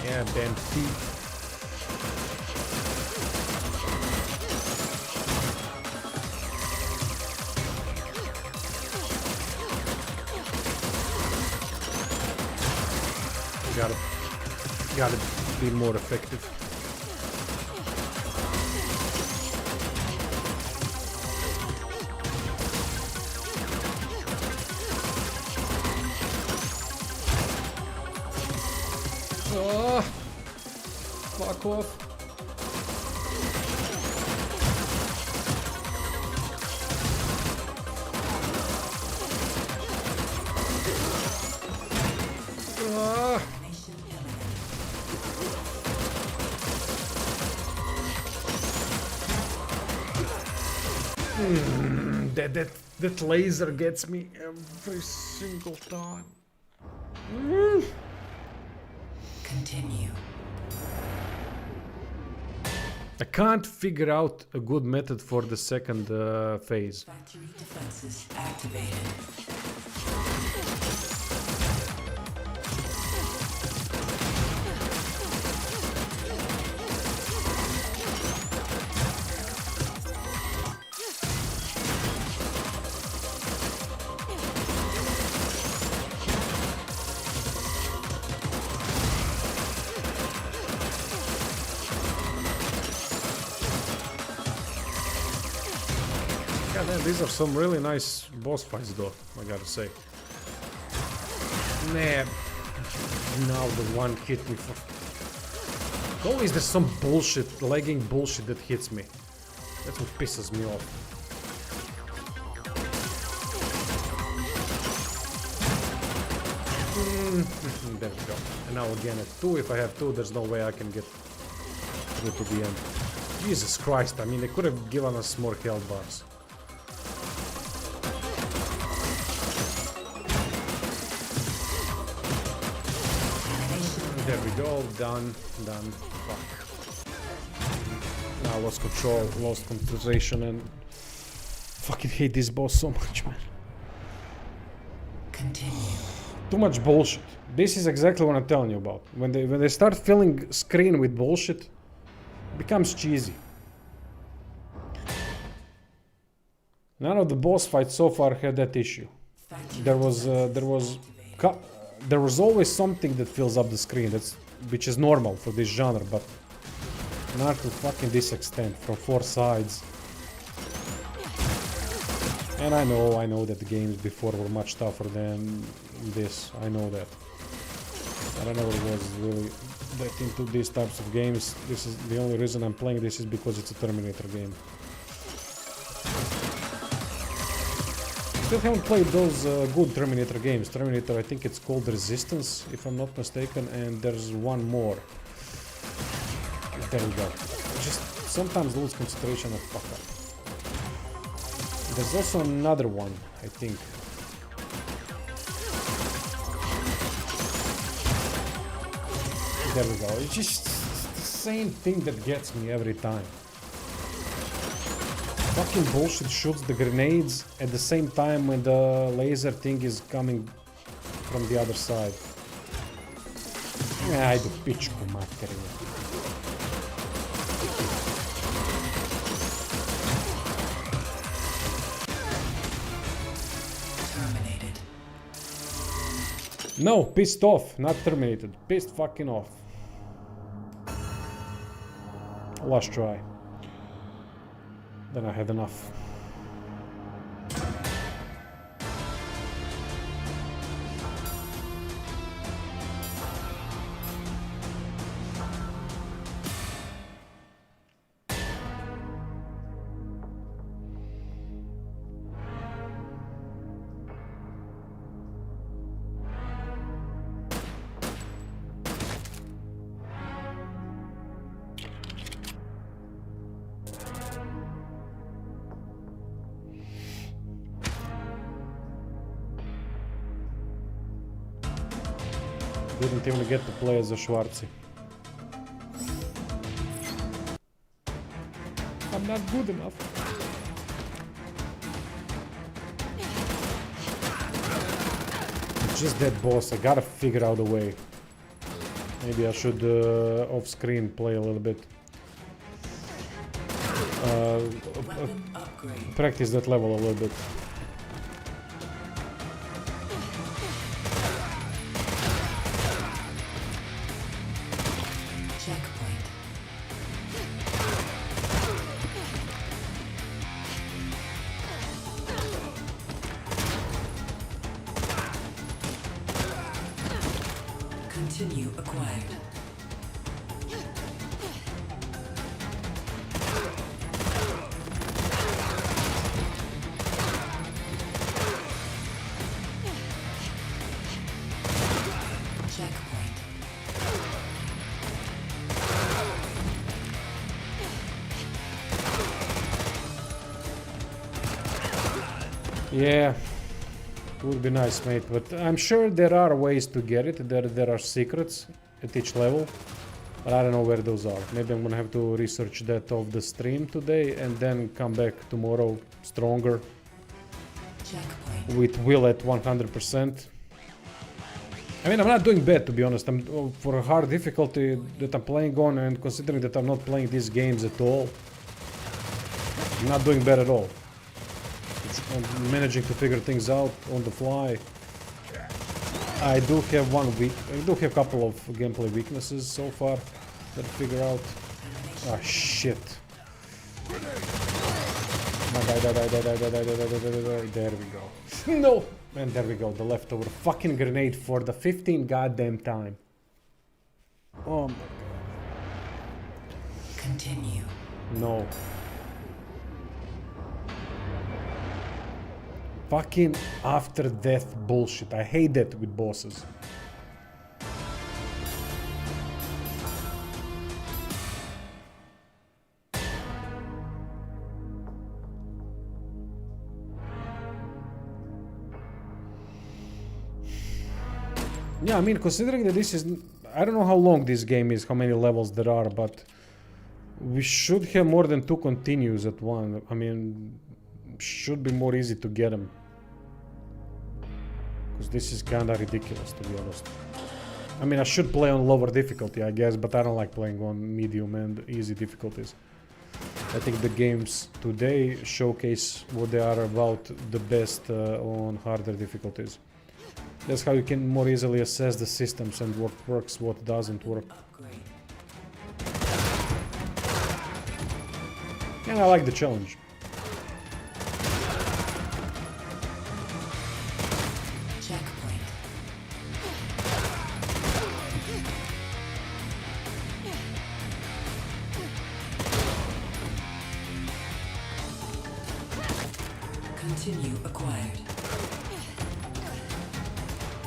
Yeah, Ben Thief. Gotta be more effective. Oh, fuck off. That laser gets me every single time. Continue. I can't figure out a good method for the second phase. Factory defenses activated. Man, these are some really nice boss fights though, I gotta say. Nah. Now the one hit me for... Always there's some bullshit, lagging bullshit that hits me. That's what pisses me off. There we go. And now again at 2, if I have 2, there's no way I can get through to the end. Jesus Christ, I mean, they could have given us more health bars. There we go, done. Fuck. Now lost control, lost concentration, and fucking hate this boss so much, man. Continue. Too much bullshit. This is exactly what I'm telling you about. When they start filling screen with bullshit, it becomes cheesy. None of the boss fights so far had that issue. There was always something that fills up the screen, which is normal for this genre, but not to fucking this extent, from 4 sides. And I know that the games before were much tougher than this. I know that. I don't know what it was really that into these types of games. This is the only reason I'm playing this is because it's a Terminator game. Still haven't played those good Terminator games. Terminator, I think it's called Resistance, if I'm not mistaken, and there's one more. There we go. Just sometimes lose concentration and fuck up. There's also another one, I think. There we go. It's just the same thing that gets me every time. Fucking bullshit shoots the grenades at the same time when the laser thing is coming from the other side. Ajde, pičku materiju. Terminated. No, pissed off, not terminated. Pissed fucking off. Last try. Then I had enough. Didn't even get to play as a Schwarzi. I'm not good enough. It's just that boss, I gotta figure out a way. Maybe I should off screen play a little bit. Practice that level a little bit. Continue acquired. Checkpoint. Yeah. Would be nice, mate, but I'm sure there are ways to get it. There are secrets at each level, but I don't know where those are. Maybe I'm gonna have to research that off the stream today and then come back tomorrow stronger. Checkpoint. With will at 100%. I mean, I'm not doing bad, to be honest. I'm for a hard difficulty that I'm playing on, and considering that I'm not playing these games at all, I'm not doing bad at all. I'm managing to figure things out on the fly. I do have a couple of gameplay weaknesses so far that I figure out. Ah, shit. My Die. There we go. No! And there we go, the leftover fucking grenade for the 15th goddamn time. Oh my god. Continue. No. Fucking after death bullshit. I hate that with bosses. Yeah, I mean, considering that this is... I don't know how long this game is, how many levels there are, but... we should have more than 2 continues at one. I mean... should be more easy to get them. Because this is kinda ridiculous, to be honest. I mean, I should play on lower difficulty, I guess, but I don't like playing on medium and easy difficulties. I think the games today showcase what they are about the best on harder difficulties. That's how you can more easily assess the systems and what works, what doesn't work. Upgrade. And I like the challenge. Checkpoint. Continue acquired.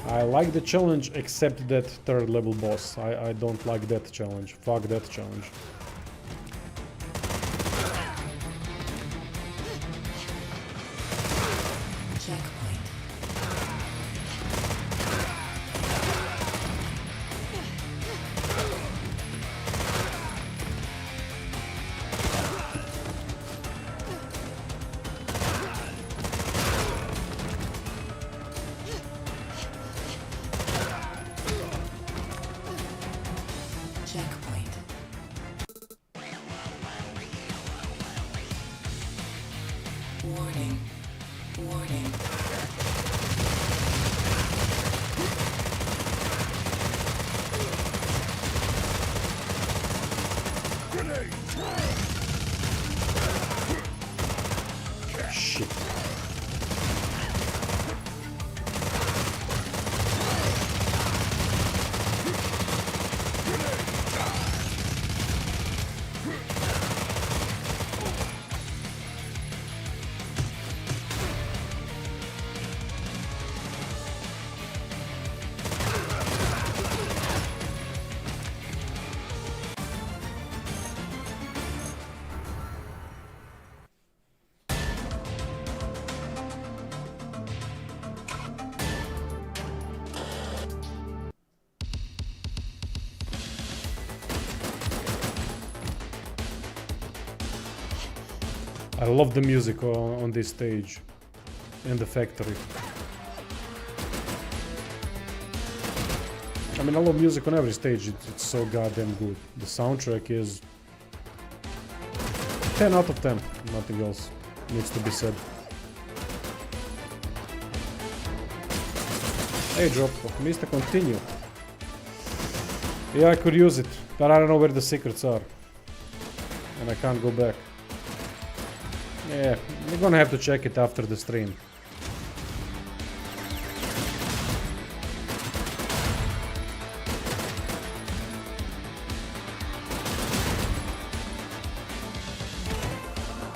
I like the challenge except that 3rd level boss. I don't like that challenge. Fuck that challenge. Checkpoint. Checkpoint. Warning. Warning. Shit. I love the music on this stage and the factory. I mean, I love music on every stage. It's so goddamn good. The soundtrack is 10 out of 10. Nothing else needs to be said. Hey, drop. Mr. Continue. Yeah, I could use it, but I don't know where the secrets are. And I can't go back. Yeah, we're gonna have to check it after the stream.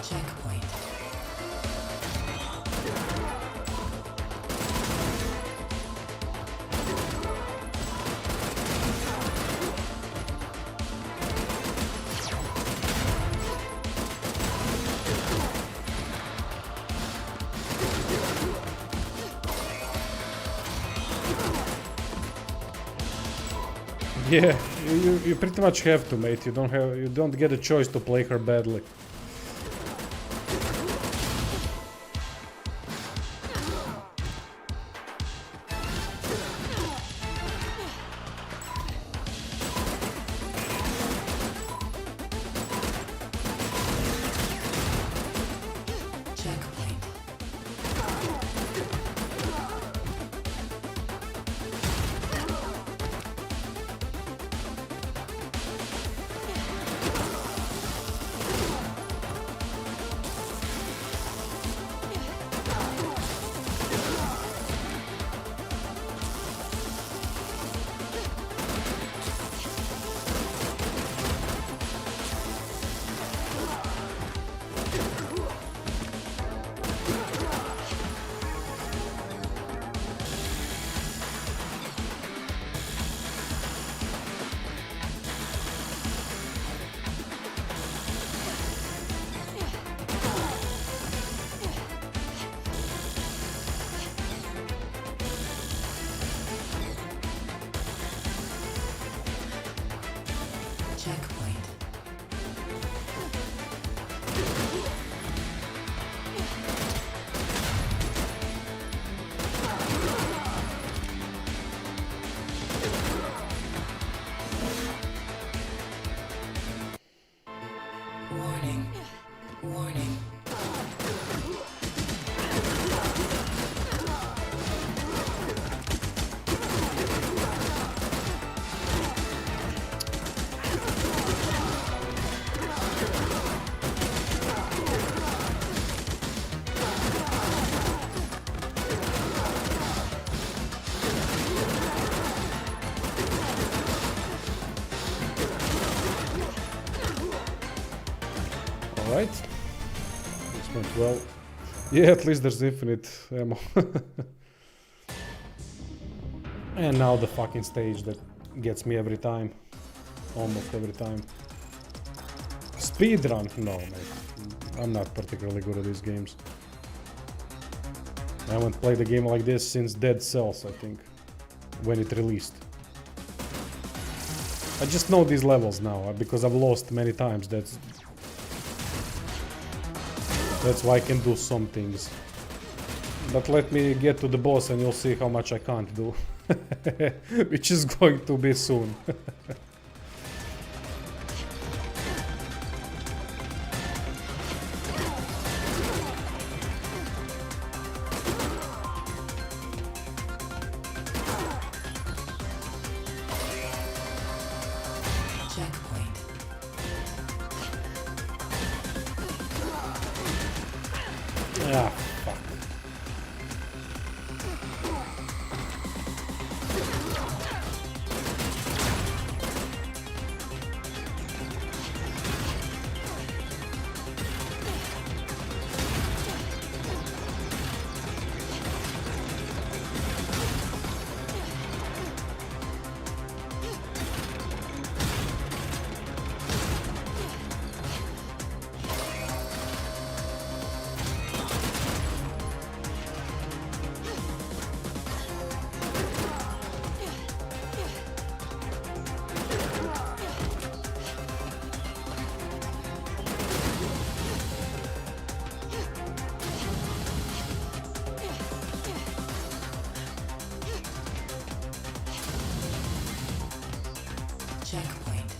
Checkpoint. Yeah, you pretty much have to, mate. You don't get a choice to play her badly. Checkpoint. Right? This went well. Yeah, at least there's infinite ammo. And now the fucking stage that gets me every time. Almost every time. Speedrun? No, mate. I'm not particularly good at these games. I haven't played a game like this since Dead Cells, I think. When it released. I just know these levels now, because I've lost many times. That's why I can do some things. But let me get to the boss and you'll see how much I can't do. Which is going to be soon. Checkpoint. Ah, fuck. Checkpoint.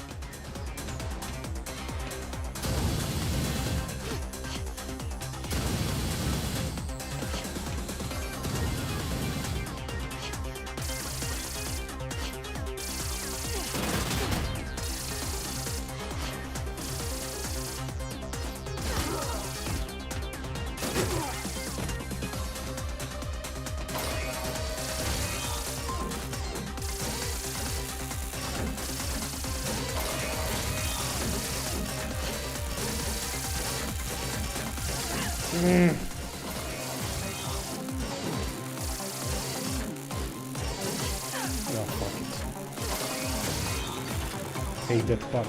Oh, fuck it. Hate that part.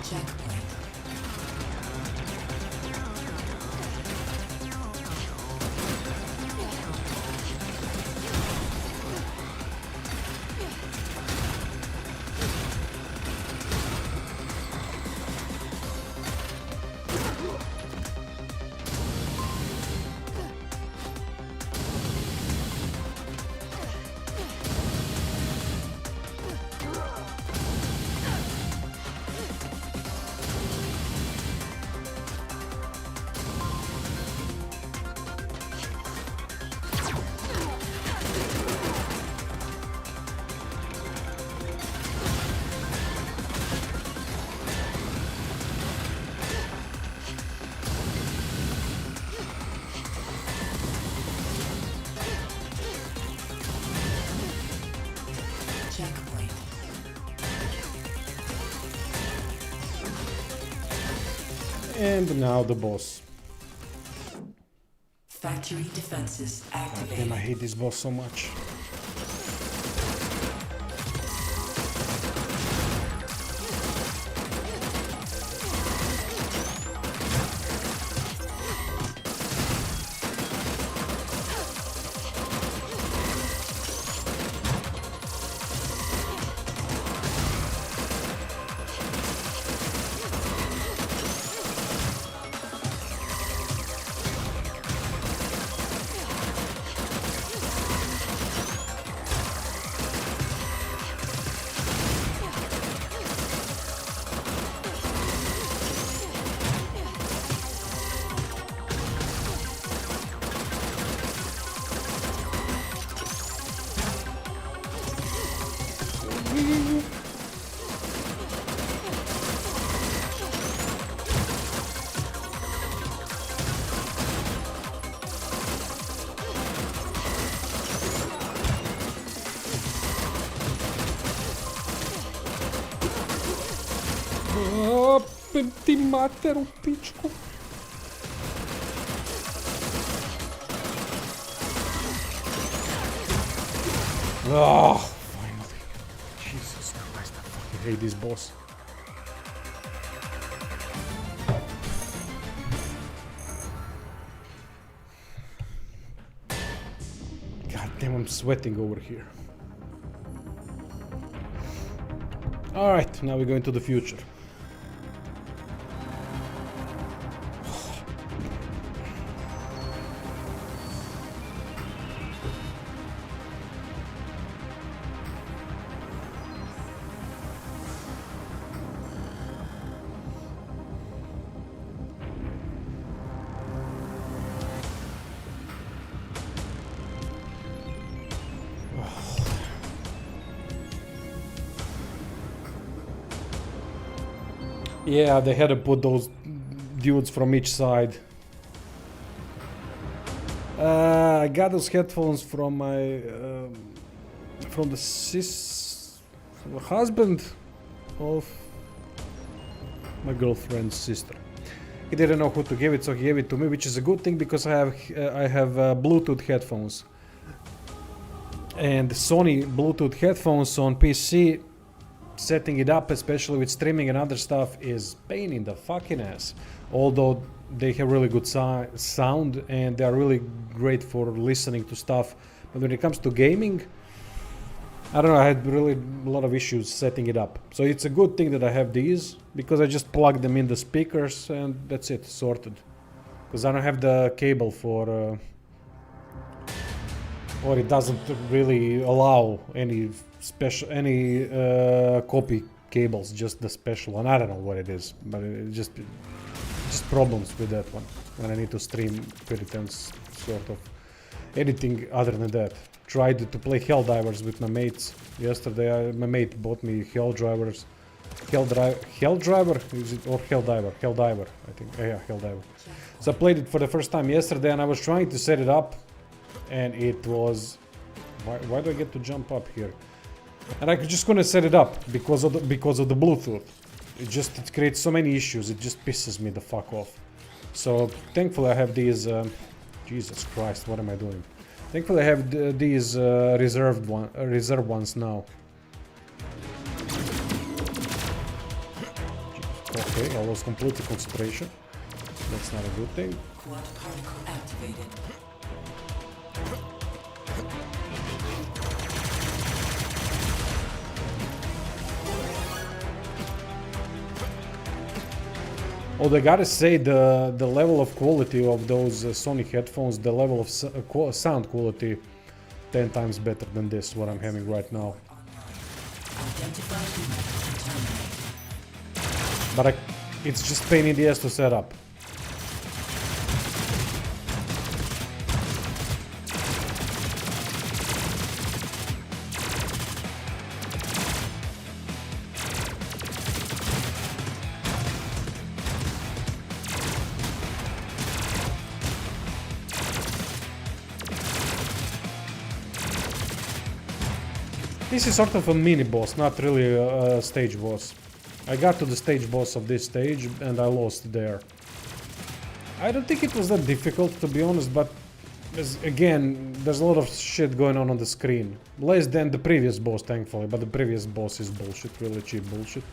Checkpoint. Checkpoint. And now the boss. Factory defenses Damn, I activated. hate this boss so much. Ti materu, pičku. Oh, finally. Jesus Christ, I fucking hate this boss. God damn, I'm sweating over here. Alright, now we go into the future. Yeah, they had to put those dudes from each side. I got those headphones from my from the husband of my girlfriend's sister. He didn't know who to give it, so he gave it to me, which is a good thing because I have Bluetooth headphones. And Sony Bluetooth headphones on PC, setting it up, especially with streaming and other stuff, is pain in the fucking ass. Although they have really good sound and they are really great for listening to stuff, but when it comes to gaming, I don't know, I had really a lot of issues setting it up. So it's a good thing that I have these, because I just plug them in the speakers and that's it, sorted. Because I don't have the cable for or it doesn't really allow any special, copy cables, just the special one. I don't know what it is, but it just problems with that one when I need to stream pretty tense sort of anything other than that. Tried to play Helldivers with my mates yesterday. My mate bought me Helldriver, is it, or Helldiver, I think. Yeah, Helldiver. So I played it for the first time yesterday, and I was trying to set it up, and it was, why do I get to jump up here? And I just couldn't set it up because of the Bluetooth. It creates so many issues. It just pisses me the fuck off. So thankfully I have these. Jesus Christ, what am I doing? Thankfully I have these reserve ones now. Okay, I lost completely concentration. That's not a good thing. Quad particle activated. Although I gotta say, the level of quality of those Sony headphones, the level of sound quality, 10 times better than this, what I'm having right now. But it's just pain in the ass to set up. This is sort of a mini boss, not really a stage boss. I got to the stage boss of this stage and I lost there. I don't think it was that difficult, to be honest, but again, there's a lot of shit going on the screen. Less than the previous boss, thankfully, but the previous boss is bullshit, really cheap bullshit.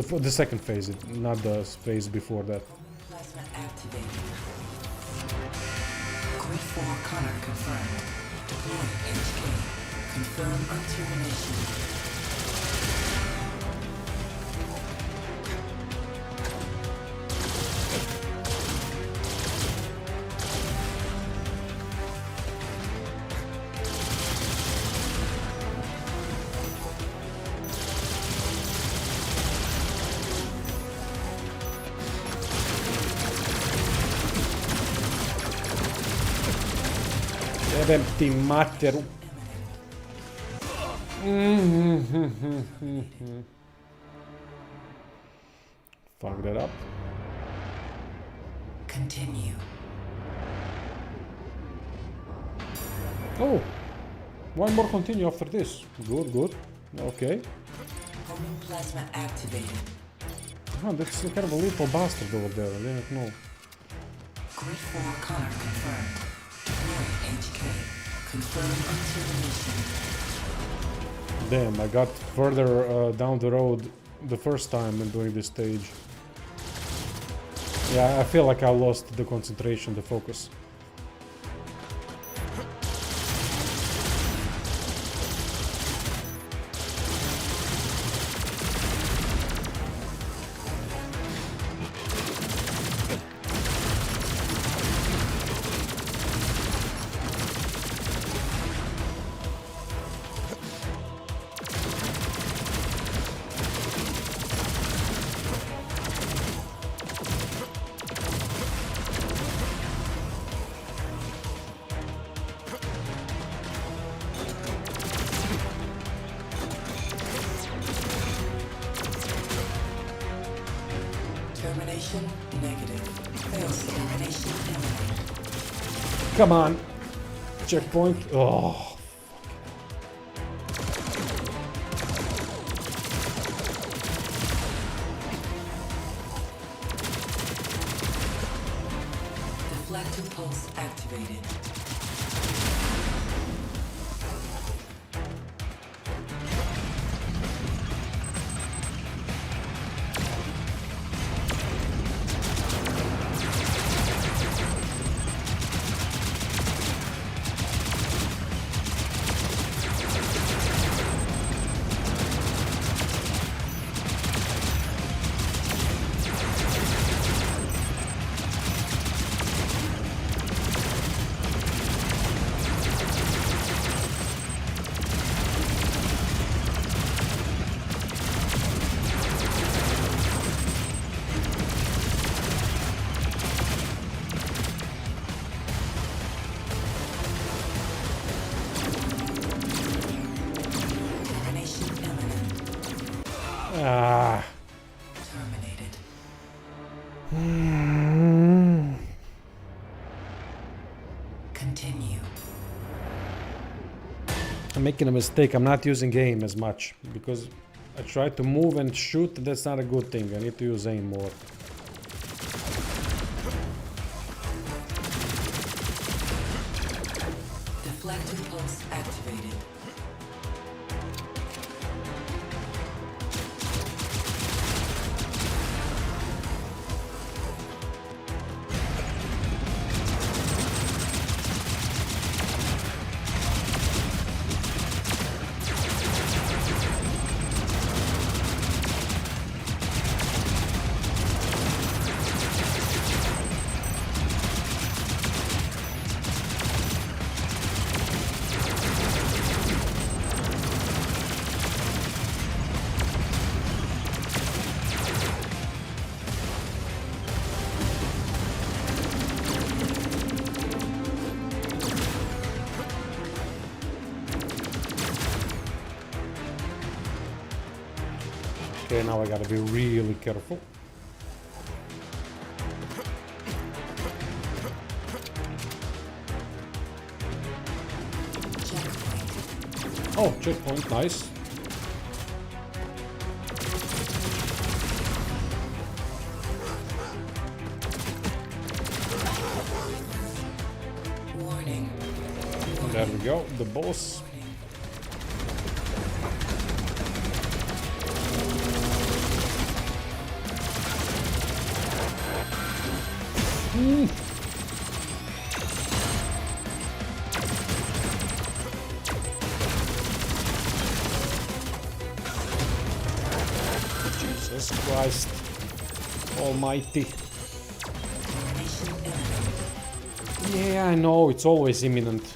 For the second phase, not the phase before that. Plasma activated. Grid 4 Connor confirmed. Deploying HK. Confirm on termination. Ti materu. Fuck that up. Continue. Oh, one more continue after this. Good, good. Okay. Homing plasma activated. Oh, that's kind of a little bastard over there. I didn't know. Grid 4 Connor confirmed. Deploying HK. Confirmed termination. Damn, I got further down the road the first time in doing this stage. Yeah, I feel like I lost the concentration, the focus. Termination negative. Fails termination imminent. Come on! Checkpoint. Oh. Deflector pulse activated. Ah. Terminated. Continue. I'm making a mistake. I'm not using aim as much because I try to move and shoot. That's not a good thing. I need to use aim more. Deflector pulse activated. Okay, now I gotta be really careful. Checkpoint. Oh, checkpoint, nice. Warning. There we go, the boss. Jesus Christ Almighty. Termination imminent. Yeah, I know, it's always imminent.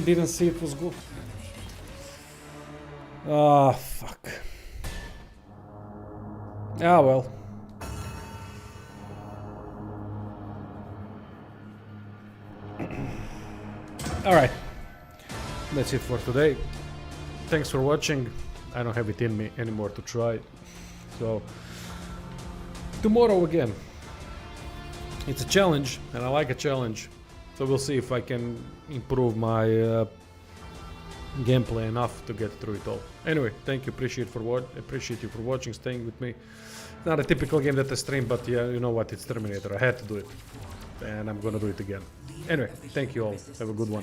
Didn't see it was good. Ah, fuck. Ah, well. Alright. That's it for today. Thanks for watching. I don't have it in me anymore to try. So, tomorrow again. It's a challenge, and I like a challenge. So we'll see if I can improve my gameplay enough to get through it all. Anyway, thank you, appreciate you for watching, staying with me. Not a typical game that I stream, but yeah, you know what, it's Terminator. I had to do it, and I'm gonna do it again. Anyway, thank you all. Have a good one.